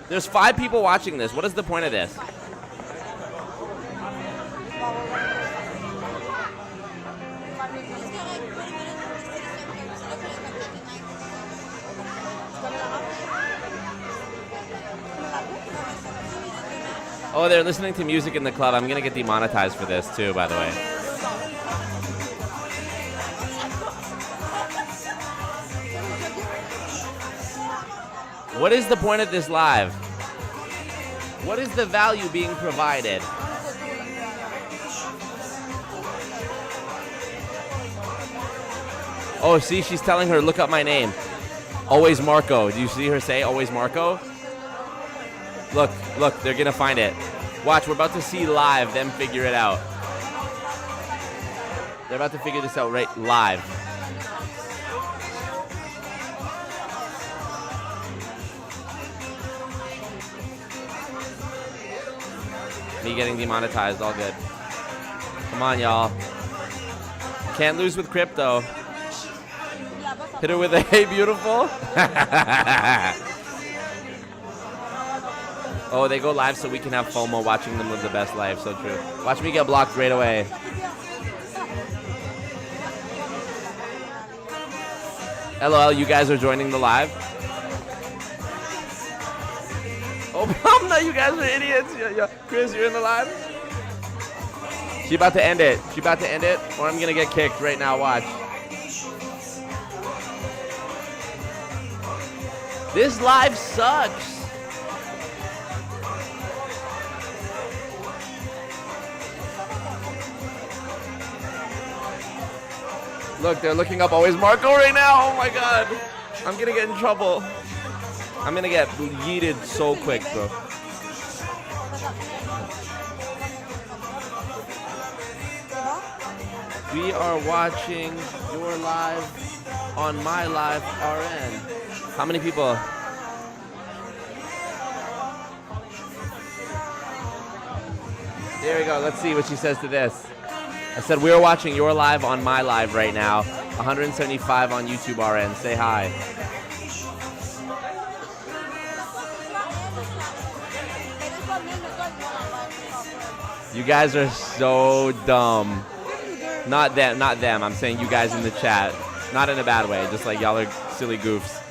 There's 5 people watching this. What is the point of this? Oh, they're listening to music in the club. I'm going to get demonetized for this, too, by the way. What is the point of this live? What is the value being provided? Oh, see, she's telling her, look up my name. Always Marco. Do you see her say, always Marco? Look, look, they're going to find it. Watch, we're about to see live them figure it out. They're about to figure this out right live. Me getting demonetized, all good. Come on, y'all. Can't lose with crypto. Hit her with a hey, beautiful. Oh, they go live so we can have FOMO watching them live the best life. So true. Watch me get blocked right away. LOL, you guys are joining the live? Oh, no, you guys are idiots. Yeah. Chris, you're in the live? She about to end it. She about to end it, or I'm going to get kicked right now. Watch. This live sucks. Look, they're looking up always Marco right now. Oh my god. I'm going to get in trouble. I'm going to get yeeted so quick, bro. We are watching your live on my live RN. How many people? There we go. Let's see what she says to this. I said we're watching your live on my live right now. 175 on YouTube RN. Say hi. You guys are so dumb. Not them, not them. I'm saying you guys in the chat. Not in a bad way. Just like y'all are silly goofs.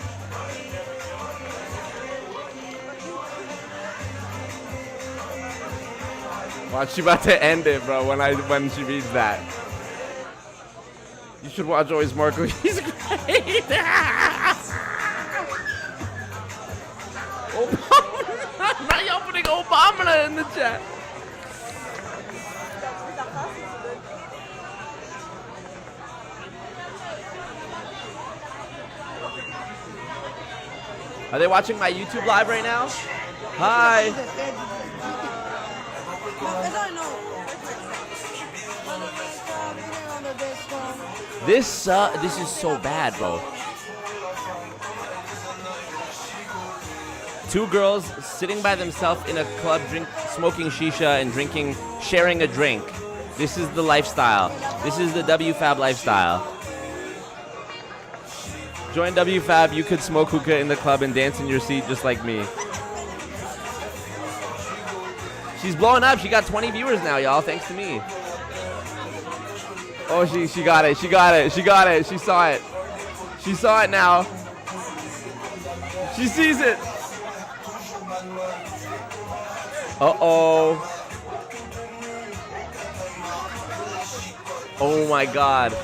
Watch, she about to end it, bro, when she reads that. You should watch Always Marco. He's great. Obama. Now y'all putting Obama in the chat. Are they watching my YouTube live right now? Hi. This is so bad, bro. 2 girls sitting by themselves in a club, smoking shisha and sharing a drink. This is the lifestyle. This is the WFABB lifestyle. Join WFABB. You could smoke hookah in the club and dance in your seat just like me. She's blowing up. She got 20 viewers now, y'all, thanks to me. Oh, she got it. She got it. She got it. She saw it. She saw it now. She sees it. Uh-oh. Oh, my God.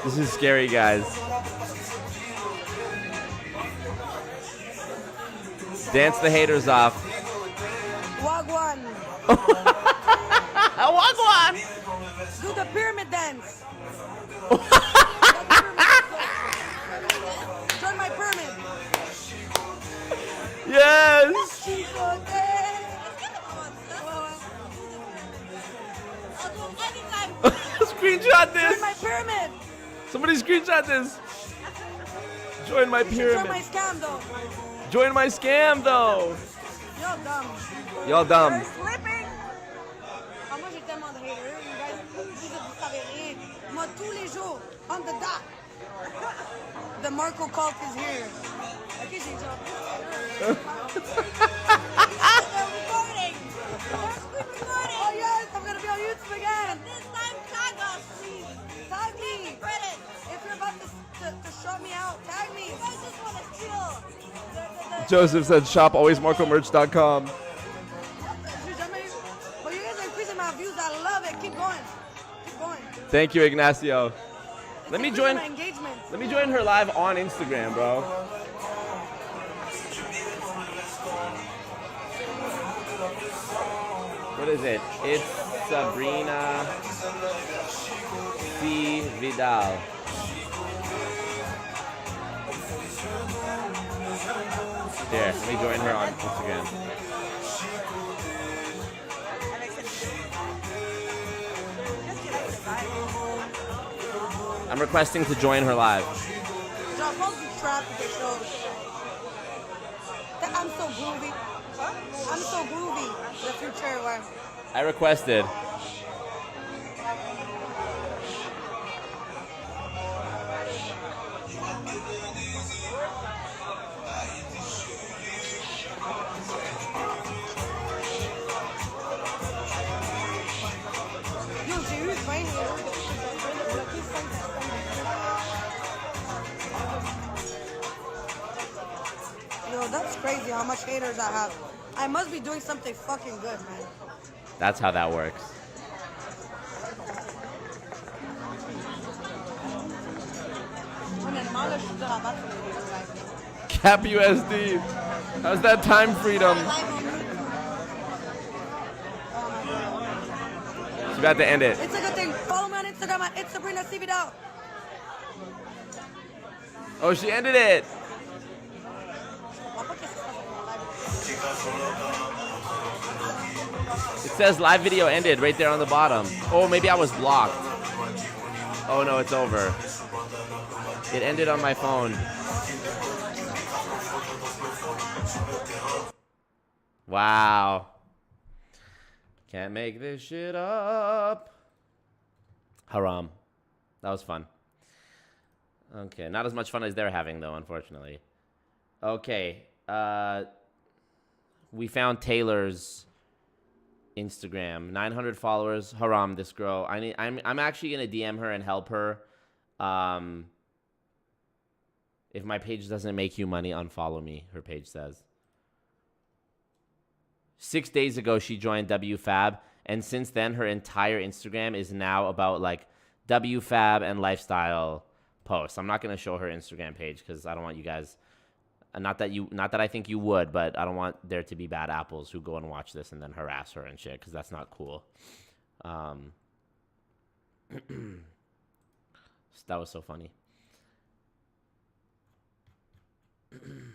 This is scary, guys. Dance the haters off. Wagwan. Wagwan. Do the pyramid dance. Join my pyramid. Yes. Screenshot this. Join my pyramid. Somebody screenshot this. Join my pyramid. Join my scam, though. Join my scam, though. Y'all dumb. Y'all dumb. You're slipping. Moi, j'ai tellement de haters. You guys, vous savez rien. Moi, tous les jours, on the dot. The Marco cult is here. Ok, j'ai déjà. They're recording. Oh, yes, I'm going to be on YouTube again. This time, tag us, please. Tag me. Credit. If you're about to show me out, tag me. You guys just want to steal. Joseph said shopawaysmarcomerch.com. But you guys are increasing my views. I love it. Keep going. Keep going. Thank you, Ignacio. Let me join. My engagement. Let me join her live on Instagram, bro. What is it? It's Sabrina C. Vidal. There, let me join her on Instagram. I'm requesting to join her live. I'm supposed to be trapped with the shows. I'm so groovy. I'm so groovy. The future one. I requested. Yo, j'ai eu 20 euros de bloquer 5 Yo, that's crazy how much haters I have. I must be doing something fucking good, man. That's how that works. Cap USD. How's that time freedom? She's about to end it. It's a good thing. Follow me on Instagram at It's Sabrina C. Vidal. Oh, she ended it. It says live video ended right there on the bottom. Oh, maybe I was blocked. Oh no, it's over. It ended on my phone. Wow. Can't make this shit up. Haram. That was fun. Okay, not as much fun as they're having though, unfortunately. Okay. We found Taylor's Instagram, 900 followers. Haram, this girl. I'm actually gonna DM her and help her. If my page doesn't make you money, unfollow me. Her page says. 6 days ago, she joined WFABB, and since then, her entire Instagram is now about like WFABB and lifestyle posts. I'm not gonna show her Instagram page because I don't want you guys. Not that I think you would, but I don't want there to be bad apples who go and watch this and then harass her and shit, because that's not cool. That was so funny. I'm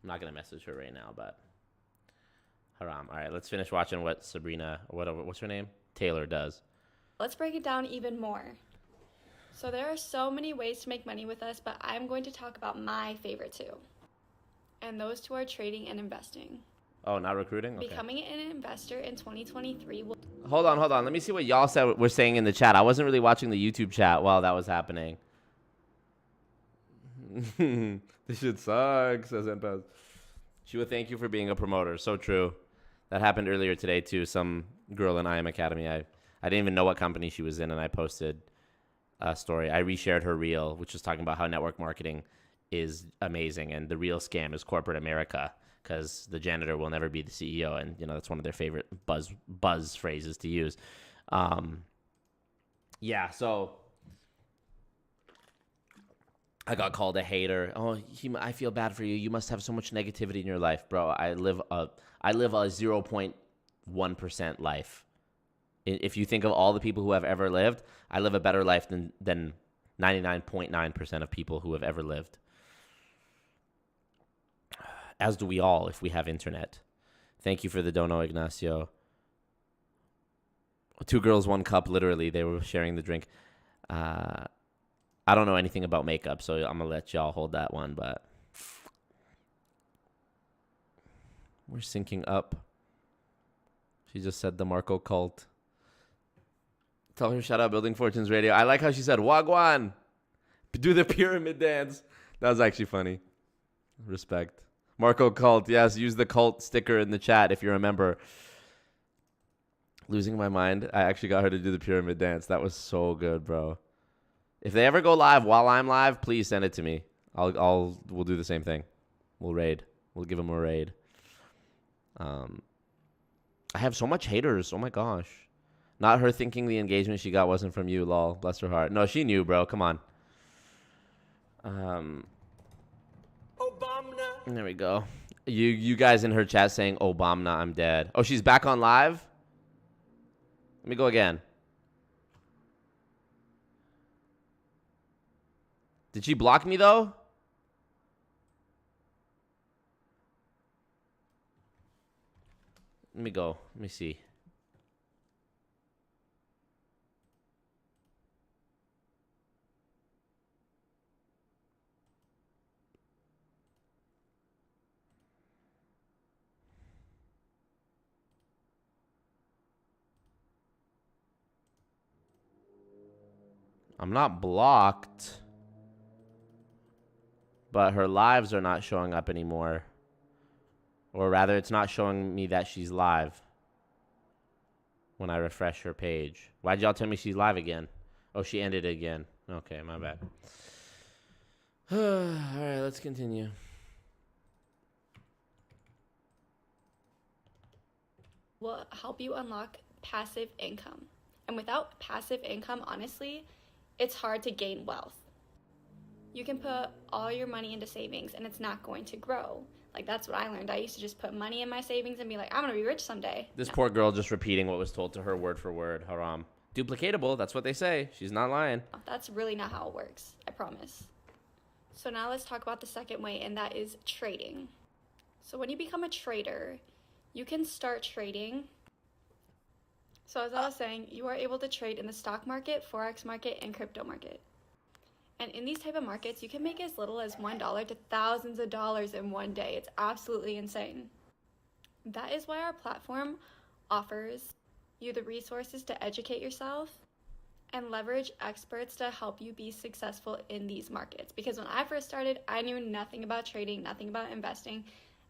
not gonna message her right now, but haram. All right, let's finish watching what Sabrina, what's her name? Taylor does. Let's break it down even more. So there are so many ways to make money with us, but I'm going to talk about my favorite two. And those two are trading and investing. Oh, not recruiting? Okay. Becoming an investor in 2023 will... Hold on. Let me see what y'all were saying in the chat. I wasn't really watching the YouTube chat while that was happening. This shit sucks, says Enpez. Shiva, thank you for being a promoter. So true. That happened earlier today, too. Some girl in IM Academy. I didn't even know what company she was in, and I posted a story. I reshared her reel, which was talking about how network marketing is amazing, and the real scam is corporate America, because the janitor will never be the CEO, and that's one of their favorite buzz phrases to use. Yeah, so I got called a hater. Oh, I feel bad for you. You must have so much negativity in your life, bro. I live a 0.1% life. If you think of all the people who have ever lived, I live a better life than 99.9% of people who have ever lived. as do we all if we have internet. Thank you for the dono, Ignacio. 2 girls, 1 cup, literally. They were sharing the drink. I don't know anything about makeup, so I'm going to let y'all hold that one, but we're syncing up. She just said the Marco cult. Tell her shout out Building Fortunes Radio. I like how she said, Wagwan. Do the pyramid dance. That was actually funny. Respect. Marco cult. Yes, use the cult sticker in the chat if you remember. Losing my mind. I actually got her to do the pyramid dance. That was so good, bro. If they ever go live while I'm live, please send it to me. We'll do the same thing. We'll raid. We'll give them a raid. I have so much haters. Oh my gosh. Not her thinking the engagement she got wasn't from you, lol. Bless her heart. No, she knew, bro. Come on. Obama. There we go. You guys in her chat saying, Obama, I'm dead. Oh, she's back on live? Let me go again. Did she block me, though? Let me go. Let me see. I'm not blocked, but her lives are not showing up anymore. Or rather, it's not showing me that she's live when I refresh her page. Why'd y'all tell me she's live again? Oh, she ended again. Okay, my bad. All right, let's continue. Will help you unlock passive income. And without passive income, honestly, it's hard to gain wealth. You can put all your money into savings and it's not going to grow. Like, that's what I learned. I used to just put money in my savings and be like, I'm going to be rich someday. This poor girl just repeating what was told to her word for word. Haram. Duplicatable. That's what they say. She's not lying. That's really not how it works. I promise. So now let's talk about the second way, and that is trading. So when you become a trader, you can start trading. So as I was saying, you are able to trade in the stock market, forex market, and crypto market. And in these type of markets, you can make as little as $1 to thousands of dollars in one day. It's absolutely insane. That is why our platform offers you the resources to educate yourself and leverage experts to help you be successful in these markets. Because when I first started, I knew nothing about trading, nothing about investing.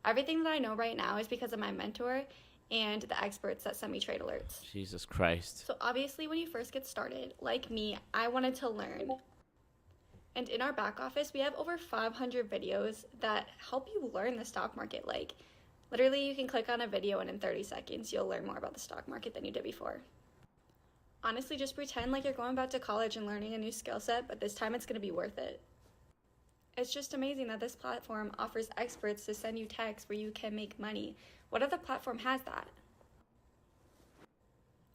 Everything that I know right now is because of my mentor and the experts that send me trade alerts. Jesus Christ. So obviously when you first get started, like me, I wanted to learn. And in our back office, we have over 500 videos that help you learn the stock market. Like, literally, you can click on a video and in 30 seconds, you'll learn more about the stock market than you did before. Honestly, just pretend like you're going back to college and learning a new skill set, but this time it's going to be worth it. It's just amazing that this platform offers experts to send you texts where you can make money. What other platform has that?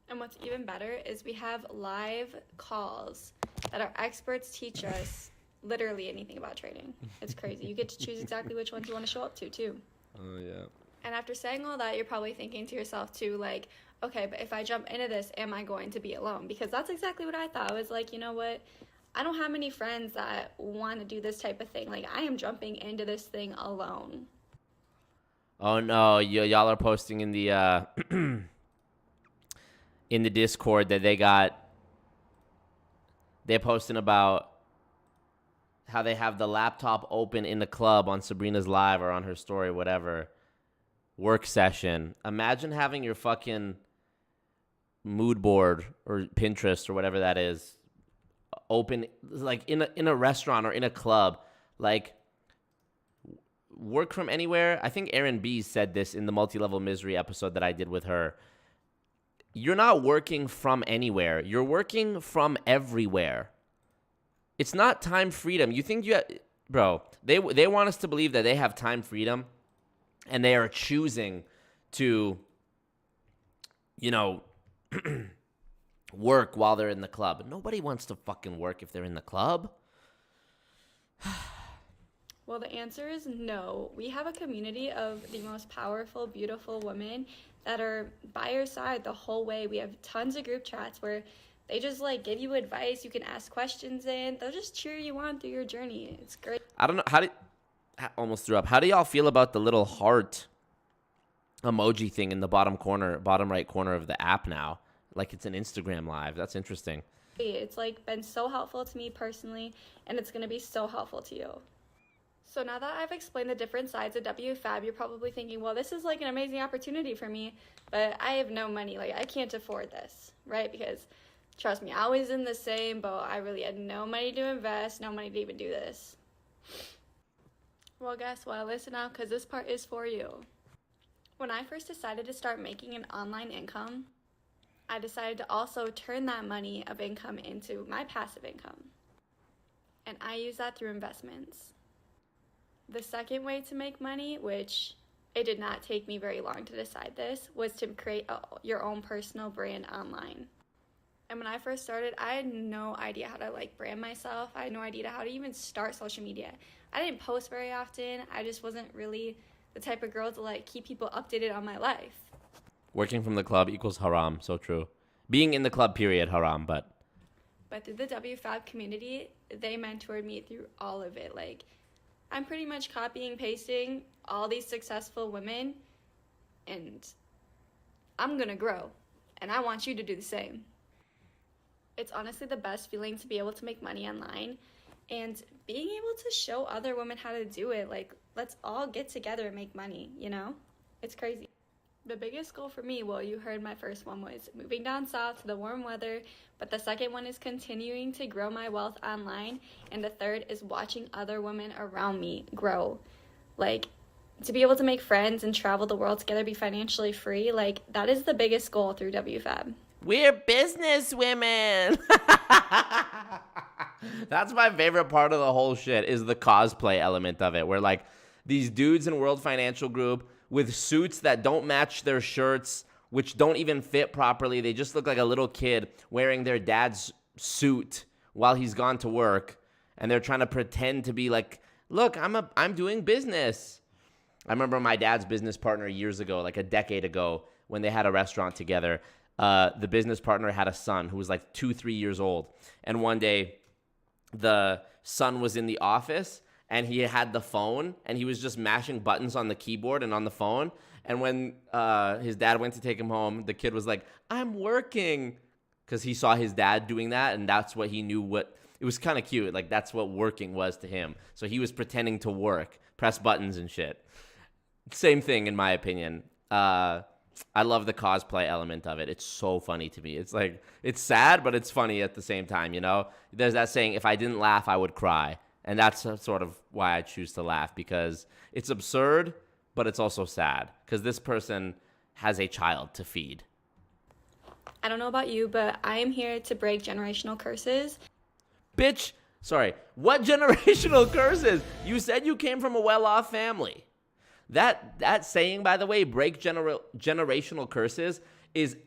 And what's even better is we have live calls that our experts teach us literally anything about trading. It's crazy. You get to choose exactly which ones you want to show up to, too. Oh, yeah. And after saying all that, you're probably thinking to yourself, too, like, okay, but if I jump into this, am I going to be alone? Because that's exactly what I thought. I was like, you know what? I don't have many friends that want to do this type of thing. Like, I am jumping into this thing alone. Oh, no. Y'all are posting in the in the Discord that they're posting about how they have the laptop open in the club on Sabrina's live or on her story, whatever, work session. Imagine having your fucking mood board or Pinterest or whatever that is open, like in a restaurant or in a club. Like, work from anywhere. I think Erin B said this in the Multi-Level Misery episode that I did with her. You're not working from anywhere. You're working from everywhere. It's not time freedom. You think bro, they want us to believe that they have time freedom and they are choosing to, work while they're in the club. Nobody wants to fucking work if they're in the club. Well, the answer is no. We have a community of the most powerful, beautiful women that are by your side the whole way. We have tons of group chats where they just like give you advice. You can ask questions in. They'll just cheer you on through your journey. It's great. I don't know. Almost threw up. How do y'all feel about the little heart emoji thing in the bottom right corner of the app now? Like it's an Instagram live. That's interesting. It's like been so helpful to me personally, and it's going to be so helpful to you. So now that I've explained the different sides of WFABB, you're probably thinking, well, this is like an amazing opportunity for me, but I have no money. Like, I can't afford this, right? Because trust me, I was in the same boat. I really had no money to invest, no money to even do this. Well, guess what? Listen up, because this part is for you. When I first decided to start making an online income, I decided to also turn that money of income into my passive income. And I use that through investments. The second way to make money, which it did not take me very long to decide this, was to create your own personal brand online. And when I first started, I had no idea how to brand myself. I had no idea how to even start social media. I didn't post very often. I just wasn't really the type of girl to keep people updated on my life. Working from the club equals haram. So true. Being in the club, period, haram. But through the WFABB community, they mentored me through all of it. I'm pretty much copying, pasting all these successful women, and I'm gonna grow, and I want you to do the same. It's honestly the best feeling to be able to make money online and being able to show other women how to do it. Let's all get together and make money, you know? It's crazy. The biggest goal for me, well, you heard my first one was moving down south to the warm weather, but the second one is continuing to grow my wealth online, and the third is watching other women around me grow. To be able to make friends and travel the world together, be financially free, that is the biggest goal through WFABB. We're business women. That's my favorite part of the whole shit is the cosplay element of it, where these dudes in World Financial Group with suits that don't match their shirts, which don't even fit properly. They just look like a little kid wearing their dad's suit while he's gone to work, and they're trying to pretend to be look, I'm doing business. I remember my dad's business partner years ago, a decade ago, when they had a restaurant together. The business partner had a son who was 2-3 years old, and one day the son was in the office and he had the phone and he was just mashing buttons on the keyboard and on the phone. And when his dad went to take him home, the kid was like, I'm working, because he saw his dad doing that, and that's what he knew it was kind of cute. That's what working was to him. So he was pretending to work, press buttons and shit. Same thing in my opinion. I love the cosplay element of it. It's so funny to me. It's it's sad, but it's funny at the same time, you know? There's that saying, if I didn't laugh, I would cry. And that's sort of why I choose to laugh, because it's absurd, but it's also sad, because this person has a child to feed. I don't know about you, but I am here to break generational curses. Bitch, sorry. What generational curses? You said you came from a well-off family. That saying, by the way, break generational curses, is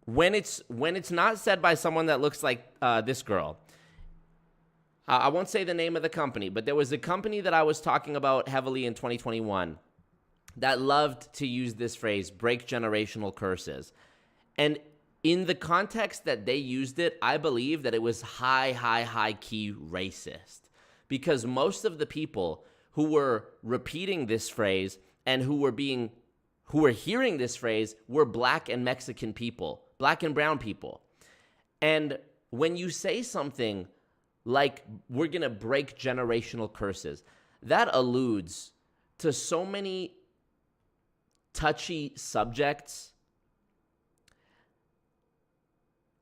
when it's not said by someone that looks like this girl. I won't say the name of the company, but there was a company that I was talking about heavily in 2021 that loved to use this phrase, break generational curses. And in the context that they used it, I believe that it was high key racist, because most of the people who were repeating this phrase and who were hearing this phrase were Black and Mexican people, Black and brown people. And when you say something like, we're going to break generational curses, that alludes to so many touchy subjects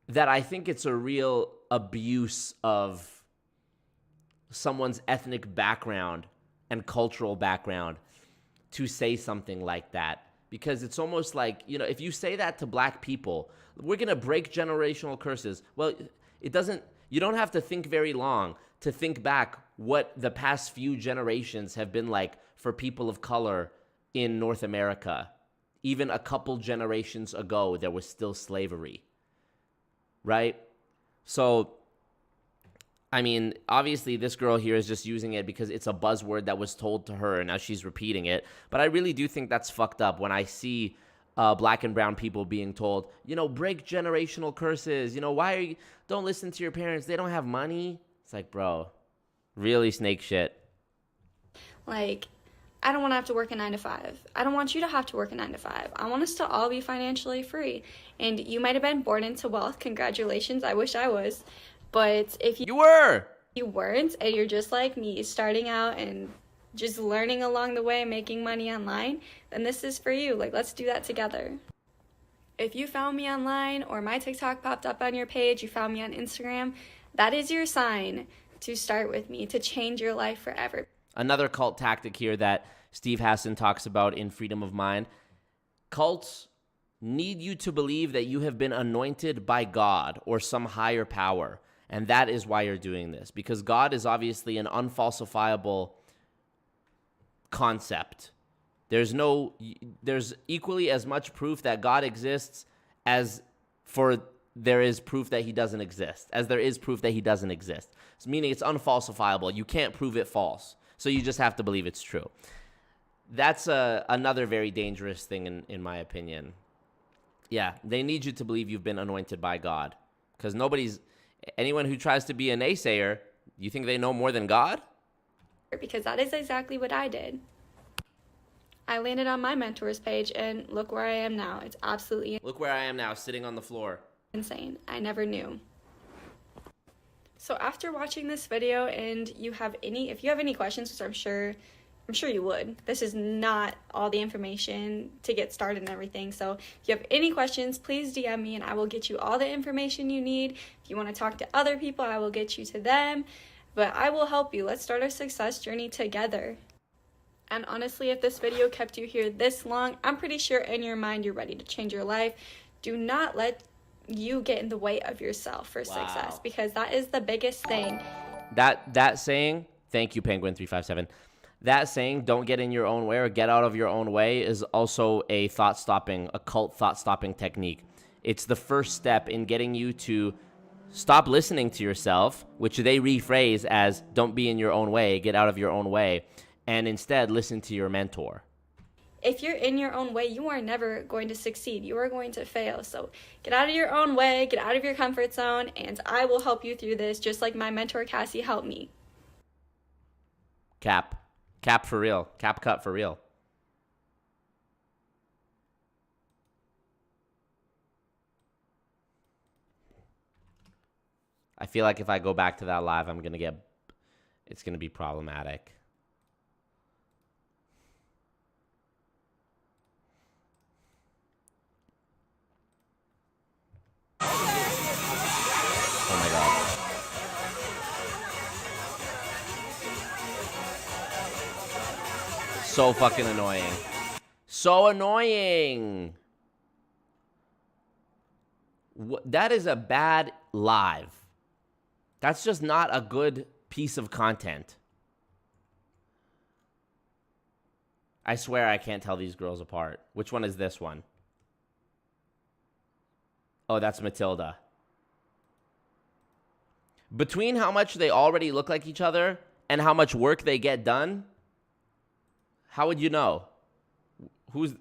that I think it's a real abuse of someone's ethnic background and cultural background to say something like that. Because it's almost like, if you say that to Black people, we're going to break generational curses. Well, you don't have to think very long to think back what the past few generations have been like for people of color in North America. Even a couple generations ago, there was still slavery, right? So I mean, obviously this girl here is just using it because it's a buzzword that was told to her and now she's repeating it. But I really do think that's fucked up when I see black and brown people being told, you know, break generational curses. You know, don't listen to your parents. They don't have money. It's like, bro, really snake shit. Like, I don't want to have to work a 9 to 5. I don't want you to have to work a 9 to 5. I want us to all be financially free. And you might have been born into wealth. Congratulations. I wish I was. But if you weren't, and you're just like me, starting out and just learning along the way, making money online, then this is for you. Like, let's do that together. If you found me online or my TikTok popped up on your page, you found me on Instagram, that is your sign to start with me, to change your life forever. Another cult tactic here that Steve Hassan talks about in Freedom of Mind. Cults need you to believe that you have been anointed by God or some higher power. And that is why you're doing this. Because God is obviously an unfalsifiable concept. There's equally as much proof that God exists as there is proof that he doesn't exist. As there is proof that he doesn't exist. So meaning it's unfalsifiable. You can't prove it false. So you just have to believe it's true. That's another very dangerous thing in my opinion. Yeah, they need you to believe you've been anointed by God. Because anyone who tries to be a naysayer, you think they know more than God? Because that is exactly what I did. I landed on my mentor's page and look where I am now. It's absolutely... Look where I am now, sitting on the floor. Insane. I never knew. So after watching this video and if you have any questions, which I'm sure you would. This is not all the information to get started and everything. So if you have any questions, please DM me and I will get you all the information you need. If you want to talk to other people, I will get you to them. But I will help you. Let's start our success journey together. And honestly, if this video kept you here this long, I'm pretty sure in your mind you're ready to change your life. Do not let you get in the way of yourself for success, because that is the biggest thing. That saying, thank you, Penguin357. That saying, don't get in your own way or get out of your own way, is also a cult thought-stopping technique. It's the first step in getting you to stop listening to yourself, which they rephrase as don't be in your own way, get out of your own way, and instead listen to your mentor. If you're in your own way, you are never going to succeed. You are going to fail. So get out of your own way, get out of your comfort zone, and I will help you through this just like my mentor Cassie helped me. Cap for real. Cap cut for real. I feel like if I go back to that live, it's going to be problematic. Oh my God. So fucking annoying. So annoying. That is a bad live. That's just not a good piece of content. I swear I can't tell these girls apart. Which one is this one? Oh, that's Matilda. Between how much they already look like each other and how much work they get done, how would you know? Who's...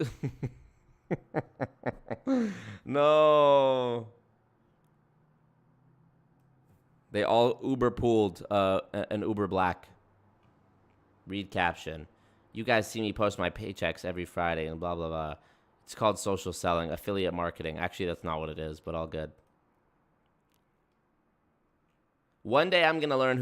No. They all Uber pooled an Uber Black. Read caption. You guys see me post my paychecks every Friday and blah, blah, blah. It's called social selling, affiliate marketing. Actually, that's not what it is, but all good. One day I'm going to learn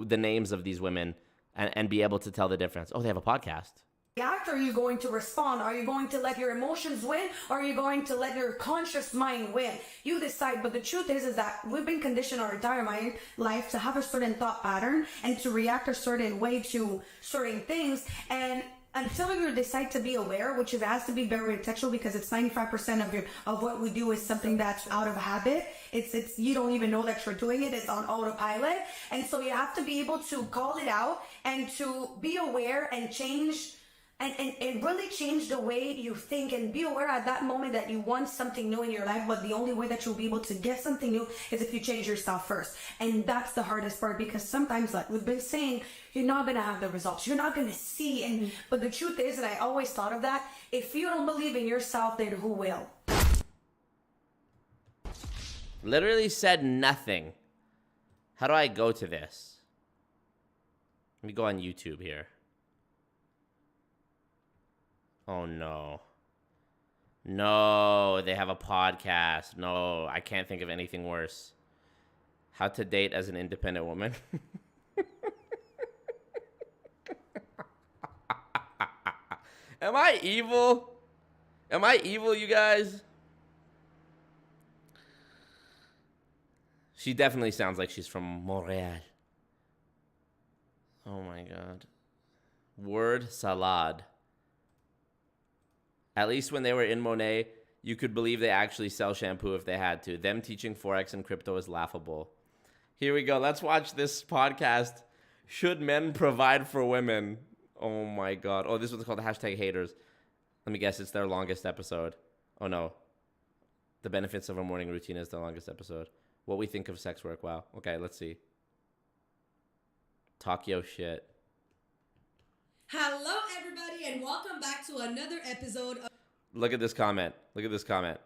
the names of these women and be able to tell the difference. Oh, they have a podcast. Are you going to respond? Are you going to let your emotions win? Or are you going to let your conscious mind win? You decide. But the truth is that we've been conditioned our entire life to have a certain thought pattern and to react a certain way to certain things. And until you decide to be aware, which has to be very intentional, because it's 95% of what we do is something that's out of habit. It's you don't even know that you're doing it. It's on autopilot. And so you have to be able to call it out and to be aware and change and really change the way you think, and be aware at that moment that you want something new in your life, but the only way that you'll be able to get something new is if you change yourself first. And that's the hardest part, because sometimes, like we've been saying, you're not going to have the results. You're not going to see. But the truth is, and I always thought of that, if you don't believe in yourself, then who will? Literally said nothing. How do I go to this? Let me go on YouTube here. Oh, no. No, they have a podcast. No, I can't think of anything worse. How to date as an independent woman. Am I evil? Am I evil, you guys? She definitely sounds like she's from Montreal. Oh my God. Word salad. At least when they were in Monet, you could believe they actually sell shampoo if they had to. Them teaching Forex and crypto is laughable. Here we go. Let's watch this podcast. Should men provide for women? Oh my God. Oh, this one's called #haters. Let me guess, it's their longest episode. Oh no. The benefits of a morning routine is the longest episode. What we think of sex work. Wow. Okay, let's see. Talk yo shit. Hello, everybody, and welcome back to another episode of... Look at this comment. Look at this comment.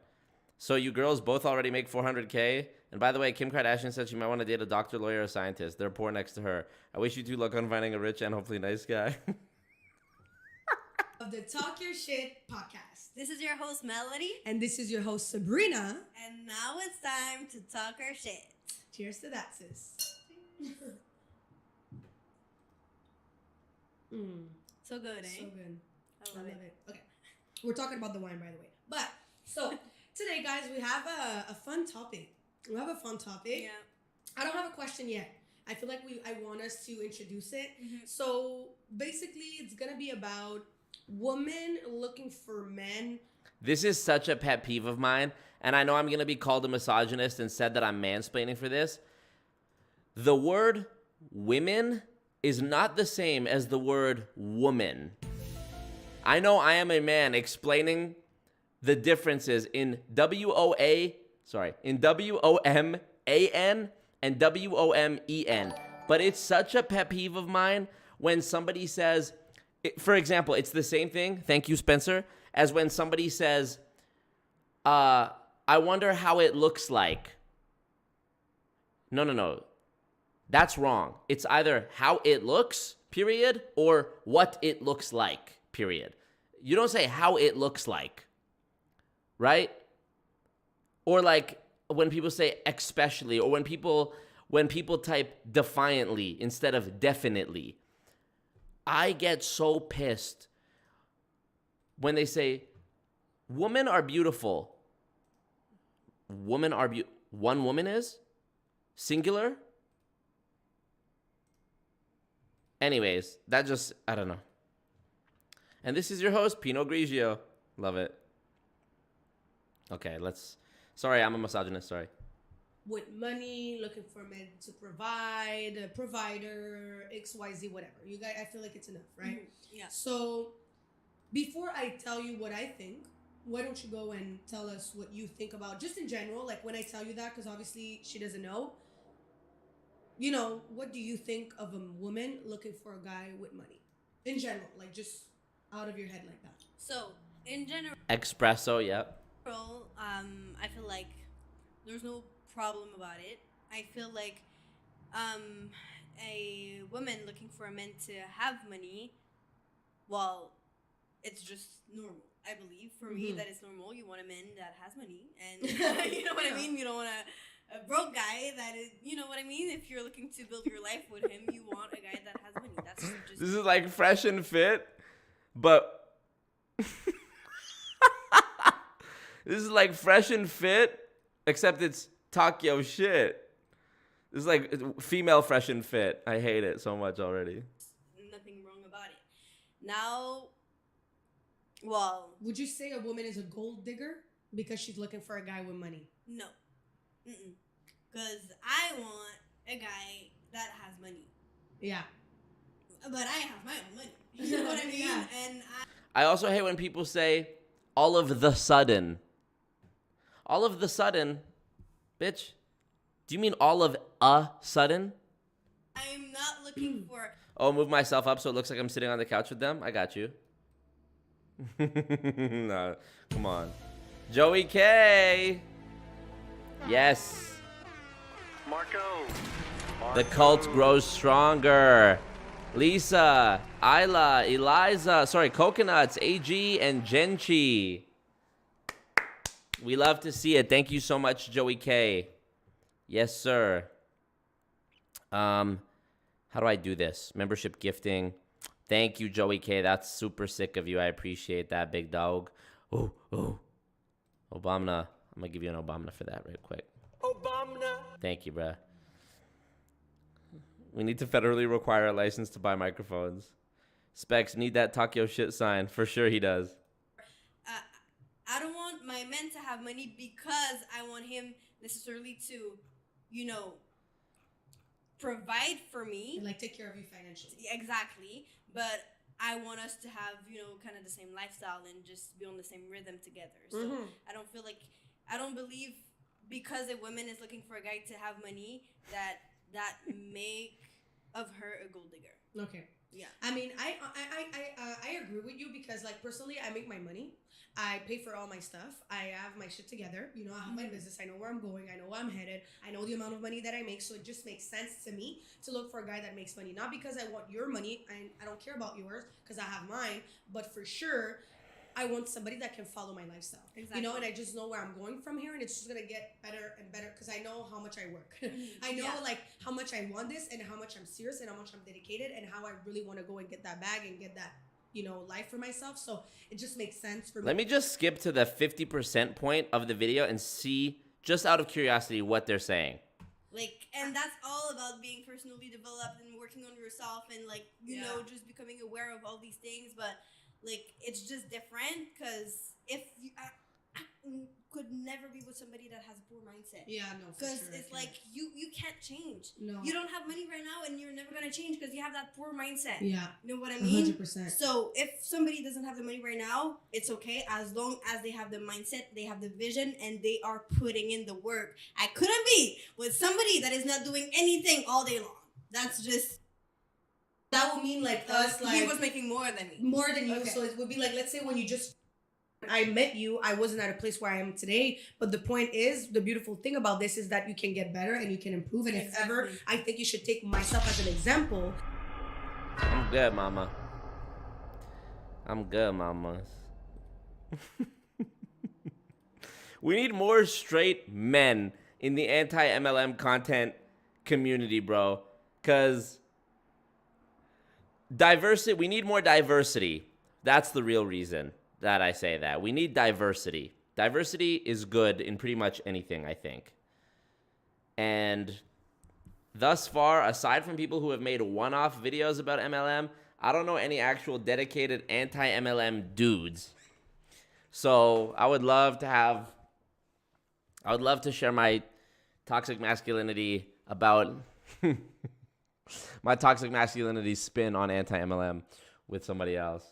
So you girls both already make $400K? And by the way, Kim Kardashian said she might want to date a doctor, lawyer, or scientist. They're poor next to her. I wish you two luck on finding a rich and hopefully nice guy. of the Talk Your Shit podcast. This is your host, Melody. And this is your host, Sabrina. And now it's time to talk our shit. Cheers to that, sis. So good, eh? So good. I love it. Okay. We're talking about the wine, by the way. But, so, today, guys, we have a fun topic. We have a fun topic. Yeah. I don't have a question yet. I feel like I want us to introduce it. So, basically, it's going to be about women looking for men. This is such a pet peeve of mine, and I know I'm going to be called a misogynist and said that I'm mansplaining for this. The word women is not the same as the word woman. I know I am a man explaining the differences in W-O-M-A-N and W-O-M-E-N. But it's such a pet peeve of mine when somebody says, for example, it's the same thing, thank you, Spencer, as when somebody says, I wonder how it looks like. No. That's wrong. It's either how it looks, period, or what it looks like, period. You don't say how it looks like, right? Or like when people say especially, or when people type defiantly instead of definitely. I get so pissed when they say, women are beautiful. One woman is? Singular? Anyways, that just, I don't know. And this is your host, Pinot Grigio. Love it. Okay, sorry, I'm a misogynist, sorry. With money, looking for men to provide, a provider, XYZ, whatever. You guys, I feel like it's enough, right? Yeah. So, before I tell you what I think, why don't you go and tell us what you think about, just in general, like when I tell you that, because obviously she doesn't know. You know, what do you think of a woman looking for a guy with money? In general, like just out of your head like that. So, in general... Espresso, yep. I feel like there's no problem about it. I feel like a woman looking for a man to have money, well, it's just normal. I believe for me that it's normal. You want a man that has money, and you know what I mean? You don't want a broke guy that is, you know what I mean? If you're looking to build your life with him, you want a guy that has money. That's just... This is like Fresh and Fit, but... This is like Fresh and Fit, except it's talk yo shit. This is like female Fresh and Fit. I hate it so much already. Nothing wrong about it. Now, well... Would you say a woman is a gold digger because she's looking for a guy with money? No. Because I want a guy that has money. Yeah. But I have my own money. You know what I mean? Yeah. And I also hate when people say, all of the sudden. All of the sudden, bitch. Do you mean all of a sudden? I'm not looking for... Oh, move myself up so it looks like I'm sitting on the couch with them? I got you. No, come on. Joey K. Yes. Marco. The cult grows stronger. Lisa, Isla, Eliza, Coconuts, AG, and Genchi. We love to see it. Thank you so much, Joey K. Yes, sir. How do I do this? Membership gifting. Thank you, Joey K. That's super sick of you. I appreciate that, big dog. Oh. Obama. I'm going to give you an Obama for that real quick. Obama. Thank you, bruh. We need to federally require a license to buy microphones. Specs, need that talk your shit sign. For sure he does. I don't want my man to have money because I want him necessarily to, you know, provide for me. And, like, take care of you financially. Exactly. But I want us to have, you know, kind of the same lifestyle and just be on the same rhythm together. So I don't believe because a woman is looking for a guy to have money that make of her a gold digger. Okay. Yeah. I mean, I agree with you because, like, personally, I make my money. I pay for all my stuff. I have my shit together. You know, I have my business. I know where I'm going. I know where I'm headed. I know the amount of money that I make. So it just makes sense to me to look for a guy that makes money. Not because I want your money and I don't care about yours because I have mine, but for sure, I want somebody that can follow my lifestyle. Exactly. You know, and I just know where I'm going from here, and it's just gonna get better and better because I know how much I work. I know like how much I want this and how much I'm serious and how much I'm dedicated and how I really want to go and get that bag and get that, you know, life for myself. So it just makes sense for me. Let me just skip to the 50% point of the video and see, just out of curiosity, what they're saying. Like, and that's all about being personally developed and working on yourself and, like, you know, just becoming aware of all these things. But, like, it's just different because if you... I could never be with somebody that has a poor mindset. Yeah, no, for because sure. it's like you can't change. No. You don't have money right now and you're never going to change because you have that poor mindset. Yeah. You know what I mean? 100%. So if somebody doesn't have the money right now, it's okay as long as they have the mindset, they have the vision, and they are putting in the work. I couldn't be with somebody that is not doing anything all day long. That's just... That would mean, like, us, like... He was making more than me. More than you. Okay. So it would be like, let's say when you just... I met you, I wasn't at a place where I am today. But the point is, the beautiful thing about this is that you can get better and you can improve. And if ever, I think you should take myself as an example. I'm good, mama. I'm good, mama. We need more straight men in the anti-MLM content community, bro. Because diversity, we need more diversity. That's the real reason that I say that. We need diversity. Diversity is good in pretty much anything, I think. And thus far, aside from people who have made one-off videos about MLM, I don't know any actual dedicated anti-MLM dudes. So I would love to share my toxic masculinity about my toxic masculinity spin on anti-MLM with somebody else.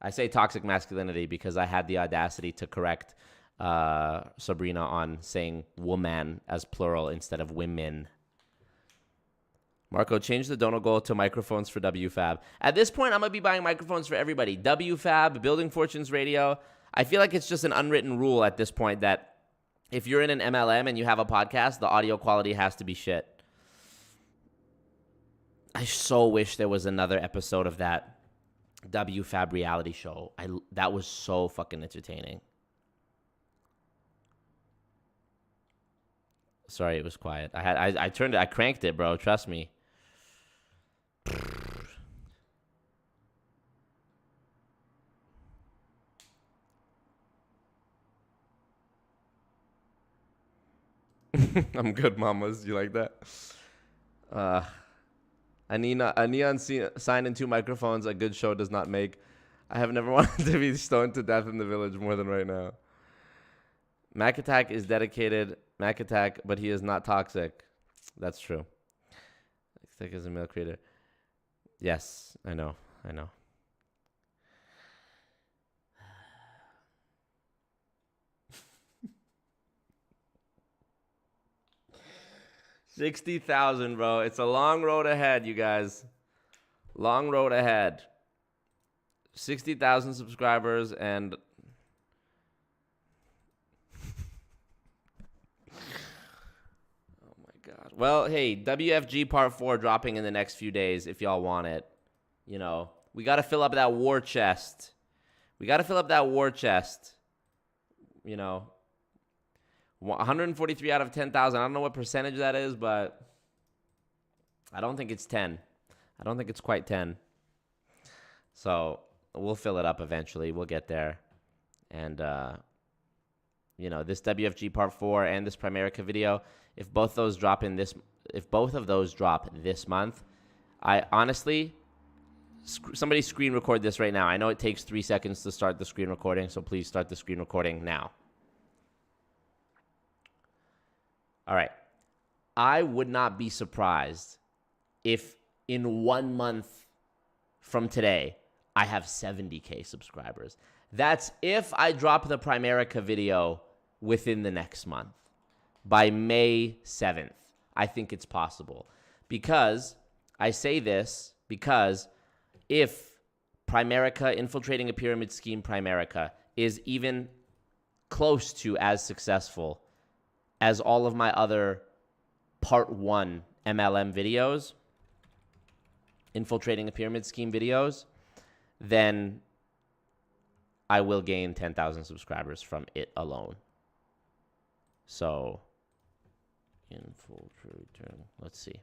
I say toxic masculinity because I had the audacity to correct Sabrina on saying woman as plural instead of women. Marco, change the donor goal to microphones for WFABB. At this point, I'm going to be buying microphones for everybody. WFABB, Building Fortunes Radio. I feel like it's just an unwritten rule at this point that if you're in an MLM and you have a podcast, the audio quality has to be shit. I so wish there was another episode of that WFABB reality show. That was so fucking entertaining. Sorry, it was quiet. I turned it. I cranked it, bro. Trust me. I'm good, mamas. You like that? A neon sign and 2 microphones a good show does not make. I have never wanted to be stoned to death in the village more than right now. Mac Attack is dedicated. Mac Attack, but he is not toxic. That's true. Mac Attack is a male creator. Yes, I know. 60,000, bro. It's a long road ahead, you guys. Long road ahead. 60,000 subscribers and... Oh, my God. Well, hey, WFG Part 4 dropping in the next few days if y'all want it. You know, we got to fill up that war chest. We got to fill up that war chest. You know, 143 out of 10,000. I don't know what percentage that is, but I don't think it's 10. I don't think it's quite 10. So we'll fill it up eventually. We'll get there. And, you know, this WFG Part 4 and this Primerica video, if both of those drop this month, I honestly, somebody screen record this right now. I know it takes 3 seconds to start the screen recording, so please start the screen recording now. All right. I would not be surprised if in 1 month from today, I have 70K subscribers. That's if I drop the Primerica video within the next month. By May 7th, I think it's possible. Because, I say this because if Primerica, Infiltrating a Pyramid Scheme Primerica, is even close to as successful as all of my other Part 1 MLM videos, Infiltrating a Pyramid Scheme videos, then I will gain 10,000 subscribers from it alone. So, infiltrating, let's see.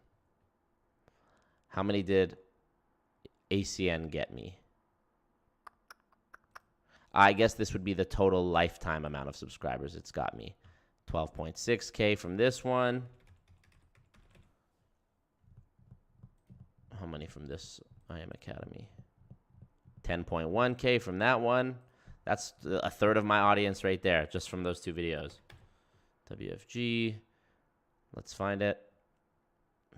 How many did ACN get me? I guess this would be the total lifetime amount of subscribers it's got me. 12.6K from this one. How many from this I Am Academy? 10.1K from that one. That's a third of my audience right there, just from those two videos. WFG. Let's find it.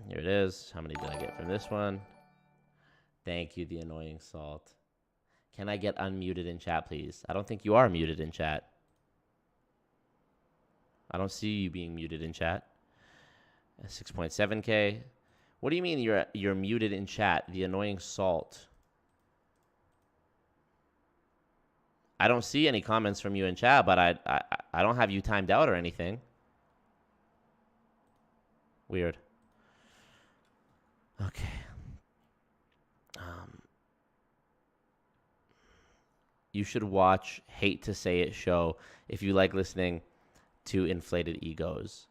Here it is. How many did I get from this one? Thank you, the annoying salt. Can I get unmuted in chat, please? I don't think you are muted in chat. I don't see you being muted in chat. 6.7K. What do you mean you're muted in chat? The annoying salt. I don't see any comments from you in chat, but I don't have you timed out or anything. Weird. Okay. You should watch Hate to Say It show if you like listening to inflated egos.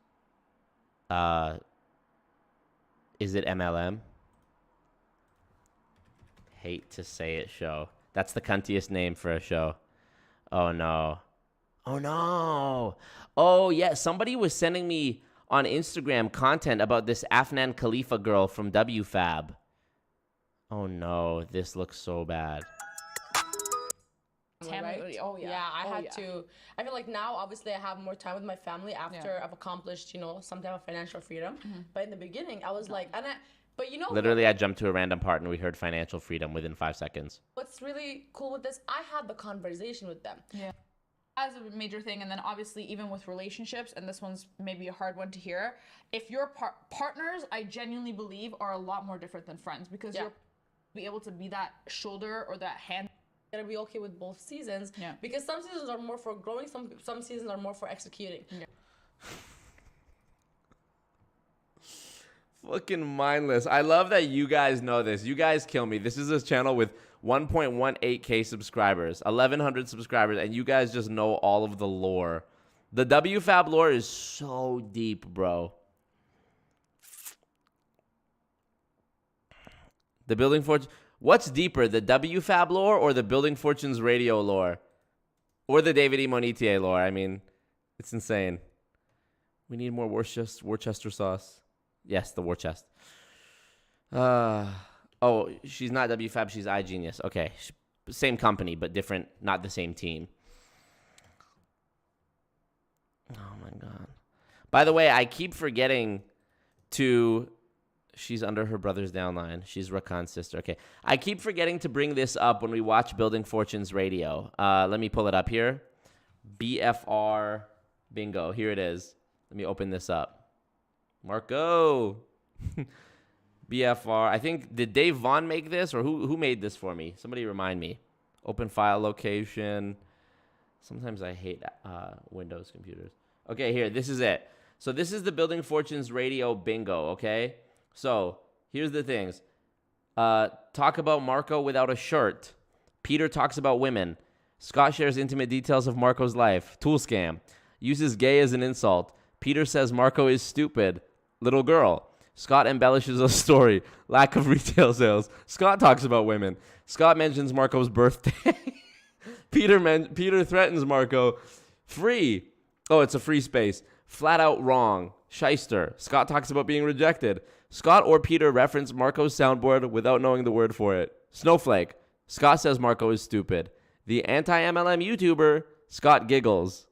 Is it MLM? Hate to Say It show. That's the cuntiest name for a show. Oh, no. Oh, no. Oh, yeah. Somebody was sending me on Instagram content about this Afnan Khalifa girl from WFABB. Oh, no. This looks so bad. Right? Oh yeah, I had to. I feel like now, obviously, I have more time with my family after I've accomplished, you know, some type of financial freedom. But in the beginning, I was like, but you know, literally, I jumped to a random part and we heard financial freedom within 5 seconds. What's really cool with this? I had the conversation with them. Yeah, as a major thing, and then obviously even with relationships, and this one's maybe a hard one to hear. If your partners, I genuinely believe, are a lot more different than friends because you're be able to be that shoulder or that hand. Gotta be okay with both seasons because some seasons are more for growing, some seasons are more for executing. Fucking mindless. I love that you guys know this. You guys kill me. This is a channel with 1.18K subscribers, 1,100 subscribers, and you guys just know all of the lore. The WFABB lore is so deep, bro. The Building Fortune. What's deeper, the WFABB lore or the Building Fortunes radio lore? Or the David E. Monetier lore? I mean, it's insane. We need more Worcester sauce. Yes, the war chest. Oh, she's not WFABB, she's iGenius. Okay, same company, but different, not the same team. Oh, my God. By the way, I keep forgetting to... She's under her brother's downline. She's Rakan's sister. Okay. I keep forgetting to bring this up when we watch Building Fortunes Radio. Let me pull it up here. BFR Bingo. Here it is. Let me open this up. Marco. BFR. I think, did Dave Vaughn make this, or who made this for me? Somebody remind me. Open file location. Sometimes I hate Windows computers. Okay, here. This is it. So this is the Building Fortunes Radio Bingo, okay? So here's the things. Talk about Marco without a shirt. Peter talks about women. Scott shares intimate details of Marco's life. Tool scam. Uses gay as an insult. Peter says Marco is stupid. Little girl. Scott embellishes a story. Lack of retail sales. Scott talks about women. Scott mentions Marco's birthday. Peter threatens Marco. Free. Oh, it's a free space. Flat out wrong. Shyster. Scott talks about being rejected. Scott or Peter reference Marco's soundboard without knowing the word for it. Snowflake. Scott says Marco is stupid. The anti-MLM YouTuber. Scott giggles.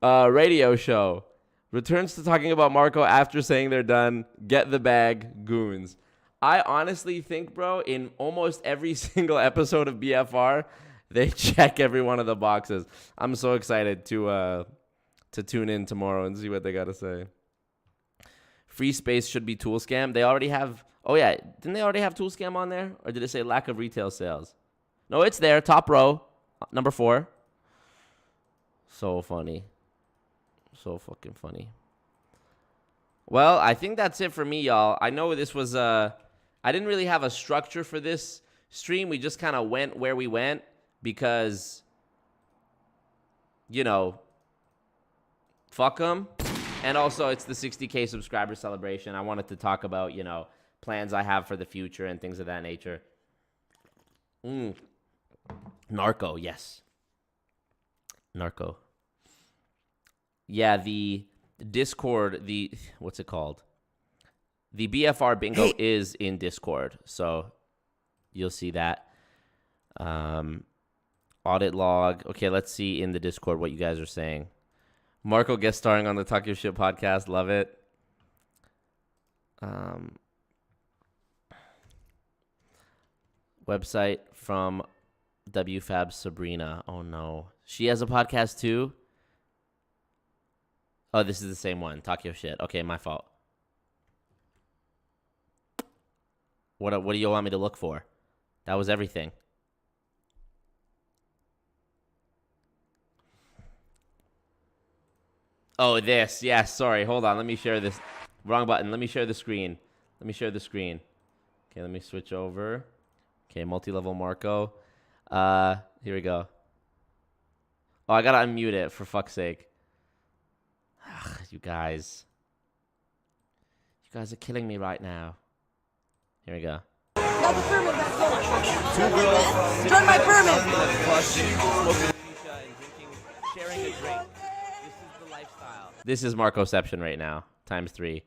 Radio show. Returns to talking about Marco after saying they're done. Get the bag. Goons. I honestly think, bro, in almost every single episode of BFR, they check every one of the boxes. I'm so excited to tune in tomorrow and see what they got to say. Free space should be tool scam. They already have... Oh, yeah. Didn't they already have tool scam on there? Or did it say lack of retail sales? No, it's there. Top row. Number 4. So funny. So fucking funny. Well, I think that's it for me, y'all. I know this was... I didn't really have a structure for this stream. We just kind of went where we went because, you know, fuck them. And also, it's the 60K subscriber celebration. I wanted to talk about, you know, plans I have for the future and things of that nature. Narco, yes. Narco. Yeah, the Discord, what's it called? The BFR Bingo is in Discord, so you'll see that. Audit log. Okay, let's see in the Discord what you guys are saying. Marco guest starring on the Talk Your Shit podcast. Love it. Website from WFABB Sabrina. Oh, no. She has a podcast, too? Oh, this is the same one. Talk Your Shit. Okay, my fault. What do you want me to look for? That was everything. Oh, this. Yeah, sorry. Hold on. Let me share this. Wrong button. Let me share the screen. Okay, let me switch over. Okay, multi-level Marco. Here we go. Oh, I gotta unmute it, for fuck's sake. Ugh, you guys. You guys are killing me right now. Here we go. That's a permit, that's all. 2 girls. Join my permit. Smoking shisha and drinking, sharing a drink. This is the lifestyle. This is Marcoception right now, times 3.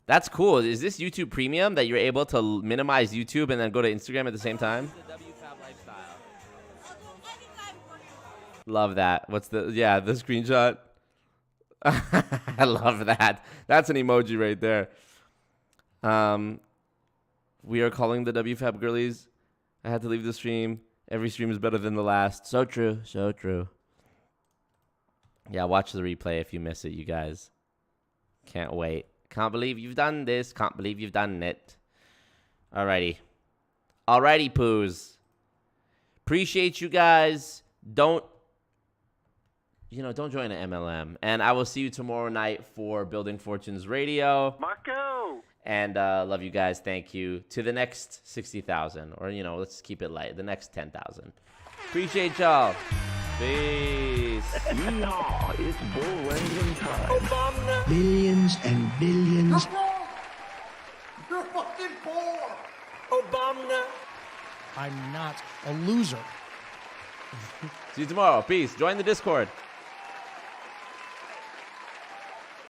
That's cool. Is this YouTube Premium that you're able to minimize YouTube and then go to Instagram at the same time? The WFABB lifestyle. Love that. What's the screenshot? I love that. That's an emoji right there. We are calling the WFABB girlies. I had to leave the stream. Every stream is better than the last. So true. So true. Yeah, watch the replay if you miss it, you guys. Can't wait. Can't believe you've done this. Can't believe you've done it. Alrighty. Alrighty, poos. Appreciate you guys. Don't join an MLM. And I will see you tomorrow night for Building Fortunes Radio. Marco! And love you guys. Thank you. To the next 60,000. Or, let's keep it light. The next 10,000. Appreciate y'all. Peace. No, it's bull wrangling time. Billions and billions. You're fucking poor! Obama! I'm not a loser. See you tomorrow. Peace. Join the Discord.